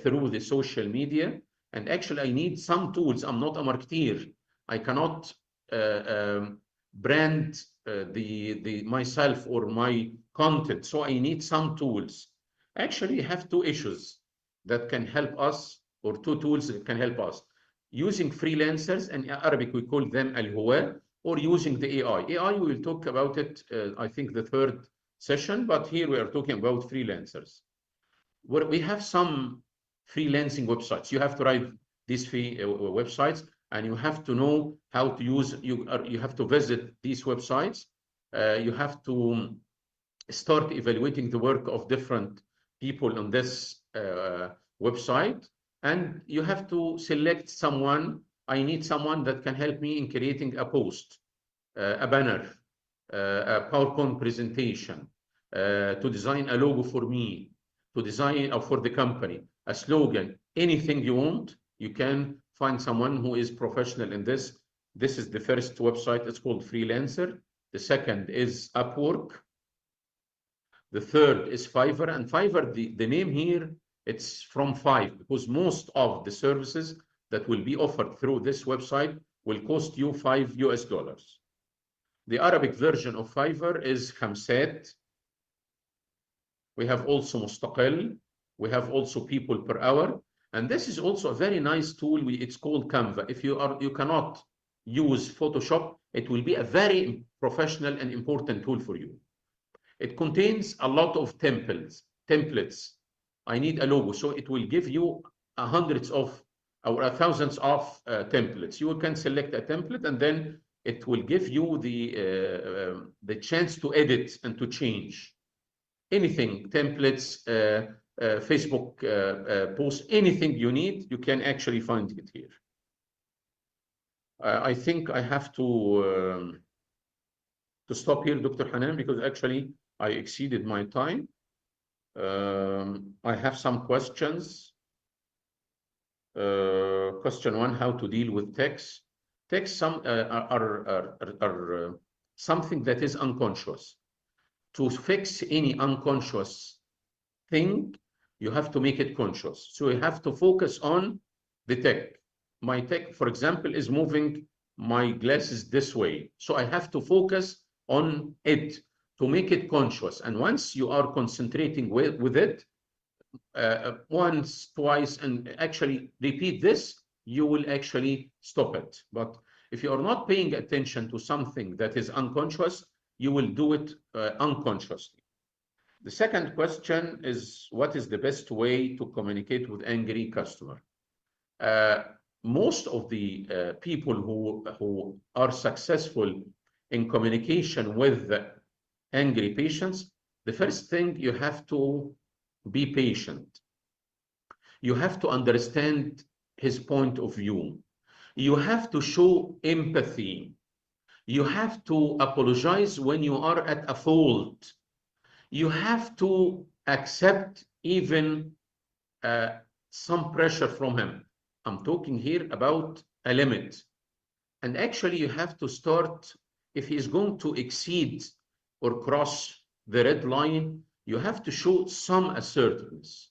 through the social media. And actually I need some tools. I'm not a marketeer. I cannot brand myself or my content. So I need some tools. Actually, I have two issues that can help us, or two tools that can help us. Using freelancers, and in Arabic we call them al-huwa, or using the AI. AI, we will talk about it, I think the third session, but here we are talking about freelancers. We have some freelancing websites. You have to write these websites, and you have to know how to use, you have to visit these websites. You have to start evaluating the work of different people on this website, and you have to select someone. I need someone that can help me in creating a post, a banner, a PowerPoint presentation, to design a logo for me, to design for the company, a slogan, anything you want. You can find someone who is professional in this. This is the first website. It's called Freelancer. The second is Upwork. The third is Fiverr. And Fiverr, the name here, it's from five, because most of the services that will be offered through this website will cost you $5. The Arabic version of Fiverr is Khamsat. We have also Mustaqil. We have also people per hour. And this is also a very nice tool. It's called Canva. If you cannot use Photoshop, it will be a very professional and important tool for you. It contains a lot of templates. I need a logo, so it will give you hundreds of or thousands of templates. You can select a template, and then it will give you the chance to edit and to change anything. Templates, Facebook posts, anything you need, you can actually find it here. I think I have to stop here, Dr. Hanan, because actually I exceeded my time. I have some questions. Question one: how to deal with texts? Texts are something that is unconscious. To fix any unconscious thing, you have to make it conscious. So you have to focus on the tech. My tech, for example, is moving my glasses this way. So I have to focus on it to make it conscious. And once you are concentrating with it, once, twice, and actually repeat this, you will actually stop it. But if you are not paying attention to something that is unconscious, you will do it unconsciously. The second question is, what is the best way to communicate with angry customer? Most of the people who are successful in communication with angry patients, the first thing, you have to be patient. You have to understand his point of view. You have to show empathy. You have to apologize when you are at a fault. You have to accept even some pressure from him. I'm talking here about a limit. And actually you have to start, if he's going to exceed or cross the red line, you have to show some assertiveness.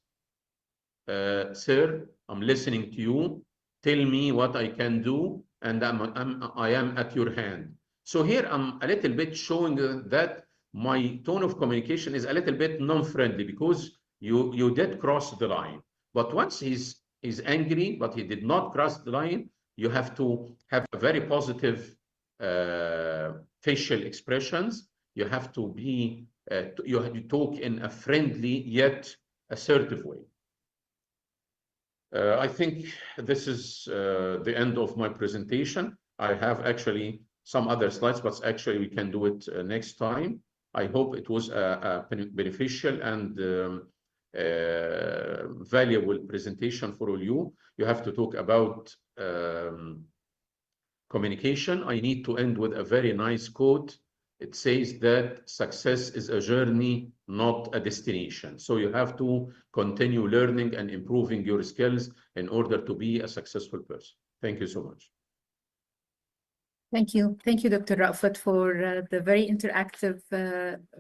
Sir, I'm listening to you. Tell me what I can do, and I am at your hand. So here I'm a little bit showing that my tone of communication is a little bit non-friendly, because you did cross the line. But once he's angry, but he did not cross the line, you have to have a very positive facial expressions. You have to be, you have to talk in a friendly yet assertive way. I think this is the end of my presentation. I have actually some other slides, but actually we can do it next time. I hope it was a beneficial and valuable presentation for all you. You have to talk about communication. I need to end with a very nice quote. It says that success is a journey, not a destination. So you have to continue learning and improving your skills in order to be a successful person. Thank you so much. Thank you. Thank you, Dr. Rafat, for the very interactive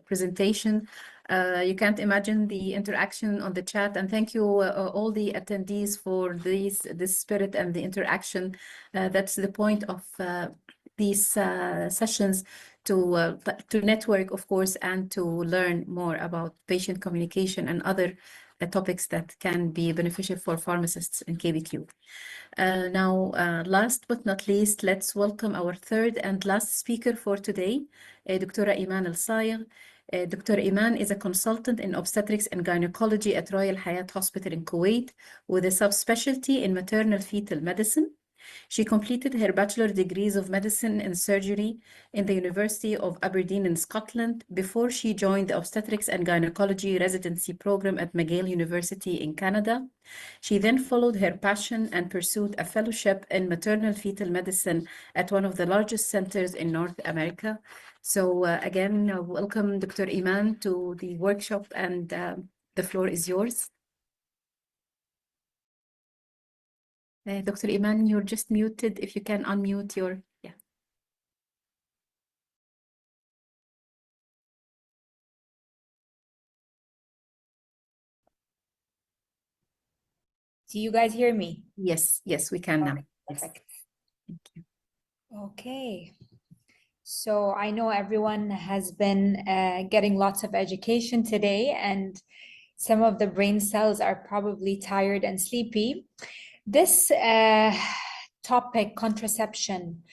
presentation. You can't imagine the interaction on the chat, and thank you all the attendees for this spirit and the interaction. That's the point of these sessions, to network, of course, and to learn more about patient communication and other topics that can be beneficial for pharmacists in KBQ. Now, last but not least, let's welcome our third and last speaker for today, Dr. Iman Al-Saigh. Dr. Iman is a consultant in obstetrics and gynecology at Royal Hayat Hospital in Kuwait with a subspecialty in maternal fetal medicine. She completed her bachelor degrees of medicine and surgery in the University of Aberdeen in Scotland before she joined the obstetrics and gynecology residency program at McGill University in Canada. She then followed her passion and pursued a fellowship in maternal fetal medicine at one of the largest centers in North America. So again, welcome, Dr. Iman, to the workshop, and the floor is yours. Dr. Iman, you're just muted. If you can unmute your, yeah. Do you guys hear me? Yes, yes, we can now. Perfect. Thank you. Okay. So I know everyone has been getting lots of education today, and some of the brain cells are probably tired and sleepy. This topic, contraception,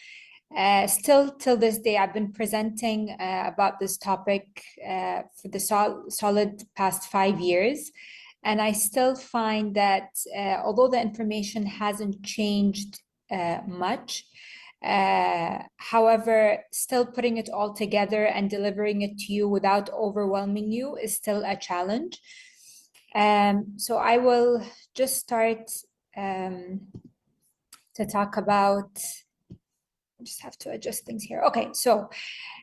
still till this day, I've been presenting about this topic for the solid past 5 years. And I still find that although the information hasn't changed much, however, still putting it all together and delivering it to you without overwhelming you is still a challenge. So I will just start to talk about, I just have to adjust things here. Okay, so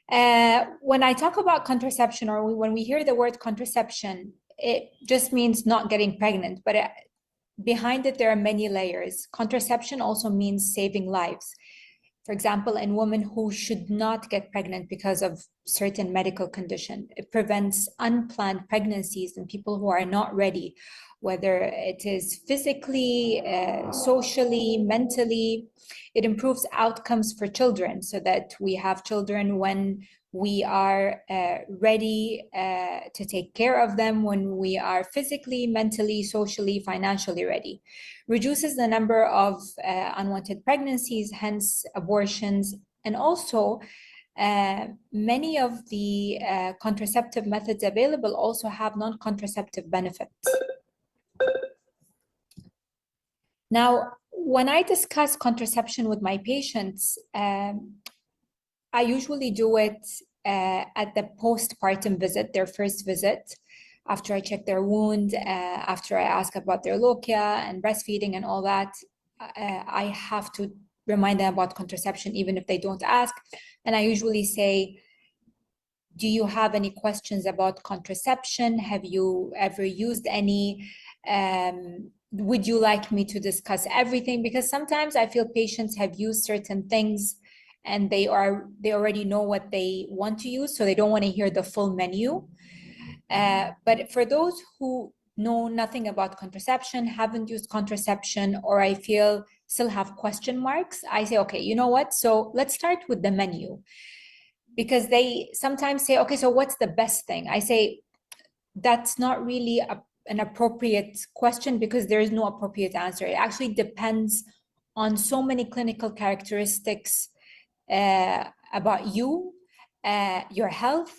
when I talk about contraception, or when we hear the word contraception, it just means not getting pregnant, but behind it, there are many layers. Contraception also means saving lives. For example, in women who should not get pregnant because of certain medical condition, it prevents unplanned pregnancies in people who are not ready, whether it is physically, socially, mentally. It improves outcomes for children so that we have children when we are ready to take care of them, when we are physically, mentally, socially, financially ready. Reduces the number of unwanted pregnancies, hence abortions, and also many of the contraceptive methods available also have non-contraceptive benefits. Now, when I discuss contraception with my patients, I usually do it at the postpartum visit, their first visit, after I check their wound, after I ask about their lochia and breastfeeding and all that. I have to remind them about contraception, even if they don't ask. And I usually say, do you have any questions about contraception? Have you ever used any? Would you like me to discuss everything? Because sometimes I feel patients have used certain things and they already know what they want to use, so they don't want to hear the full menu. But for those who know nothing about contraception, haven't used contraception, or I feel still have question marks, I say, okay, you know what? So let's start with the menu. Because they sometimes say, okay, so what's the best thing? I say, that's not really an appropriate question, because there is no appropriate answer. It actually depends on so many clinical characteristics about you, your health,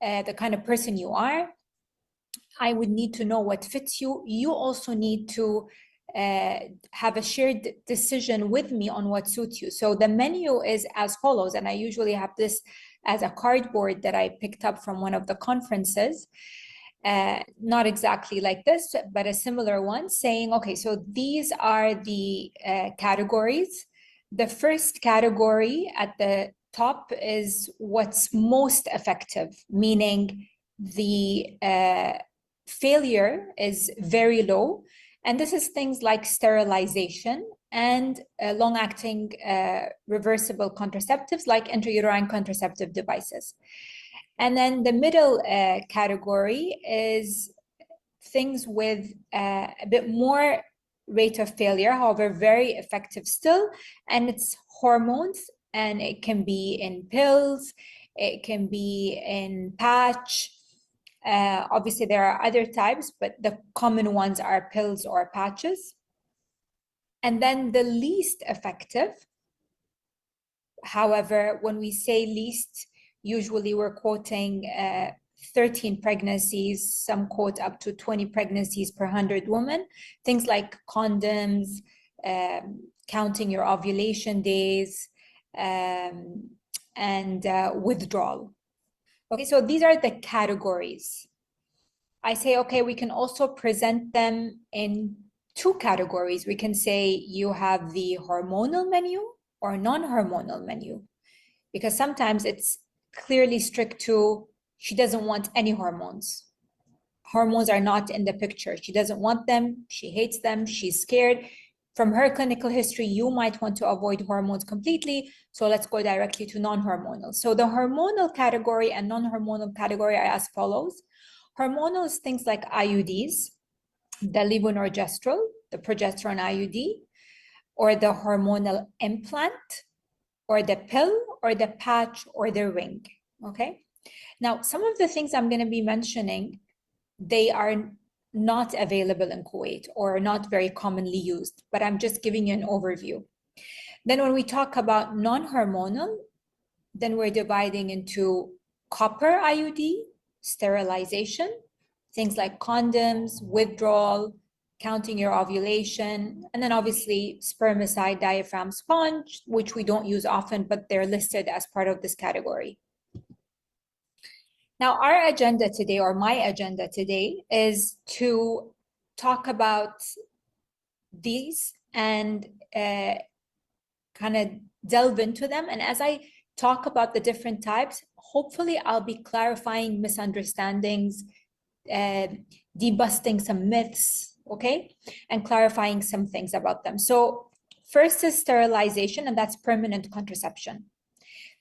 the kind of person you are. I would need to know what fits you. You also need to have a shared decision with me on what suits you. So the menu is as follows, and I usually have this as a cardboard that I picked up from one of the conferences. Not exactly like this, but a similar one, saying, okay, so these are the categories. The first category at the top is what's most effective, meaning the failure is very low. And this is things like sterilization and long-acting reversible contraceptives like intrauterine contraceptive devices. And then the middle category is things with a bit more rate of failure, however, very effective still, and it's hormones, and it can be in pills, it can be in patch. Obviously, there are other types, but the common ones are pills or patches. And then the least effective, however, when we say least, usually we're quoting 13 pregnancies, some quote up to 20 pregnancies per 100 women, things like condoms, counting your ovulation days, and withdrawal. Okay, so these are the categories. I say, okay, we can also present them in two categories. We can say you have the hormonal menu or non-hormonal menu, because sometimes it's clearly strict to, she doesn't want any hormones. Hormones are not in the picture. She doesn't want them, she hates them, she's scared. From her clinical history, you might want to avoid hormones completely. So let's go directly to non-hormonal. So the hormonal category and non-hormonal category are as follows. Hormonal is things like IUDs, the levonorgestrel, the progesterone IUD, or the hormonal implant, or the pill, or the patch, or the ring, okay? Now, some of the things I'm going to be mentioning, they are not available in Kuwait or not very commonly used, but I'm just giving you an overview. Then when we talk about non-hormonal, then we're dividing into copper IUD, sterilization, things like condoms, withdrawal, counting your ovulation, and then obviously spermicide diaphragm sponge, which we don't use often, but they're listed as part of this category. Now, our agenda today, or my agenda today, is to talk about these and kind of delve into them. And as I talk about the different types, hopefully I'll be clarifying misunderstandings, debusting some myths, okay? And clarifying some things about them. So first is sterilization, and that's permanent contraception.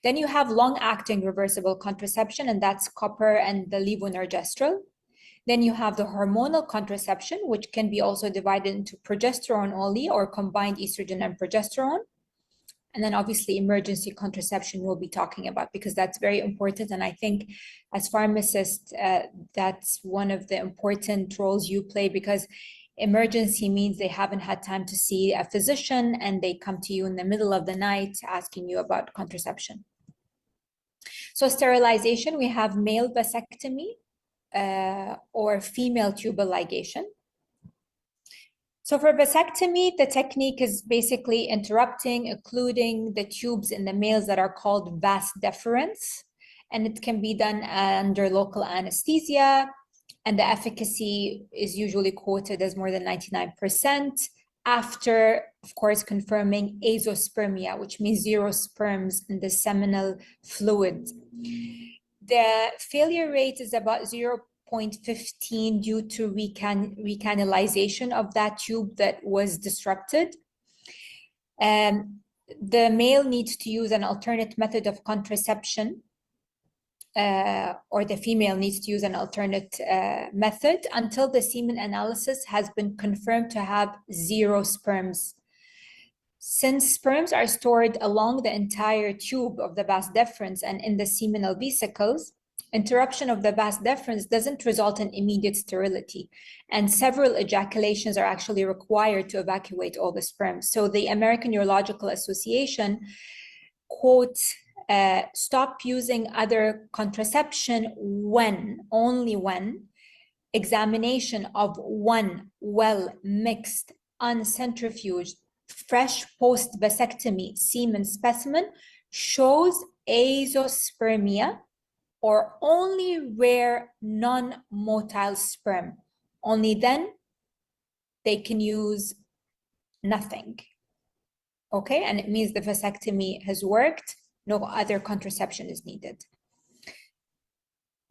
Then you have long-acting reversible contraception, and that's copper and the levonorgestrel. Then you have the hormonal contraception, which can be also divided into progesterone only or combined estrogen and progesterone. And then obviously emergency contraception we'll be talking about, because that's very important. And I think as pharmacists, that's one of the important roles you play, because emergency means they haven't had time to see a physician and they come to you in the middle of the night asking you about contraception. So sterilization, we have male vasectomy or female tubal ligation. So for vasectomy, the technique is basically interrupting, occluding the tubes in the males that are called vas deferens, and it can be done under local anesthesia, and the efficacy is usually quoted as more than 99% after, of course, confirming azoospermia, which means 0 sperms in the seminal fluid. The failure rate is about 0.15 due to recanalization of that tube that was disrupted. The male needs to use an alternate method of contraception, or the female needs to use an alternate method until the semen analysis has been confirmed to have 0 sperms. Since sperms are stored along the entire tube of the vas deferens and in the seminal vesicles, interruption of the vas deferens doesn't result in immediate sterility, and several ejaculations are actually required to evacuate all the sperms. So the American Urological Association quotes, stop using other contraception when, only when, examination of one well-mixed, uncentrifuged, fresh post-vasectomy semen specimen shows azoospermia or only rare non-motile sperm. Only then they can use nothing. Okay, and it means the vasectomy has worked. no other contraception is needed.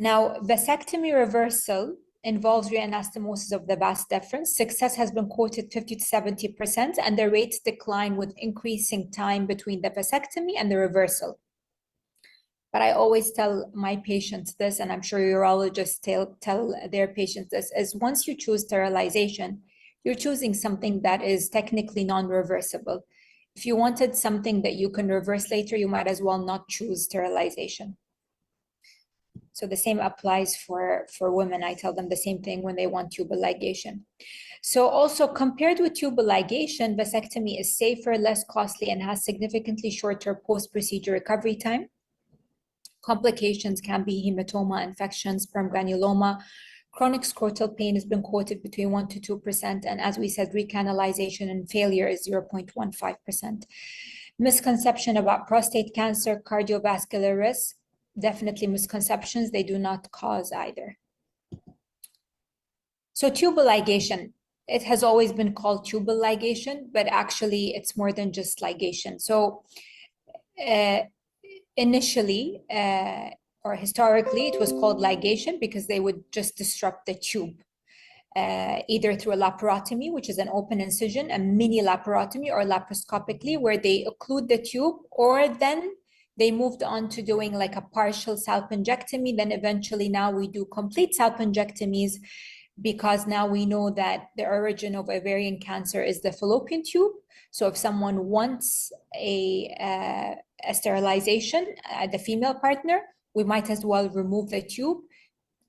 Now, vasectomy reversal involves reanastomosis of the vas deferens. Success has been quoted 50 to 70%, and the rates decline with increasing time between the vasectomy and the reversal. But I always tell my patients this, and I'm sure urologists tell their patients this, is once you choose sterilization, you're choosing something that is technically non-reversible. If you wanted something that you can reverse later, you might as well not choose sterilization. So the same applies for women. I tell them the same thing when they want tubal ligation. So also compared with tubal ligation, vasectomy is safer, less costly, and has significantly shorter post-procedure recovery time. Complications can be hematoma, infections, sperm granuloma. Chronic scrotal pain has been quoted between 1 to 2%, and as we said, recanalization and failure is 0.15%. Misconception about prostate cancer, cardiovascular risk, definitely misconceptions. They do not cause either. So tubal ligation, it has always been called tubal ligation, but actually it's more than just ligation. So initially, or historically, it was called ligation because they would just disrupt the tube, either through a laparotomy, which is an open incision, a mini laparotomy, or laparoscopically, where they occlude the tube, or then they moved on to doing like a partial salpingectomy. Then eventually now we do complete salpingectomies, because now we know that the origin of ovarian cancer is the fallopian tube. So if someone wants a sterilization, the female partner, we might as well remove the tube,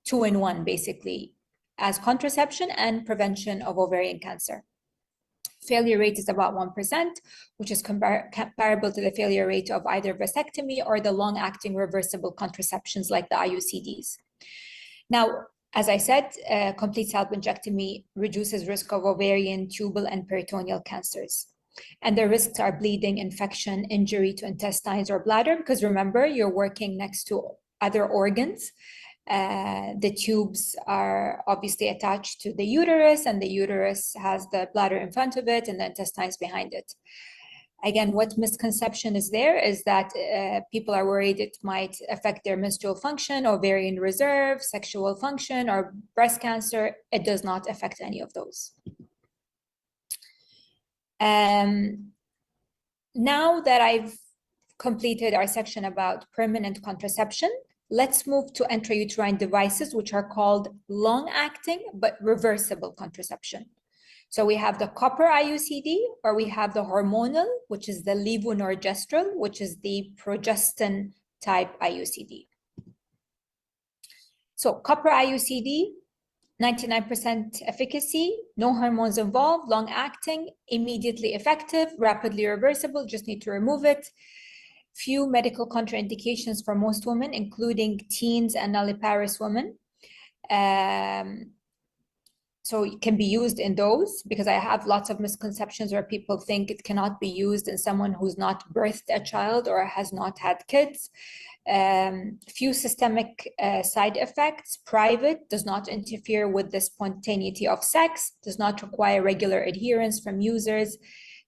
2-in-1 basically, as contraception and prevention of ovarian cancer. Failure rate is about 1%, which is comparable to the failure rate of either vasectomy or the long-acting reversible contraceptions like the IUCDs. Now, as I said, complete salpingectomy reduces risk of ovarian, tubal, and peritoneal cancers. And the risks are bleeding, infection, injury to intestines or bladder, because remember, you're working next to other organs. The tubes are obviously attached to the uterus, and the uterus has the bladder in front of it and the intestines behind it. Again, what misconception is there is that people are worried it might affect their menstrual function, ovarian reserve, sexual function, or breast cancer. It does not affect any of those. Now that I've completed our section about permanent contraception, let's move to intrauterine devices, which are called long-acting but reversible contraception. So we have the copper IUCD, or we have the hormonal, which is the levonorgestrel, which is the progestin type IUCD. So copper IUCD, 99% efficacy, no hormones involved, long-acting, immediately effective, rapidly reversible, just need to remove it. Few medical contraindications for most women, including teens and nulliparous women. So it can be used in those, because I have lots of misconceptions where people think it cannot be used in someone who's not birthed a child or has not had kids. Few systemic side effects, private, does not interfere with the spontaneity of sex, does not require regular adherence from users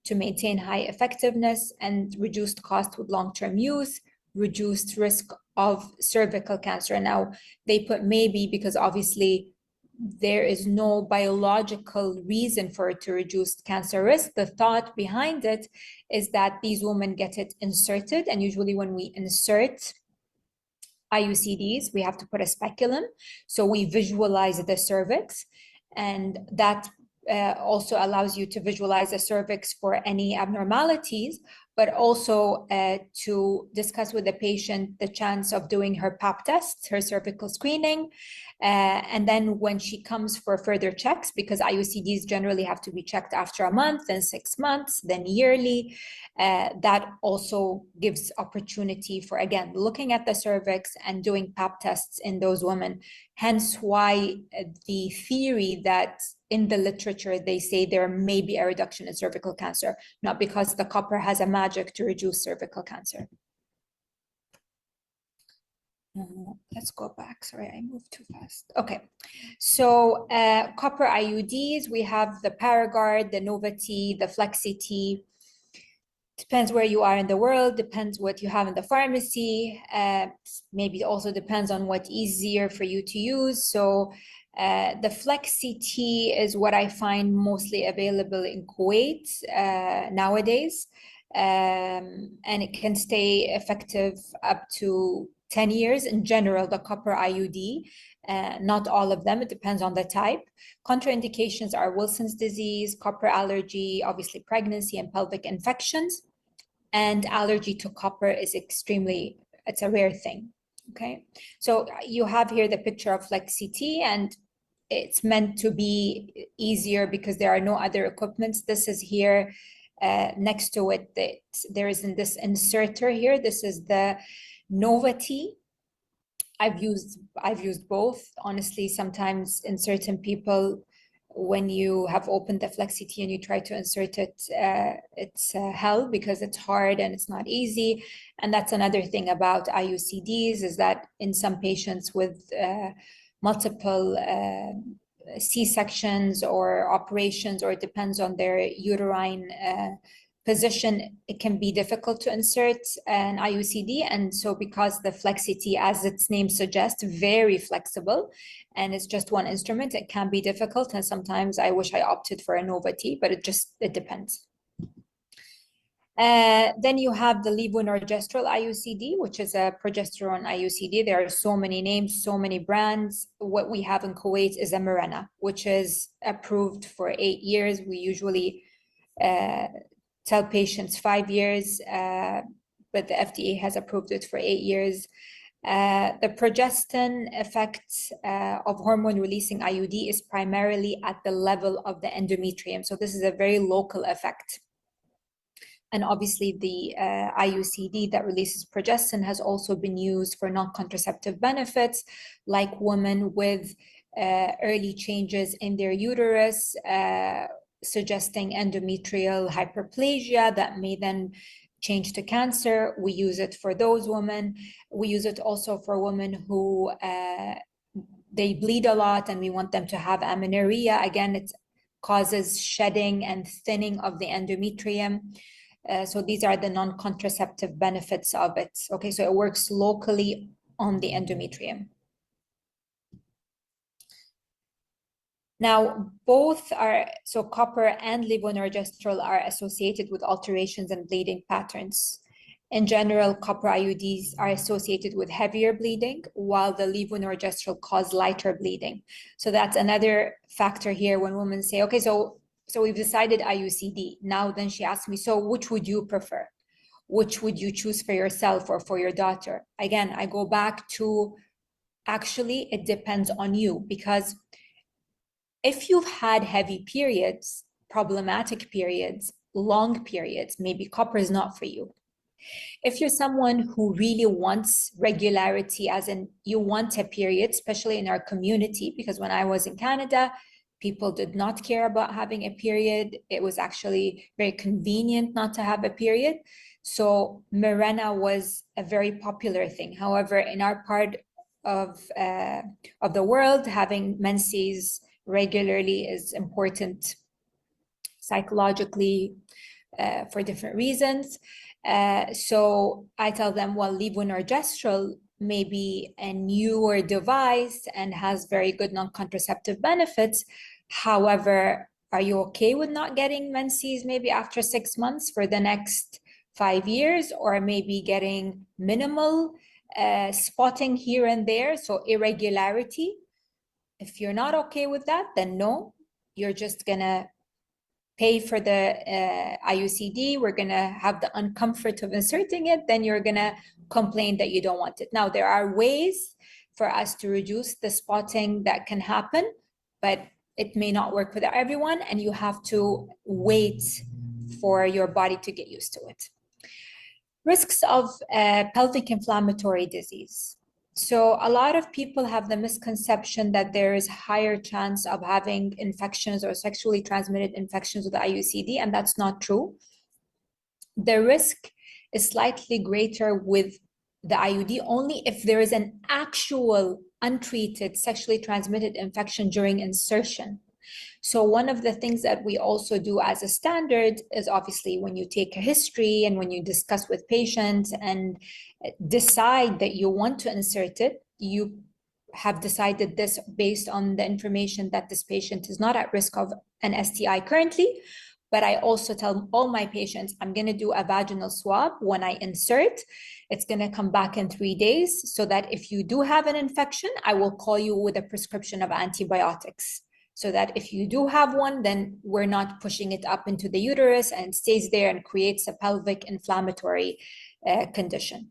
to maintain high effectiveness, and reduced cost with long-term use, reduced risk of cervical cancer. Now, they put maybe because obviously there is no biological reason for it to reduce cancer risk. The thought behind it is that these women get it inserted, and usually when we insert IUCDs, we have to put a speculum. So we visualize the cervix, and that also allows you to visualize the cervix for any abnormalities, but also to discuss with the patient the chance of doing her Pap test, her cervical screening. And then when she comes for further checks, because IUCDs generally have to be checked after a month, then 6 months, then yearly, that also gives opportunity for, again, looking at the cervix and doing Pap tests in those women. Hence why the theory that in the literature, they say there may be a reduction in cervical cancer, not because the copper has a magic to reduce cervical cancer. Let's go back. Sorry, I moved too fast. Okay, so copper IUDs, we have the Paragard, the Nova-T, the Flexi-T. Depends where you are in the world, depends what you have in the pharmacy, maybe it also depends on what's easier for you to use. So the Flex CT is what I find mostly available in Kuwait nowadays. And it can stay effective up to 10 years in general, the copper IUD. Not all of them, it depends on the type. Contraindications are Wilson's disease, copper allergy, obviously pregnancy and pelvic infections. And allergy to copper is it's a rare thing, okay? So you have here the picture of Flex CT, and it's meant to be easier because there are no other equipments. This is here next to it, there is in this inserter here, this is the Nova-T. I've used both. Honestly, sometimes in certain people, when you have opened the Flex CT and you try to insert it, it's hell because it's hard and it's not easy. And that's another thing about IUCDs, is that in some patients with multiple C-sections or operations, or it depends on their uterine position, it can be difficult to insert an IUCD. And so because the Flex CT, as its name suggests, very flexible, and it's just one instrument, it can be difficult. And sometimes I wish I opted for a Nova-T, but it depends. Then you have the levonorgestrel IUCD, which is a progesterone IUCD. There are so many names, so many brands. What we have in Kuwait is a Mirena, which is approved for 8 years. We usually tell patients 5 years, but the FDA has approved it for 8 years. The progestin effect of hormone-releasing IUD is primarily at the level of the endometrium. So this is a very local effect. And obviously the IUCD that releases progestin has also been used for non-contraceptive benefits, like women with early changes in their uterus, suggesting endometrial hyperplasia that may then change to cancer. We use it for those women. We use it also for women who they bleed a lot and we want them to have amenorrhea. Again, it causes shedding and thinning of the endometrium. So these are the non-contraceptive benefits of it. Okay, so it works locally on the endometrium. Now, so copper and levonorgestrel are associated with alterations in bleeding patterns. In general, copper IUDs are associated with heavier bleeding, while the levonorgestrel cause lighter bleeding. So that's another factor here when women say, okay, so we've decided IUCD. Now then she asked me, so which would you prefer? Which would you choose for yourself or for your daughter? Again, I go back to, actually, it depends on you, because if you've had heavy periods, problematic periods, long periods, maybe copper is not for you. If you're someone who really wants regularity, as in you want a period, especially in our community, because when I was in Canada, people did not care about having a period. It was actually very convenient not to have a period. So Mirena was a very popular thing. However, in our part of the world, having menses regularly is important psychologically for different reasons. So I tell them, well, levonorgestrel may be a newer device and has very good non-contraceptive benefits. However, are you okay with not getting menses maybe after 6 months for the next 5 years, or maybe getting minimal spotting here and there, so irregularity? If you're not okay with that, then no, you're just gonna pay for the IUCD. We're gonna have the uncomfort of inserting it. Then you're gonna complain that you don't want it. Now, there are ways for us to reduce the spotting that can happen, but it may not work with everyone, and you have to wait for your body to get used to it. Risks of pelvic inflammatory disease. So a lot of people have the misconception that there is higher chance of having infections or sexually transmitted infections with the IUCD, and that's not true. The risk is slightly greater with the IUD only if there is an actual untreated sexually transmitted infection during insertion. So one of the things that we also do as a standard is obviously when you take a history and when you discuss with patients and decide that you want to insert it, you have decided this based on the information that this patient is not at risk of an STI currently. But I also tell all my patients, I'm going to do a vaginal swab when I insert. It's going to come back in 3 days so that if you do have an infection, I will call you with a prescription of antibiotics. So that if you do have one, then we're not pushing it up into the uterus and stays there and creates a pelvic inflammatory condition.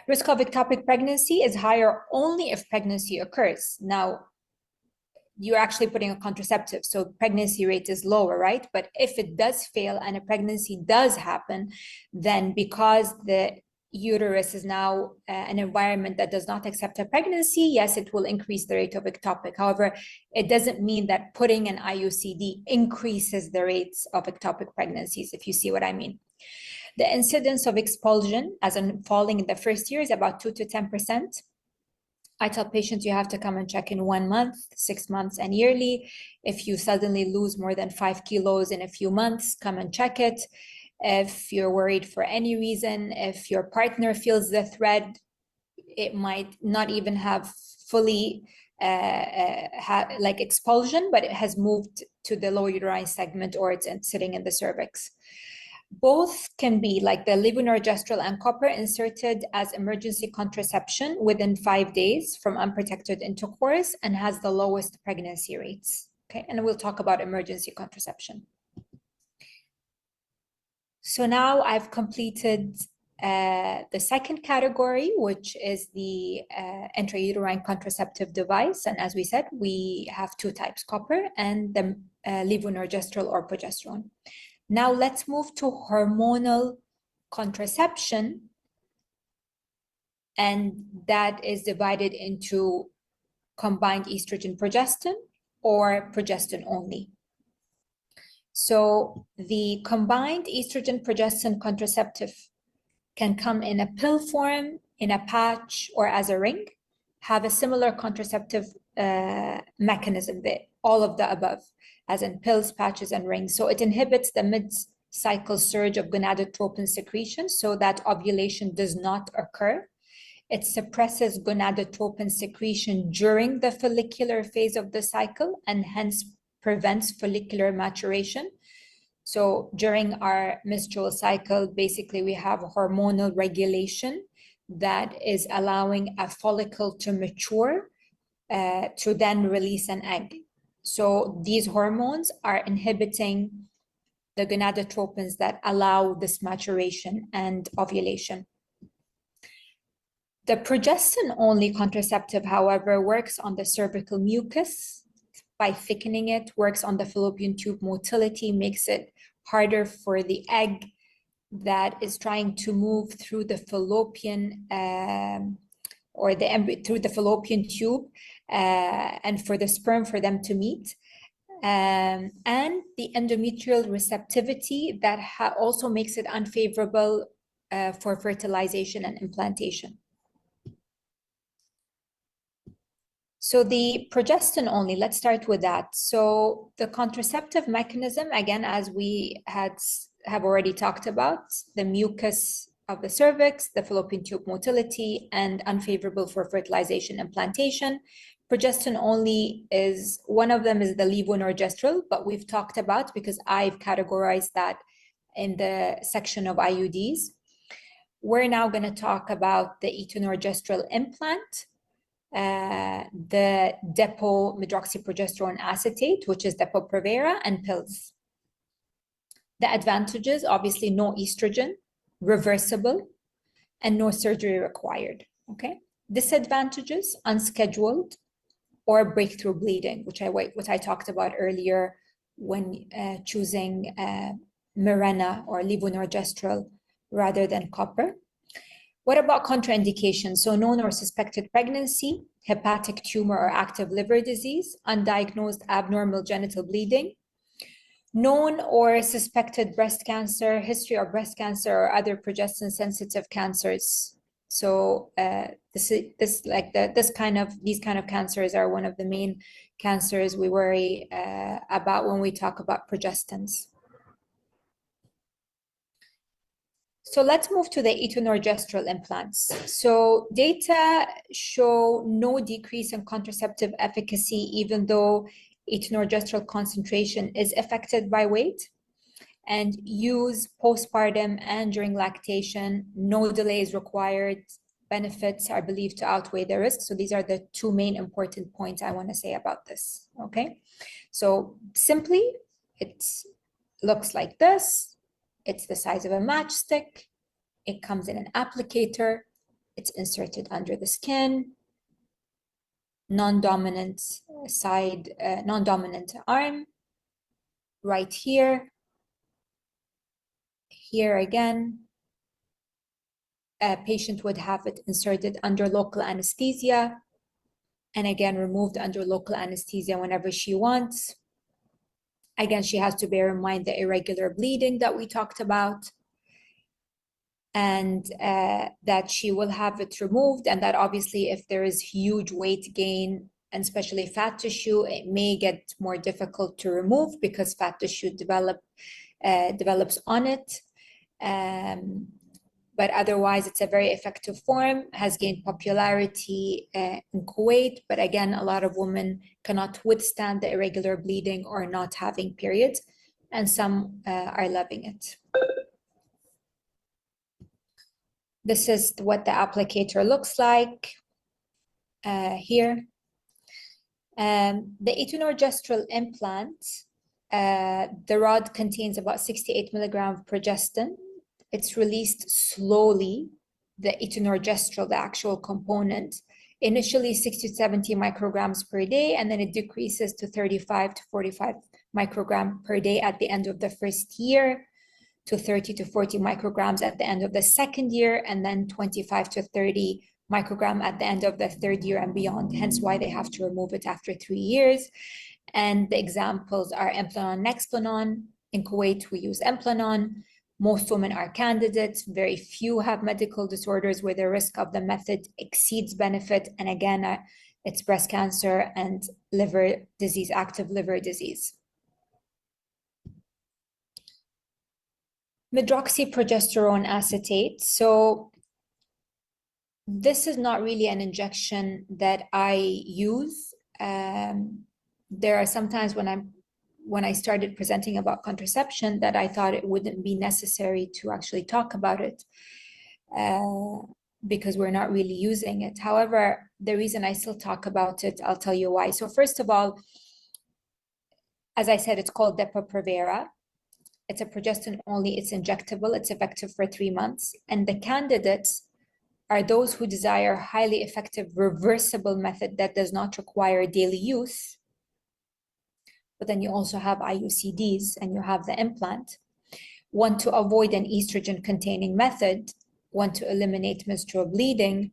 Risk of ectopic pregnancy is higher only if pregnancy occurs. Now, you're actually putting a contraceptive, so pregnancy rate is lower, right? But if it does fail and a pregnancy does happen, then because the uterus is now an environment that does not accept a pregnancy, yes, it will increase the rate of ectopic. However, it doesn't mean that putting an IUCD increases the rates of ectopic pregnancies, if you see what I mean. The incidence of expulsion, as in falling in the first year, is about 2 to 10%. I tell patients you have to come and check in 1 month, 6 months, and yearly. If you suddenly lose more than 5 kilos in a few months, come and check it. If you're worried for any reason, if your partner feels the thread, it might not even have fully like expulsion, but it has moved to the lower uterine segment or it's sitting in the cervix. Both can be, like the levonorgestrel and copper, inserted as emergency contraception within 5 days from unprotected intercourse and has the lowest pregnancy rates. Okay, and we'll talk about emergency contraception. So now I've completed the second category, which is the intrauterine contraceptive device. And as we said, we have 2 types, copper and the levonorgestrel or progesterone. Now let's move to hormonal contraception, and that is divided into combined estrogen progestin or progestin only. So the combined estrogen progestin contraceptive can come in a pill form, in a patch, or as a ring, have a similar contraceptive mechanism there, all of the above, as in pills, patches, and rings. So it inhibits the mid-cycle surge of gonadotropin secretion so that ovulation does not occur. It suppresses gonadotropin secretion during the follicular phase of the cycle and hence prevents follicular maturation. So during our menstrual cycle, basically we have hormonal regulation that is allowing a follicle to mature to then release an egg. So these hormones are inhibiting the gonadotropins that allow this maturation and ovulation. The progestin-only contraceptive, however, works on the cervical mucus by thickening it, works on the fallopian tube motility, makes it harder for the egg that is trying to move through the fallopian or the embryo through the fallopian tube and for the sperm for them to meet. And the endometrial receptivity that also makes it unfavorable for fertilization and implantation. So the progestin only, let's start with that. So the contraceptive mechanism, again, as we have already talked about, the mucus of the cervix, the fallopian tube motility, and unfavorable for fertilization implantation. Progestin only is, one of them is the levonorgestrel, but we've talked about because I've categorized that in the section of IUDs. We're now going to talk about the etonorgestrel implant, the depo-medroxyprogesterone acetate, which is Depo-Provera, and pills. The advantages, obviously no estrogen, reversible, and no surgery required, okay? Disadvantages, unscheduled or breakthrough bleeding, which I talked about earlier when choosing Mirena or levonorgestrel rather than copper. What about contraindications? So known or suspected pregnancy, hepatic tumor or active liver disease, undiagnosed abnormal genital bleeding, known or suspected breast cancer, history of breast cancer or other progestin-sensitive cancers. So these kind of cancers are one of the main cancers we worry about when we talk about progestins. So let's move to the etonorgestrel implants. So data show no decrease in contraceptive efficacy, even though etonorgestrel concentration is affected by weight, and use postpartum and during lactation. No delays required. Benefits are believed to outweigh the risks. So these are the two main important points I want to say about this, okay? So simply, it looks like this. It's the size of a matchstick. It comes in an applicator. It's inserted under the skin. Non-dominant side, non-dominant arm. Right here. Here again. A patient would have it inserted under local anesthesia. And again, removed under local anesthesia whenever she wants. Again, she has to bear in mind the irregular bleeding that we talked about, and that she will have it removed, and that obviously if there is huge weight gain, and especially fat tissue, it may get more difficult to remove because fat tissue develops on it. But otherwise, it's a very effective form, has gained popularity in Kuwait. But again, a lot of women cannot withstand the irregular bleeding or not having periods, and some are loving it. This is what the applicator looks like here. The etonorgestrel implant, the rod contains about 68 milligrams of progestin. It's released slowly, the etonorgestrel, the actual component, initially 60 to 70 micrograms per day, and then it decreases to 35 to 45 micrograms per day at the end of the first year, to 30 to 40 micrograms at the end of the second year, and then 25 to 30 micrograms at the end of the third year and beyond, hence why they have to remove it after 3 years. And the examples are Implanon, Nexplanon. In Kuwait, we use Implanon. Most women are candidates. Very few have medical disorders where the risk of the method exceeds benefit. And again, it's breast cancer and liver disease, active liver disease. Medroxyprogesterone acetate. So this is not really an injection that I use. There are sometimes when I started presenting about contraception that I thought it wouldn't be necessary to actually talk about it because we're not really using it. However, the reason I still talk about it, I'll tell you why. So first of all, as I said, it's called Depo-Provera. It's a progestin only, it's injectable, it's effective for 3 months. And the candidates are those who desire highly effective reversible method that does not require daily use. But then you also have IUCDs and you have the implant. Want to avoid an estrogen-containing method, want to eliminate menstrual bleeding,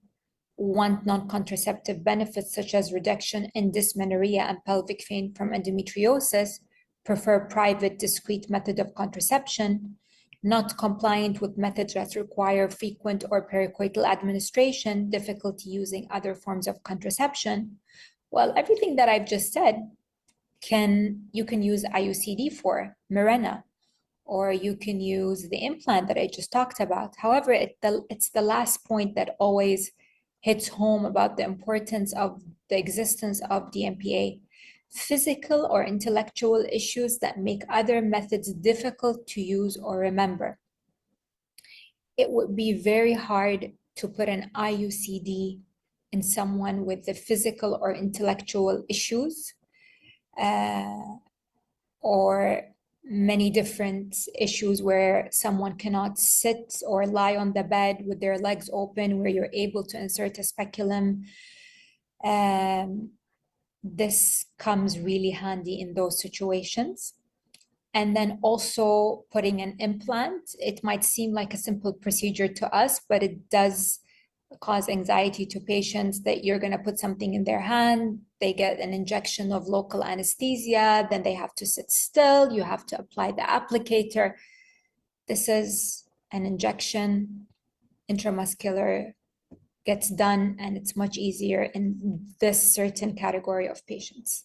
want non-contraceptive benefits such as reduction in dysmenorrhea and pelvic pain from endometriosis, prefer private, discreet method of contraception, not compliant with methods that require frequent or pericoital administration, difficulty using other forms of contraception. Well, everything that I've just said, you can use IUCD for, Mirena, or you can use the implant that I just talked about. However, it's the last point that always hits home about the importance of the existence of DMPA. Physical or intellectual issues that make other methods difficult to use or remember. It would be very hard to put an IUCD in someone with the physical or intellectual issues, or many different issues where someone cannot sit or lie on the bed with their legs open, where you're able to insert a speculum. This comes really handy in those situations. And then also putting an implant, it might seem like a simple procedure to us, but it does cause anxiety to patients that you're going to put something in their hand, they get an injection of local anesthesia, then they have to sit still, you have to apply the applicator. This is an injection, intramuscular, gets done, and it's much easier in this certain category of patients.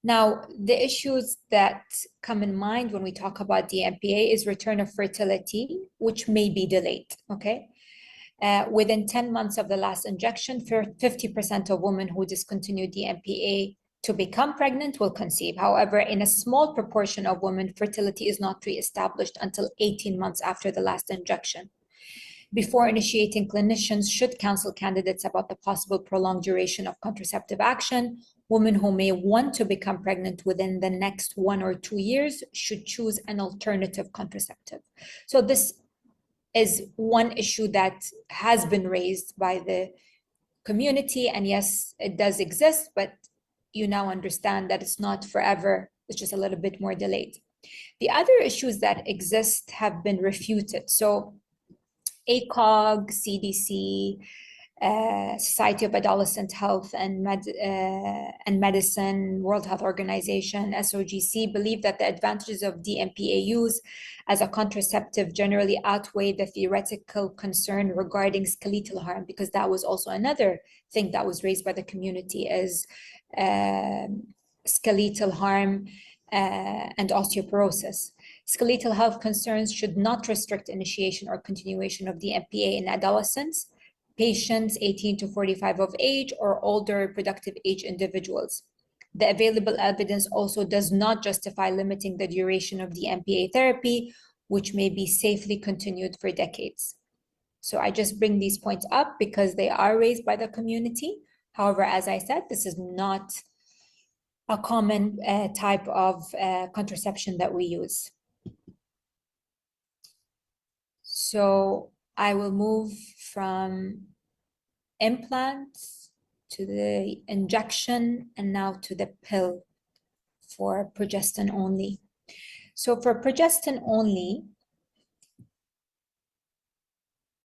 Now, the issues that come in mind when we talk about DMPA is return of fertility, which may be delayed, okay? Within 10 months of the last injection, 50% of women who discontinue DMPA to become pregnant will conceive. However, in a small proportion of women, fertility is not reestablished until 18 months after the last injection. Before initiating, clinicians should counsel candidates about the possible prolonged duration of contraceptive action. Women who may want to become pregnant within the next 1 or 2 years should choose an alternative contraceptive. So this is one issue that has been raised by the community. And yes, it does exist, but you now understand that it's not forever, it's just a little bit more delayed. The other issues that exist have been refuted. So ACOG, CDC, Society of Adolescent Health and Medicine, World Health Organization, SOGC, believe that the advantages of DMPA use as a contraceptive generally outweigh the theoretical concern regarding skeletal harm, because that was also another thing that was raised by the community, is skeletal harm and osteoporosis. Skeletal health concerns should not restrict initiation or continuation of DMPA in adolescents, patients 18 to 45 of age, or older reproductive age individuals. The available evidence also does not justify limiting the duration of DMPA therapy, which may be safely continued for decades. So I just bring these points up because they are raised by the community. However, as I said, this is not a common type of contraception that we use. So I will move from implants to the injection and now to the pill for progestin only. So for progestin only,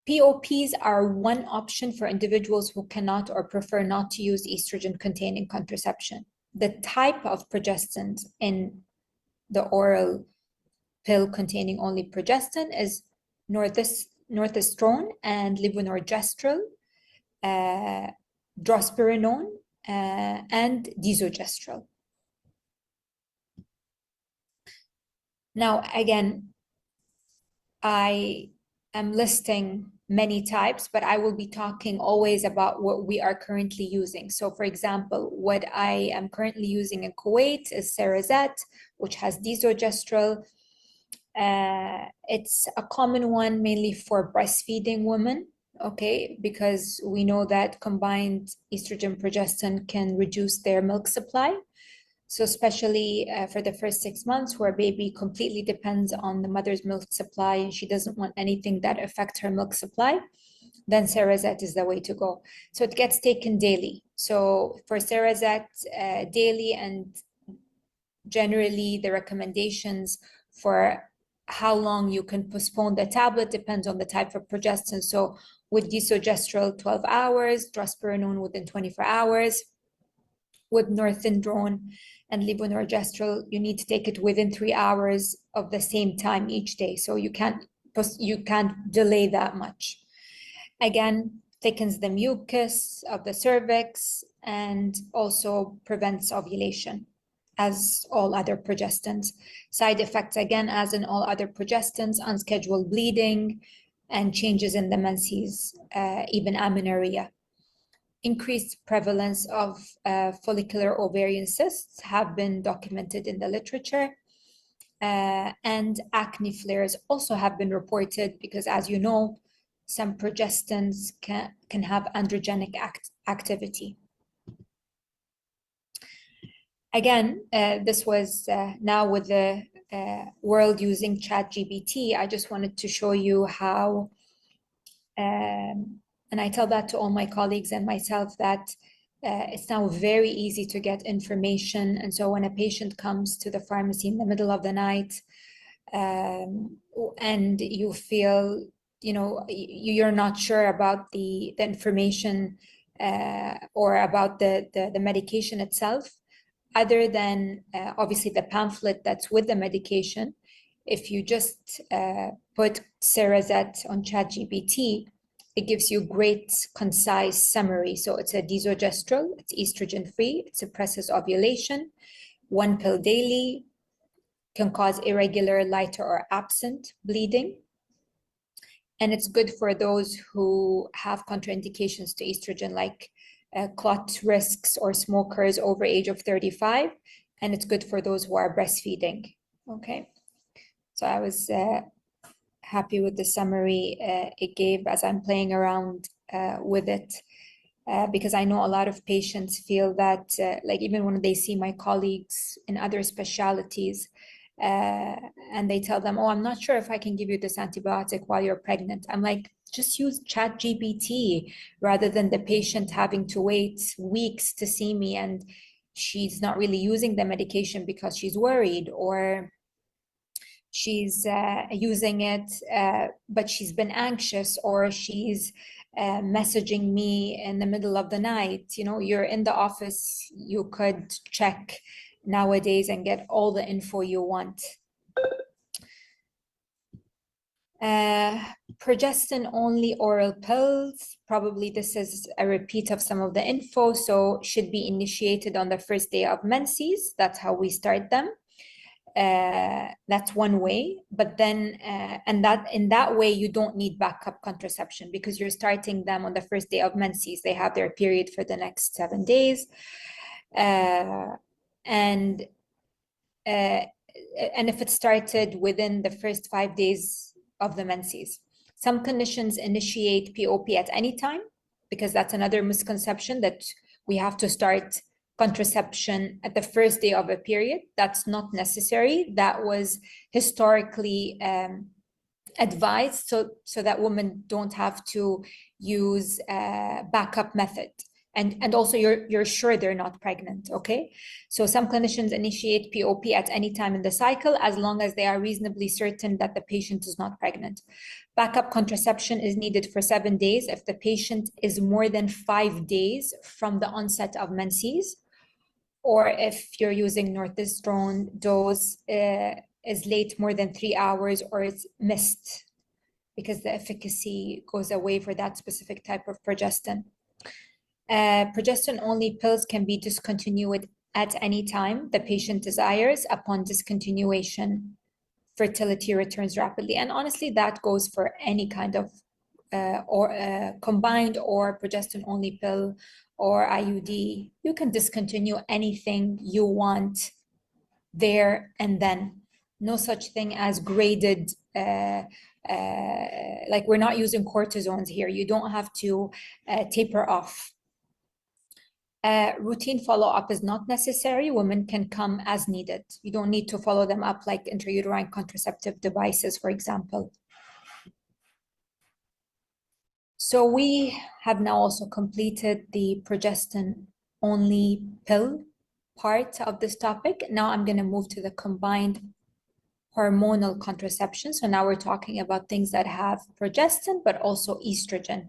POPs are one option for individuals who cannot or prefer not to use estrogen-containing contraception. The type of progestins in the oral pill containing only progestin is northistrone and levonorgestrel, drospirenone, and desogestrel. Now, again, I am listing many types, but I will be talking always about what we are currently using. So for example, what I am currently using in Kuwait is Cerazette, which has desogestrel. It's a common one mainly for breastfeeding women, okay, because we know that combined estrogen progestin can reduce their milk supply. So especially for the first 6 months, where baby completely depends on the mother's milk supply and she doesn't want anything that affects her milk supply, then Cerazette is the way to go. So it gets taken daily. So for Cerazette, daily, and generally the recommendations for how long you can postpone the tablet depends on the type of progestin. So with desogestrel, 12 hours, drospirenone within 24 hours. With northistrone and levonorgestrel, you need to take it within 3 hours of the same time each day. So you can't delay that much. Again, thickens the mucus of the cervix and also prevents ovulation, as all other progestins. Side effects, again, as in all other progestins, unscheduled bleeding and changes in the menses, even amenorrhea. Increased prevalence of follicular ovarian cysts have been documented in the literature, and acne flares also have been reported because, as you know, some progestins can have androgenic activity. Again, this was now with the world using ChatGPT. I just wanted to show you how, and I tell that to all my colleagues and myself, that it's now very easy to get information. And so when a patient comes to the pharmacy in the middle of the night, and you feel, you're not sure about the information or about the medication itself, other than obviously the pamphlet that's with the medication, if you just put Cerazette on ChatGPT, it gives you great, concise summary. So it's a desogestrel, it's estrogen-free, it suppresses ovulation, 1 pill daily can cause irregular, lighter, or absent bleeding. And it's good for those who have contraindications to estrogen, like clot risks or smokers over age of 35. And it's good for those who are breastfeeding. Okay. So I was happy with the summary it gave as I'm playing around with it. Because I know a lot of patients feel that, like even when they see my colleagues in other specialties, and they tell them, oh, I'm not sure if I can give you this antibiotic while you're pregnant. I'm like, just use ChatGPT rather than the patient having to wait weeks to see me and she's not really using the medication because she's worried, or she's using it, but she's been anxious, or she's messaging me in the middle of the night. You know, you're in the office, you could check nowadays and get all the info you want. Progestin only oral pills, probably this is a repeat of some of the info, so should be initiated on the first day of menses. That's how we start them. That's one way, but then and that in that way you don't need backup contraception because you're starting them on the first day of menses. They have their period for the next 7 days, and if it started within the first 5 days of the menses. Some conditions initiate POP at any time, because that's another misconception that we have to start contraception at the first day of a period. That's not necessary. That was historically advised so that women don't have to use a backup method. And also you're sure they're not pregnant, okay? So some clinicians initiate POP at any time in the cycle as long as they are reasonably certain that the patient is not pregnant. Backup contraception is needed for 7 days if the patient is more than 5 days from the onset of menses, or if you're using northistrone dose is late more than 3 hours or it's missed because the efficacy goes away for that specific type of progestin. Progestin-only pills can be discontinued at any time the patient desires. Upon discontinuation, fertility returns rapidly. And honestly, that goes for any kind of combined or progestin-only pill or IUD. You can discontinue anything you want there and then. No such thing as graded, like we're not using cortisones here. You don't have to taper off. Routine follow-up is not necessary. Women can come as needed. You don't need to follow them up like intrauterine contraceptive devices, for example. So we have now also completed the progestin-only pill part of this topic. Now I'm going to move to the combined hormonal contraception. So now we're talking about things that have progestin, but also estrogen.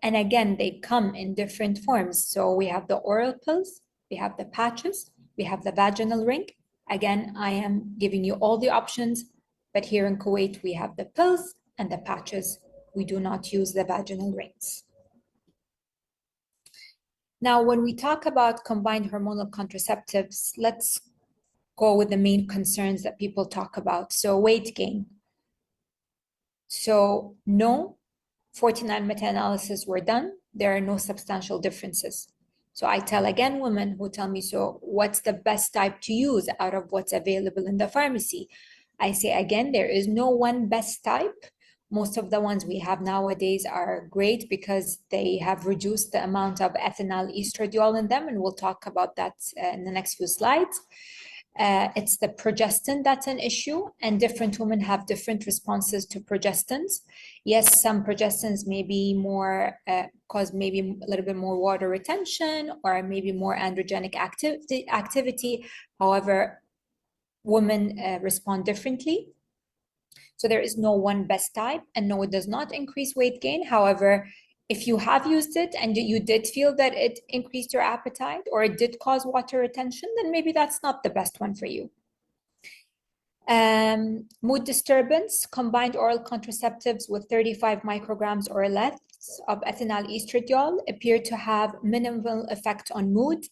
And again, they come in different forms. So we have the oral pills, we have the patches, we have the vaginal ring. Again, I am giving you all the options, but here in Kuwait, we have the pills and the patches. We do not use the vaginal rings. Now, when we talk about combined hormonal contraceptives, let's go with the main concerns that people talk about. So weight gain. So no, 49 meta-analyses were done. There are no substantial differences. So I tell again women who tell me, so what's the best type to use out of what's available in the pharmacy? I say again, there is no one best type. Most of the ones we have nowadays are great because they have reduced the amount of ethinyl estradiol in them, and we'll talk about that in the next few slides. It's the progestin that's an issue, and different women have different responses to progestins. Yes, some progestins may be more, cause maybe a little bit more water retention or maybe more androgenic activity. However, women respond differently. So there is no one best type, and no, it does not increase weight gain. However, if you have used it and you did feel that it increased your appetite or it did cause water retention, then maybe that's not the best one for you. Mood disturbance, combined oral contraceptives with 35 micrograms or less of ethinyl estradiol appear to have minimal effect on mood.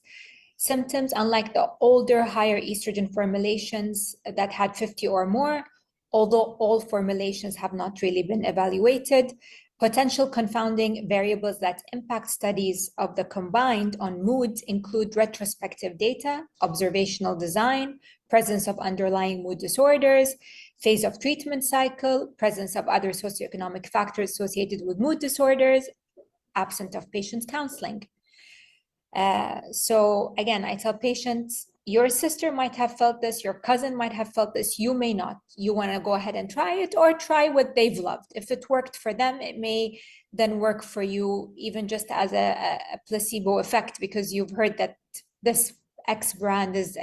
symptoms, unlike the older, higher estrogen formulations that had 50 or more, although all formulations have not really been evaluated. Potential confounding variables that impact studies of the combined on mood include retrospective data, observational design, presence of underlying mood disorders, phase of treatment cycle, presence of other socioeconomic factors associated with mood disorders, absence of patient's counseling. So again, I tell patients, your sister might have felt this, your cousin might have felt this, you may not. You want to go ahead and try it, or try what they've loved. If it worked for them, it may then work for you, even just as a placebo effect, because you've heard that this X brand is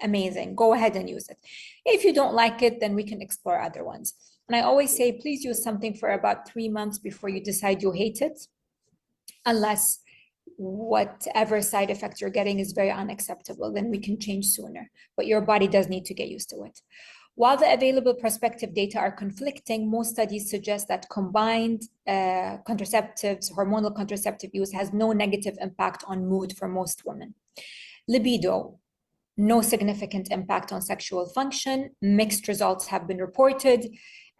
amazing. Go ahead and use it. If you don't like it, then we can explore other ones. And I always say, please use something for about 3 months before you decide you hate it, unless whatever side effect you're getting is very unacceptable, then we can change sooner. But your body does need to get used to it. While the available prospective data are conflicting, most studies suggest that combined contraceptives, hormonal contraceptive use has no negative impact on mood for most women. Libido, no significant impact on sexual function. Mixed results have been reported.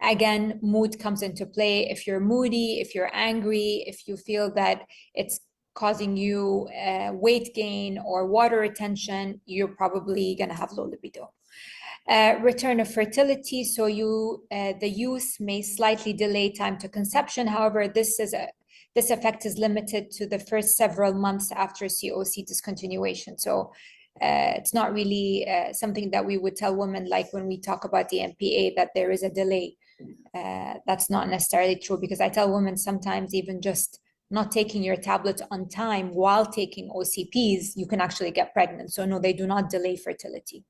Again, mood comes into play. If you're moody, if you're angry, if you feel that it's causing you weight gain or water retention, you're probably going to have low libido. Return of fertility, so the use may slightly delay time to conception. However, this effect is limited to the first several months after COC discontinuation. So it's not really something that we would tell women, like when we talk about the MPA, that there is a delay. That's not necessarily true, because I tell women sometimes even just not taking your tablet on time while taking OCPs, you can actually get pregnant. So no, they do not delay fertility.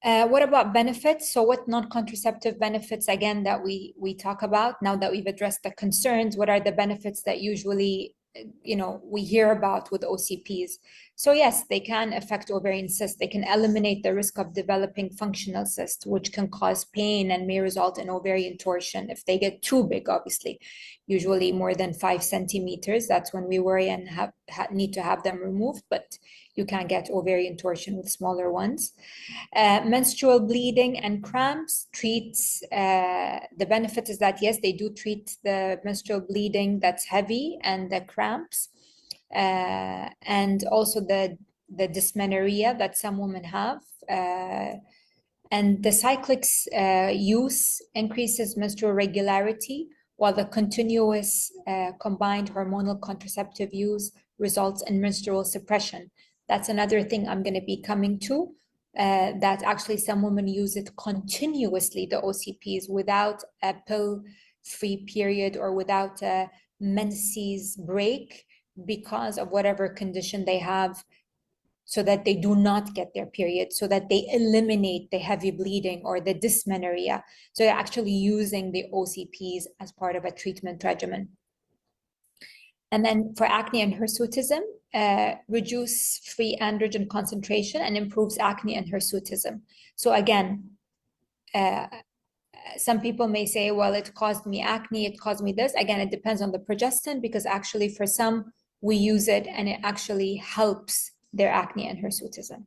What about benefits? So what non-contraceptive benefits, again, that we talk about now that we've addressed the concerns? What are the benefits that usually we hear about with OCPs? So yes, they can affect ovarian cysts. They can eliminate the risk of developing functional cysts, which can cause pain and may result in ovarian torsion if they get too big, obviously. Usually more than 5 centimeters, that's when we worry and need to have them removed, but you can get ovarian torsion with smaller ones. Menstrual bleeding and cramps treats, the benefit is that yes, they do treat the menstrual bleeding that's heavy and the cramps, and also the dysmenorrhea that some women have. And the cyclic use increases menstrual regularity, while the continuous combined hormonal contraceptive use results in menstrual suppression. That's another thing I'm going to be coming to, that actually some women use it continuously, the OCPs, without a pill-free period or without a menses break, because of whatever condition they have, so that they do not get their period, so that they eliminate the heavy bleeding or the dysmenorrhea. So they're actually using the OCPs as part of a treatment regimen. And then for acne and hirsutism, reduce free androgen concentration and improves acne and hirsutism. So again, some people may say, well, it caused me acne, it caused me this. Again, it depends on the progestin, because actually for some, we use it and it actually helps their acne and hirsutism.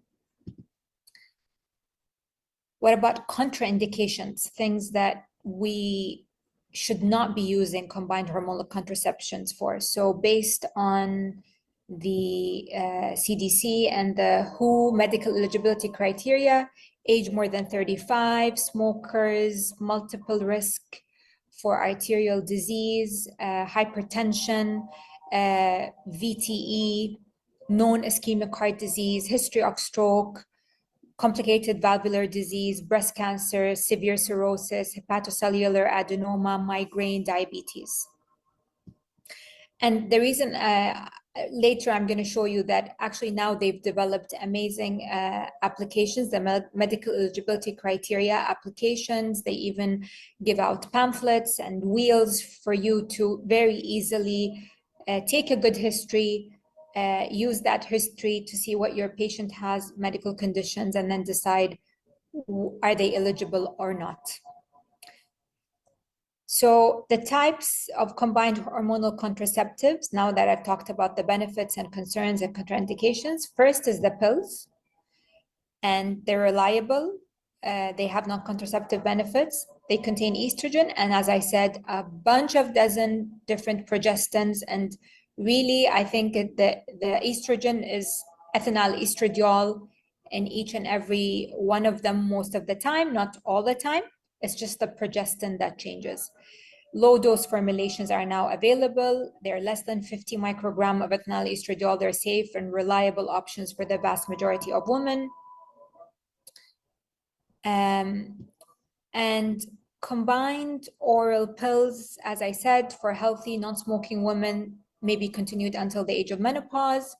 What about contraindications, things that we should not be using combined hormonal contraceptions for? So based on the CDC and the WHO medical eligibility criteria, age more than 35, smokers, multiple risk for arterial disease, hypertension, VTE, known ischemic heart disease, history of stroke, complicated valvular disease, breast cancer, severe cirrhosis, hepatocellular adenoma, migraine, diabetes. And the reason, later I'm going to show you that actually now they've developed amazing applications, the medical eligibility criteria applications. They even give out pamphlets and wheels for you to very easily take a good history, use that history to see what your patient has, medical conditions, and then decide, are they eligible or not. So the types of combined hormonal contraceptives, now that I've talked about the benefits and concerns and contraindications, first is the pills, and they're reliable. They have non-contraceptive benefits. They contain estrogen, and as I said, a bunch of dozen different progestins. And really, I think the estrogen is ethinyl estradiol in each and every one of them most of the time, not all the time. It's just the progestin that changes. Low dose formulations are now available. They're less than 50 microgram of ethinyl estradiol. They're safe and reliable options for the vast majority of women. And combined oral pills, as I said, for healthy non-smoking women may be continued until the age of menopause.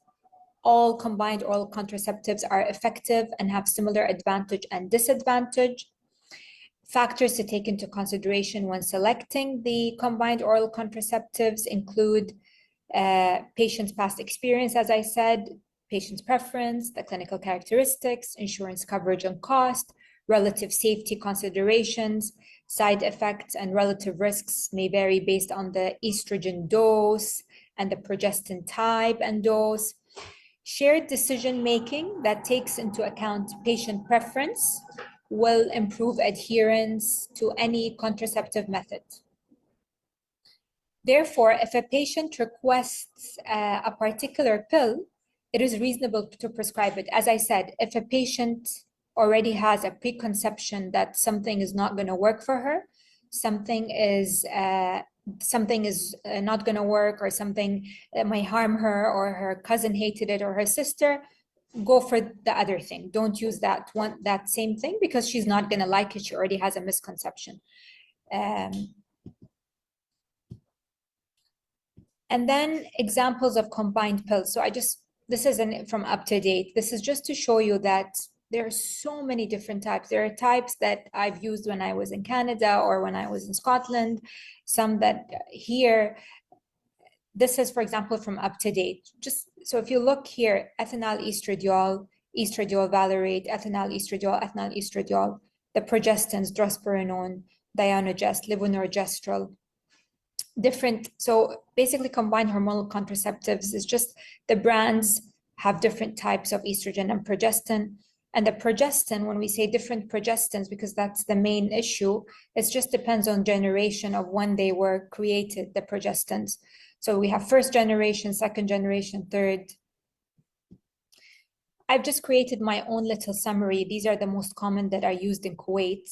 All combined oral contraceptives are effective and have similar advantage and disadvantage. Factors to take into consideration when selecting the combined oral contraceptives include patient's past experience, as I said, patient's preference, the clinical characteristics, insurance coverage and cost, relative safety considerations, side effects and relative risks may vary based on the estrogen dose and the progestin type and dose. Shared decision-making that takes into account patient preference will improve adherence to any contraceptive method. Therefore, if a patient requests a particular pill, it is reasonable to prescribe it. As I said, if a patient already has a preconception that something is not going to work for her, something is not going to work, or something that might harm her, or her cousin hated it, or her sister, go for the other thing. Don't use that same thing, because she's not going to like it. She already has a misconception. And then examples of combined pills. So this isn't from UpToDate. This is just to show you that there are so many different types. There are types that I've used when I was in Canada or when I was in Scotland, some that here. This is, for example, from UpToDate. Just so if you look here, ethinyl estradiol, estradiol valerate, ethinyl estradiol, the progestins, drospirenone, Dionagest, levonorgestrel, different. So basically combined hormonal contraceptives is just the brands have different types of estrogen and progestin. And the progestin, when we say different progestins, because that's the main issue, it just depends on generation of when they were created, the progestins. So we have first generation, second generation, third. I've just created my own little summary. These are the most common that are used in Kuwait,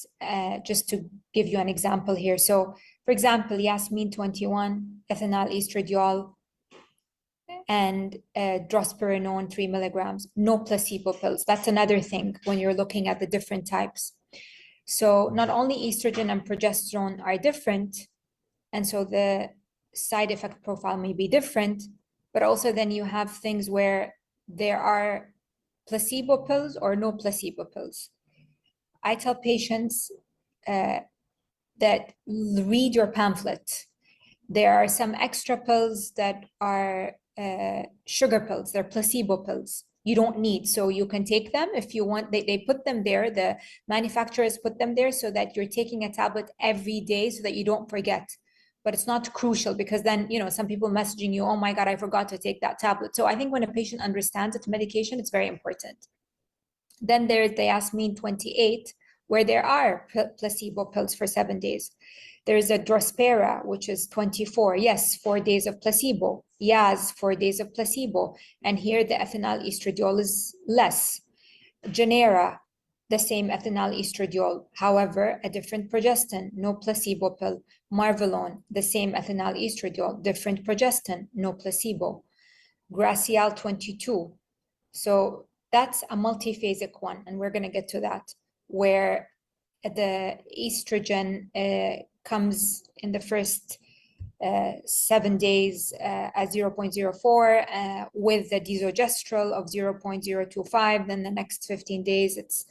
just to give you an example here. So for example, Yasmin 21, ethinyl estradiol, and drospirenone 3 milligrams, no placebo pills. That's another thing when you're looking at the different types. So not only estrogen and progesterone are different, and so the side effect profile may be different, but also then you have things where there are placebo pills or no placebo pills. I tell patients that read your pamphlet. There are some extra pills that are sugar pills, they're placebo pills. You don't need, so you can take them if you want. They put them there, the manufacturers put them there so that you're taking a tablet every day so that you don't forget. But it's not crucial, because then, some people messaging you, oh my God, I forgot to take that tablet. So I think when a patient understands it's medication, it's very important. Then there's the Yasmin 28, where there are placebo pills for 7 days. There's a Drospera, which is 24. Yes, 4 days of placebo. Yaz, 4 days of placebo. And here the ethinyl estradiol is less. Genera, the same ethinyl estradiol, however, a different progestin, no placebo pill. Marvelone, the same ethinyl estradiol, different progestin, no placebo. Gracial 22. So that's a multiphasic one, and we're going to get to that, where the estrogen comes in the first 7 days at 0.04 with the desogestrel of 0.025. Then the next 15 days, it's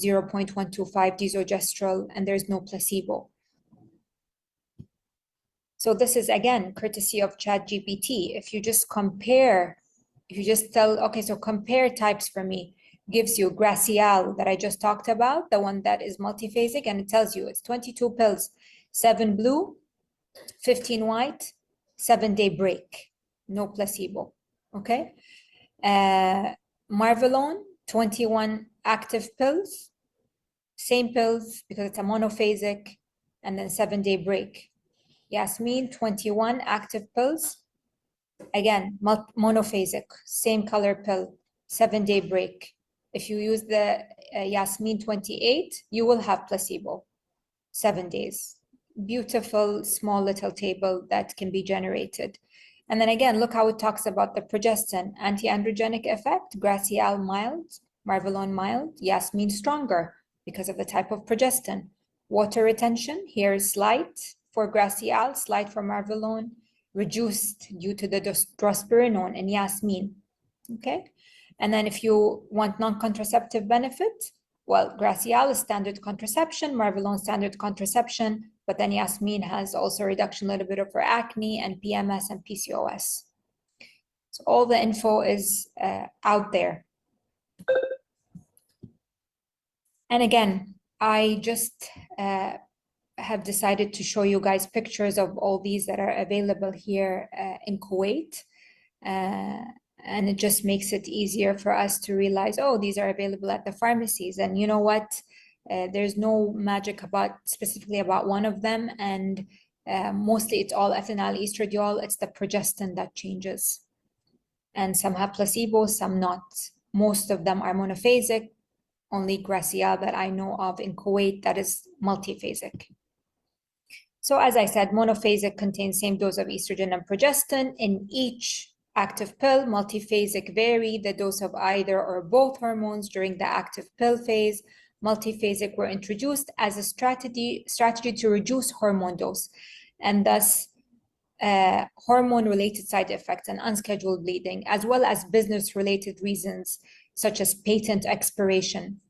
0.125 desogestrel, and there's no placebo. So this is, again, courtesy of ChatGPT. If you just compare, if you just tell, okay, so compare types for me, gives you Gracial that I just talked about, the one that is multiphasic, and it tells you it's 22 pills, 7 blue, 15 white, 7-day break, no placebo, okay? Marvelon, 21 active pills, same pills because it's a monophasic, and then 7-day break. Yasmin, 21 active pills, again, monophasic, same color pill, 7-day break. If you use the Yasmin 28, you will have placebo, 7 days. Beautiful, small little table that can be generated. And then again, look how it talks about the progestin, anti-androgenic effect, Gracial mild, Marvelon mild, Yasmin stronger because of the type of progestin. Water retention, here is slight for Gracial, slight for Marvelon, reduced due to the drospirenone and Yasmin, okay? And then if you want non-contraceptive benefit, well, Gracial is standard contraception, Marvelon standard contraception, but then Yasmin has also reduction a little bit of her acne and PMS and PCOS. So all the info is out there. And again, I just have decided to show you guys pictures of all these that are available here in Kuwait. And it just makes it easier for us to realize, oh, these are available at the pharmacies. And you know what? There's no magic specifically about one of them. And mostly it's all ethinyl estradiol. It's the progestin that changes. And some have placebo, some not. Most of them are monophasic. Only Gracial that I know of in Kuwait that is multiphasic. So as I said, monophasic contains same dose of estrogen and progestin in each active pill. Multiphasic vary the dose of either or both hormones during the active pill phase. Multiphasic were introduced as a strategy to reduce hormone dose and thus hormone-related side effects and unscheduled bleeding, as well as business-related reasons such as patent expiration.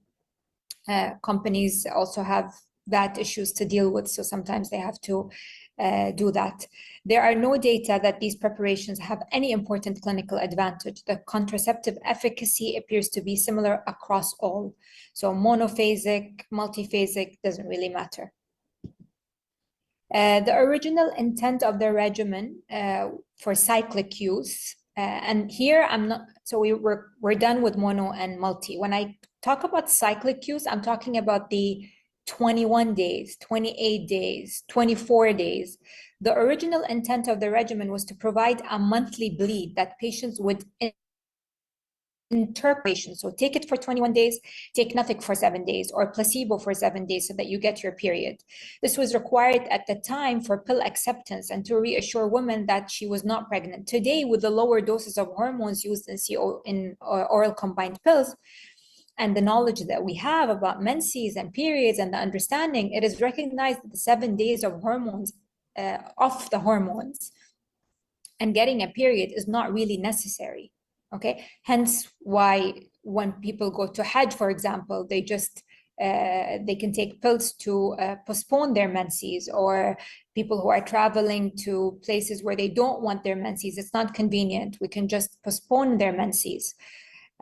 Companies also have that issues to deal with, so sometimes they have to do that. There are no data that these preparations have any important clinical advantage. The contraceptive efficacy appears to be similar across all. So monophasic, multiphasic, doesn't really matter. The original intent of the regimen for cyclic use, and here I'm not, so we're done with mono and multi. When I talk about cyclic use, I'm talking about the 21 days, 28 days, 24 days. The original intent of the regimen was to provide a monthly bleed that patients would interpret. So take it for 21 days, take nothing for 7 days, or placebo for 7 days so that you get your period. This was required at the time for pill acceptance and to reassure women that she was not pregnant. Today, with the lower doses of hormones used in oral combined pills, and the knowledge that we have about menses and periods and the understanding, it is recognized that the 7 days of hormones, off the hormones, and getting a period is not really necessary. Okay, hence why when people go to Hajj, for example, they just they can take pills to postpone their menses, or people who are traveling to places where they don't want their menses, it's not convenient, we can just postpone their menses.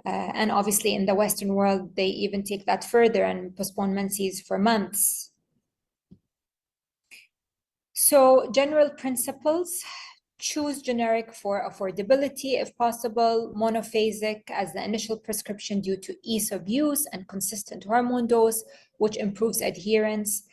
And obviously in the Western world, they even take that further and postpone menses for months. So general principles: choose generic for affordability if possible, monophasic as the initial prescription due to ease of use and consistent hormone dose, which improves adherence.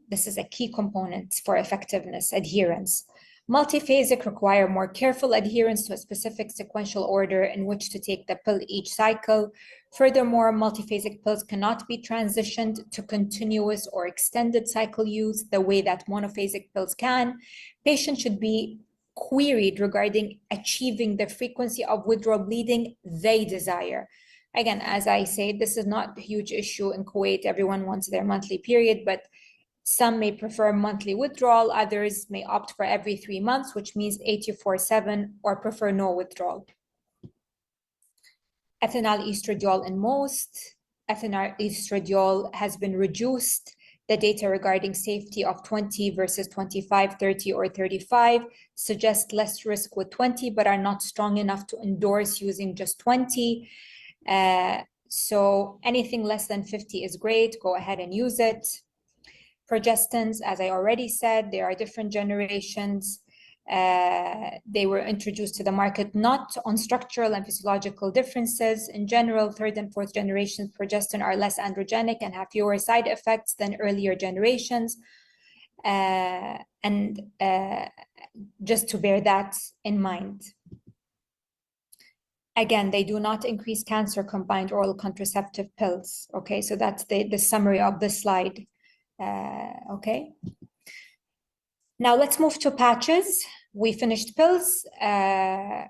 This is a key component for effectiveness, adherence. Multiphasic require more careful adherence to a specific sequential order in which to take the pill each cycle. Furthermore, multiphasic pills cannot be transitioned to continuous or extended cycle use the way that monophasic pills can. Patients should be queried regarding achieving the frequency of withdrawal bleeding they desire. Again, as I say, this is not a huge issue in Kuwait. Everyone wants their monthly period, but some may prefer monthly withdrawal. Others may opt for every 3 months, which means 84/7, or prefer no withdrawal. Ethinyl estradiol in most. Ethinyl estradiol has been reduced. The data regarding safety of 20 versus 25, 30, or 35 suggest less risk with 20, but are not strong enough to endorse using just 20. So anything less than 50 is great. Go ahead and use it. Progestins, as I already said, there are different generations. They were introduced to the market not on structural and physiological differences. In general, third and fourth generation progestin are less androgenic and have fewer side effects than earlier generations. Just to bear that in mind. Again, they do not increase cancer combined oral contraceptive pills. Okay, so that's the summary of this slide. Okay. Now let's move to patches. We finished pills. Now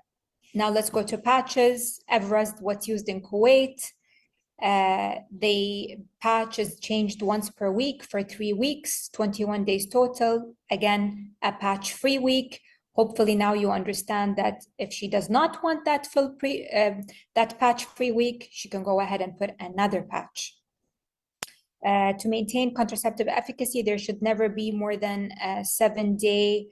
let's go to patches. Everest, what's used in Kuwait. The patch is changed once per week for 3 weeks, 21 days total. Again, a patch-free week. Hopefully now you understand that if she does not want that that patch-free week, she can go ahead and put another patch. To maintain contraceptive efficacy, there should never be more than a 7-day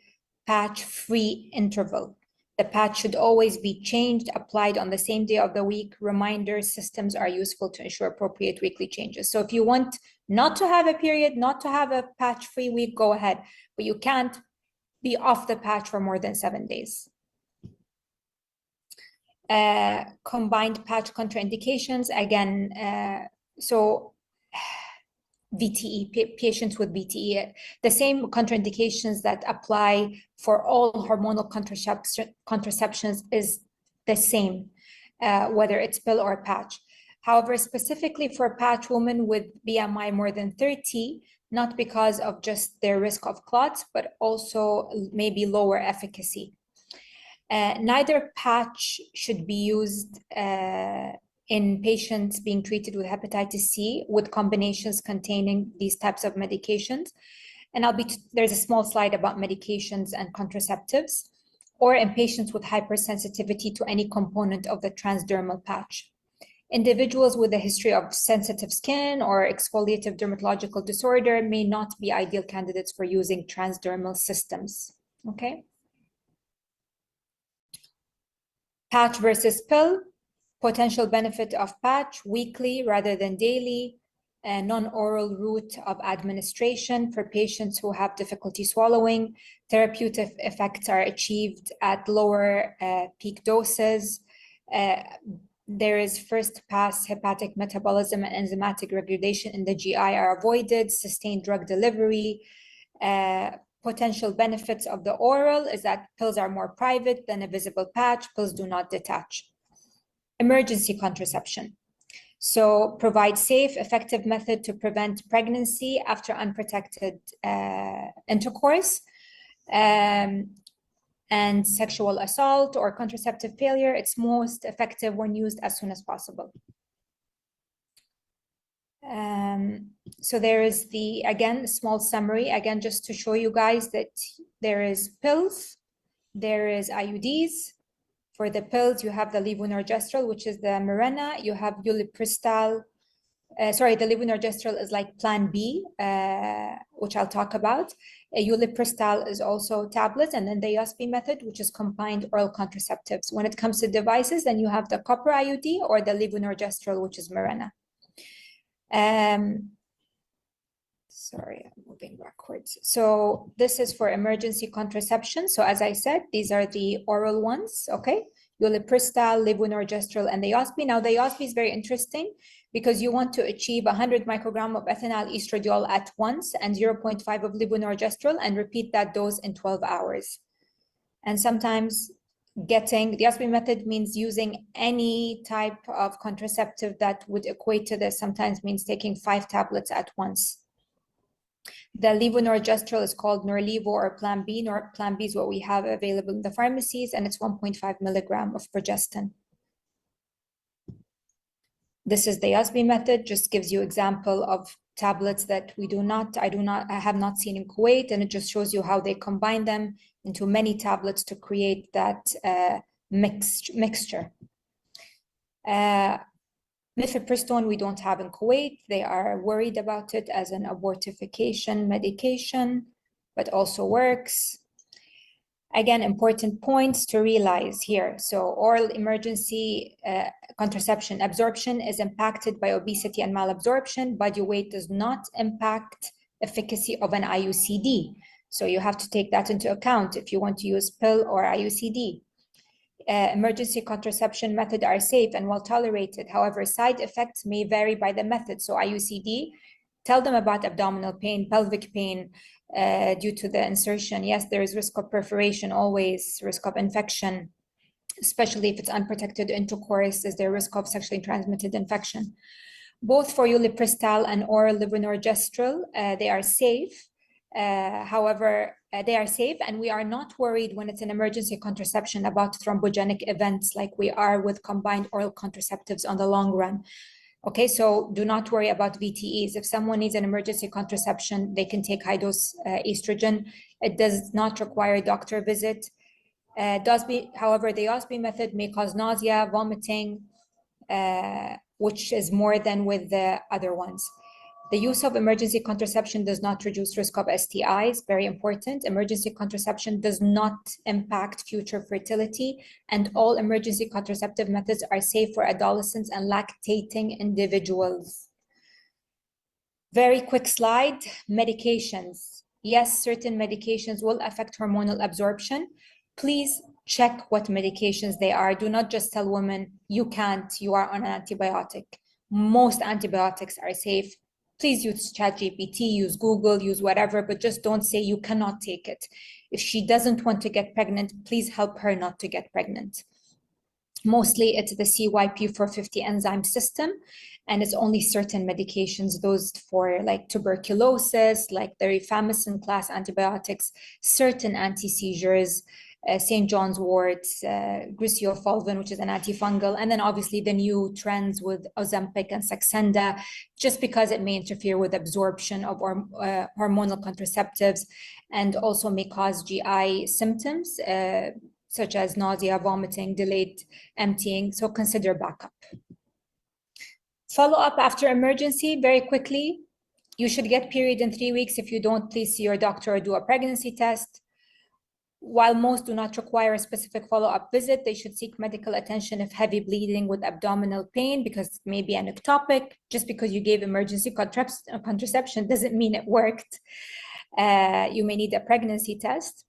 patch-free interval. The patch should always be changed, applied on the same day of the week. Reminder systems are useful to ensure appropriate weekly changes. So if you want not to have a period, not to have a patch-free week, go ahead. But you can't be off the patch for more than 7 days. Combined patch contraindications, again, so VTE, patients with VTE, the same contraindications that apply for all hormonal contraceptions is the same, whether it's pill or patch. However, specifically for patch women with BMI more than 30, not because of just their risk of clots, but also maybe lower efficacy. Neither patch should be used in patients being treated with hepatitis C with combinations containing these types of medications. And there's a small slide about medications and contraceptives, or in patients with hypersensitivity to any component of the transdermal patch. Individuals with a history of sensitive skin or exfoliative dermatological disorder may not be ideal candidates for using transdermal systems, okay? Patch versus pill, potential benefit of patch, weekly rather than daily, a non-oral route of administration for patients who have difficulty swallowing. Therapeutic effects are achieved at lower peak doses. There is first pass hepatic metabolism and enzymatic regulation in the GI are avoided, sustained drug delivery. Potential benefits of the oral is that pills are more private than a visible patch. Pills do not detach. Emergency contraception. So provide safe, effective method to prevent pregnancy after unprotected intercourse. And sexual assault or contraceptive failure, it's most effective when used as soon as possible. So there is again, small summary, again, just to show you guys that there is pills, there is IUDs. For the pills, you have the levonorgestrel, which is the Mirena. You have ulipristal. The levonorgestrel is like Plan B, which I'll talk about. Ulipristal is also tablets, and then the Yospi method, which is combined oral contraceptives. When it comes to devices, then you have the copper IUD or the levonorgestrel, which is Mirena. Sorry, I'm moving backwards. So this is for emergency contraception. So as I said, these are the oral ones, okay? Ulipristal, levonorgestrel, and the Yospi. Now the Yospi is very interesting because you want to achieve 100 microgram of ethinyl estradiol at once and 0.5 of levonorgestrel and repeat that dose in 12 hours. And sometimes getting the Yospi method means using any type of contraceptive that would equate to this. Sometimes means taking 5 tablets at once. The levonorgestrel is called Norlevo or Plan B. Plan B is what we have available in the pharmacies, and it's 1.5 milligram of progestin. This is the Yospi method, just gives you example of tablets that I have not seen in Kuwait, and it just shows you how they combine them into many tablets to create that mixture. Mifepristone we don't have in Kuwait. They are worried about it as an abortification medication, but also works. Again, important points to realize here. So oral emergency contraception absorption is impacted by obesity and malabsorption. Body weight does not impact efficacy of an IUCD. So you have to take that into account if you want to use pill or IUCD. Emergency contraception methods are safe and well tolerated. However, side effects may vary by the method. So IUCD, tell them about abdominal pain, pelvic pain due to the insertion. Yes, there is risk of perforation, always risk of infection, especially if it's unprotected intercourse. Is there risk of sexually transmitted infection? Both for ulipristal and oral levonorgestrel, they are safe. However, they are safe, and we are not worried when it's an emergency contraception about thrombogenic events like we are with combined oral contraceptives on the long run. Okay, so do not worry about VTEs. If someone needs an emergency contraception, they can take high-dose estrogen. It does not require a doctor visit. However, the OSB method may cause nausea, vomiting, which is more than with the other ones. The use of emergency contraception does not reduce risk of STIs, very important. Emergency contraception does not impact future fertility, and all emergency contraceptive methods are safe for adolescents and lactating individuals. Very quick slide, medications. Yes, certain medications will affect hormonal absorption. Please check what medications they are. Do not just tell women, you can't, you are on an antibiotic. Most antibiotics are safe. Please use ChatGPT, use Google, use whatever, but just don't say you cannot take it. If she doesn't want to get pregnant, please help her not to get pregnant. Mostly it's the CYP450 enzyme system, and it's only certain medications, those for like tuberculosis, like the rifampicin class antibiotics, certain anti-seizures, St. John's wort, griseofulvin, which is an antifungal, and then obviously the new trends with Ozempic and Saxenda, just because it may interfere with absorption of hormonal contraceptives and also may cause GI symptoms, such as nausea, vomiting, delayed emptying, so consider backup. Follow-up after emergency, very quickly. You should get period in 3 weeks. If you don't, please see your doctor or do a pregnancy test. While most do not require a specific follow-up visit, they should seek medical attention if heavy bleeding with abdominal pain, because it may be an ectopic. Just because you gave emergency contraception doesn't mean it worked. You may need a pregnancy test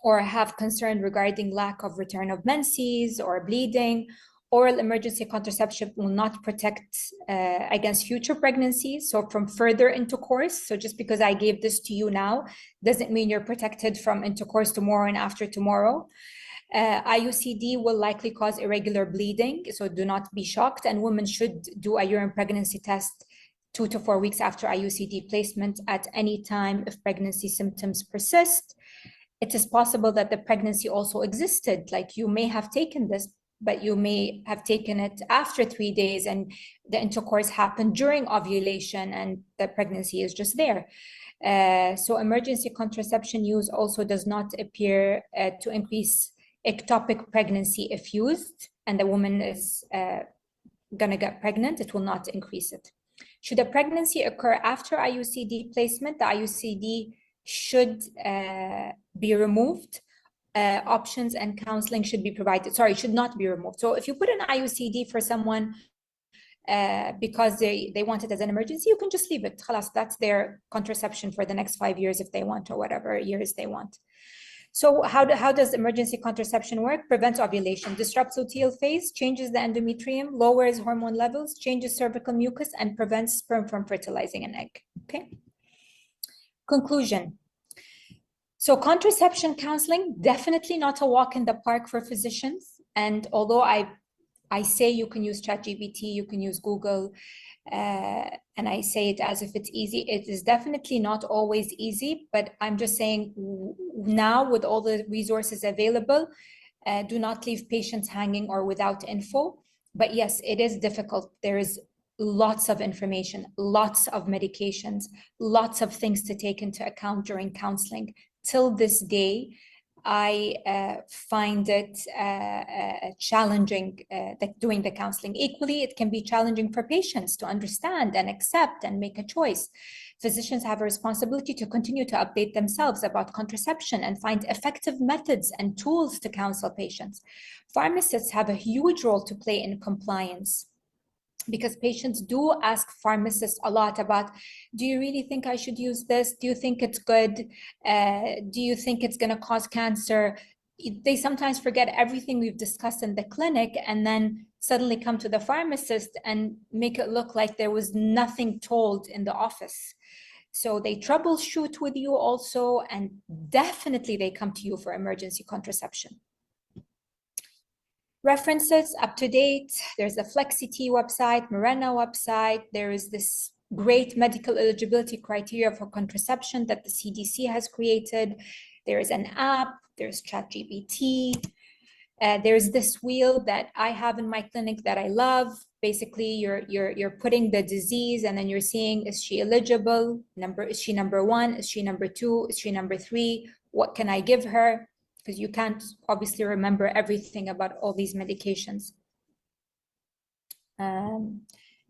or have concern regarding lack of return of menses or bleeding. Oral emergency contraception will not protect against future pregnancies, so from further intercourse. So just because I gave this to you now doesn't mean you're protected from intercourse tomorrow and after tomorrow. IUCD will likely cause irregular bleeding, so do not be shocked, and women should do a urine pregnancy test 2 to 4 weeks after IUCD placement at any time if pregnancy symptoms persist. It is possible that the pregnancy also existed, like you may have taken this, but you may have taken it after 3 days and the intercourse happened during ovulation and the pregnancy is just there. So emergency contraception use also does not appear to increase ectopic pregnancy if used, and the woman is gonna get pregnant, it will not increase it. Should a pregnancy occur after IUCD placement, the IUCD should be removed. Options and counseling should be provided. Sorry, should not be removed. So if you put an IUCD for someone because they want it as an emergency, you can just leave it. Khalas, that's their contraception for the next 5 years if they want, or whatever years they want. So how does emergency contraception work? Prevents ovulation, disrupts luteal phase, changes the endometrium, lowers hormone levels, changes cervical mucus, and prevents sperm from fertilizing an egg. Okay. Conclusion. So contraception counseling, definitely not a walk in the park for physicians. And although I say you can use ChatGPT, you can use Google, and I say it as if it's easy, it is definitely not always easy, but I'm just saying now with all the resources available, do not leave patients hanging or without info. But yes, it is difficult. There is lots of information, lots of medications, lots of things to take into account during counseling. Till this day, I find it challenging doing the counseling. Equally, it can be challenging for patients to understand and accept and make a choice. Physicians have a responsibility to continue to update themselves about contraception and find effective methods and tools to counsel patients. Pharmacists have a huge role to play in compliance. because patients do ask pharmacists a lot about, do you really think I should use this? Do you think it's good? Do you think it's going to cause cancer? They sometimes forget everything we've discussed in the clinic and then suddenly come to the pharmacist and make it look like there was nothing told in the office. So they troubleshoot with you also, and definitely they come to you for emergency contraception. References up to date. There's the FlexiT website, Mirena website. There is this great medical eligibility criteria for contraception that the CDC has created. There is an app, there's ChatGPT. There's this wheel that I have in my clinic that I love. Basically, you're putting the disease and then you're seeing, is she eligible? Is she number 1? Is she number 2? Is she number 3? What can I give her? Because you can't obviously remember everything about all these medications. And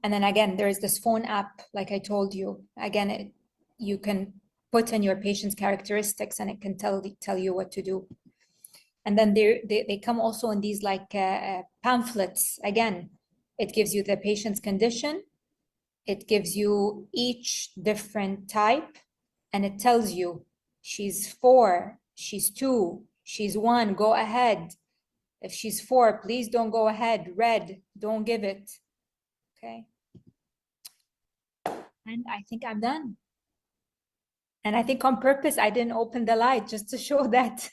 then again, there's this phone app, like I told you. Again, you can put in your patient's characteristics and it can tell you what to do. And then they come also in these like pamphlets. Again, it gives you the patient's condition. It gives you each different type, and it tells you she's 4, she's 2, she's 1, go ahead. If she's 4, please don't go ahead. Red, don't give it. Okay. And I think I'm done. And I think on purpose, I didn't open the light just to show that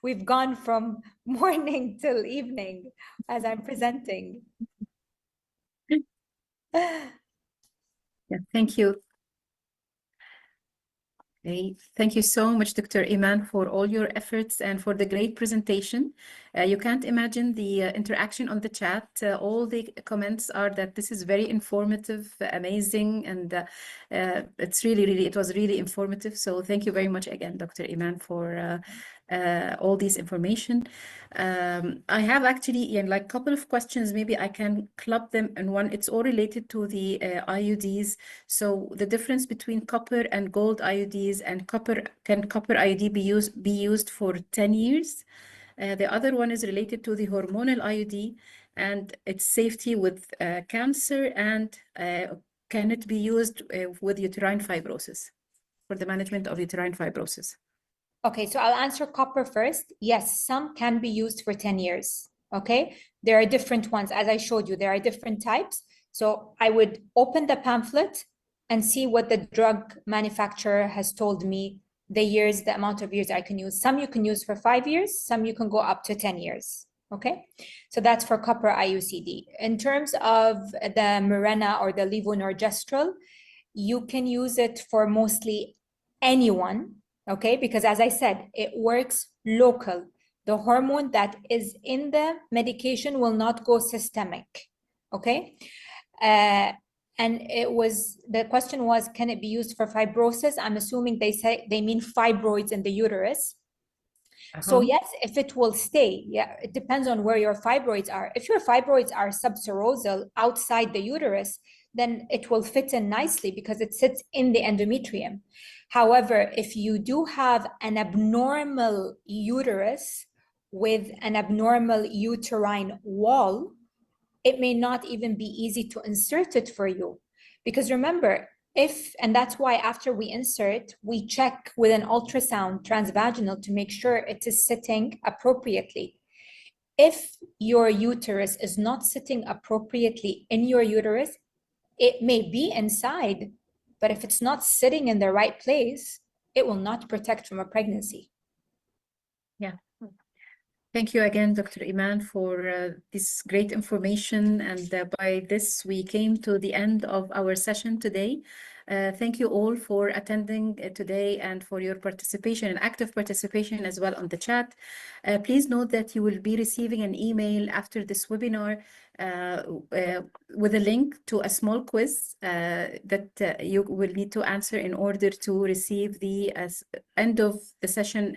we've gone from morning till evening as I'm presenting. Yeah, thank you. Okay. Thank you so much, Dr. Iman, for all your efforts and for the great presentation. You can't imagine the interaction on the chat. All the comments are that this is very informative, amazing, and it's it was really informative. So thank you very much again, Dr. Iman, for all this information. I have actually like a couple of questions. Maybe I can club them in one. It's all related to the IUDs. So the difference between copper and gold IUDs, and can copper IUD be used for 10 years? The other one is related to the hormonal IUD and its safety with cancer, and can it be used with uterine fibrosis, for the management of uterine fibrosis? Okay, so I'll answer copper first. Yes, some can be used for 10 years. Okay, there are different ones. As I showed you, there are different types. So I would open the pamphlet and see what the drug manufacturer has told me, the years, the amount of years I can use. Some you can use for 5 years, some you can go up to 10 years. Okay, so that's for copper IUCD. In terms of the Mirena or the levonorgestrel, you can use it for mostly anyone. Okay, because as I said, it works local. The hormone that is in the medication will not go systemic. Okay, and the question was, can it be used for fibrosis? I'm assuming they mean fibroids in the uterus. So yes, if it will stay, yeah, it depends on where your fibroids are. If your fibroids are subserosal outside the uterus, then it will fit in nicely because it sits in the endometrium. However, if you do have an abnormal uterus with an abnormal uterine wall, it may not even be easy to insert it for you. Because remember, and that's why after we insert, we check with an ultrasound transvaginal to make sure it is sitting appropriately. If your uterus is not sitting appropriately in your uterus, it may be inside, but if it's not sitting in the right place, it will not protect from a pregnancy. Yeah. Thank you again, Dr. Iman, for this great information. And by this, we came to the end of our session today. Thank you all for attending today and for your participation and active participation as well on the chat. Please note that you will be receiving an email after this webinar with a link to a small quiz that you will need to answer in order to receive the end of the session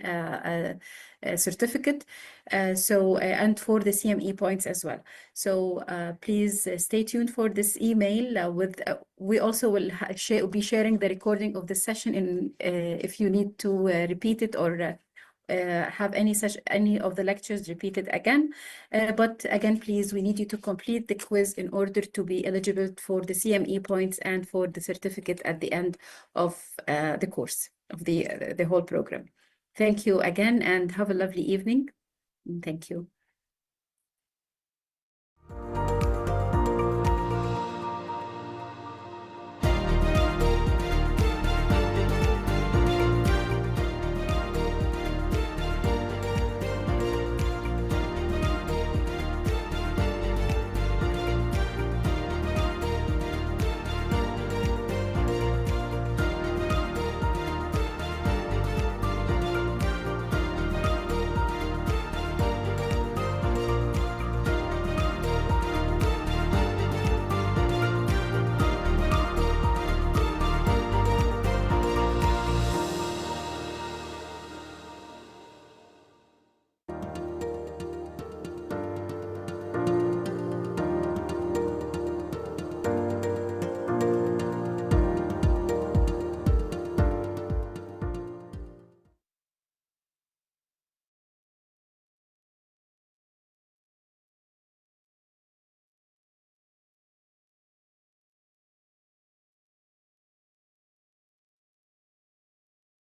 certificate, and for the CME points as well. So please stay tuned for this email. We also will be sharing the recording of the session if you need to repeat it or have any of the lectures repeated again. But again, please, we need you to complete the quiz in order to be eligible for the CME points and for the certificate at the end of the course of the whole program. Thank you again, and have a lovely evening. Thank you.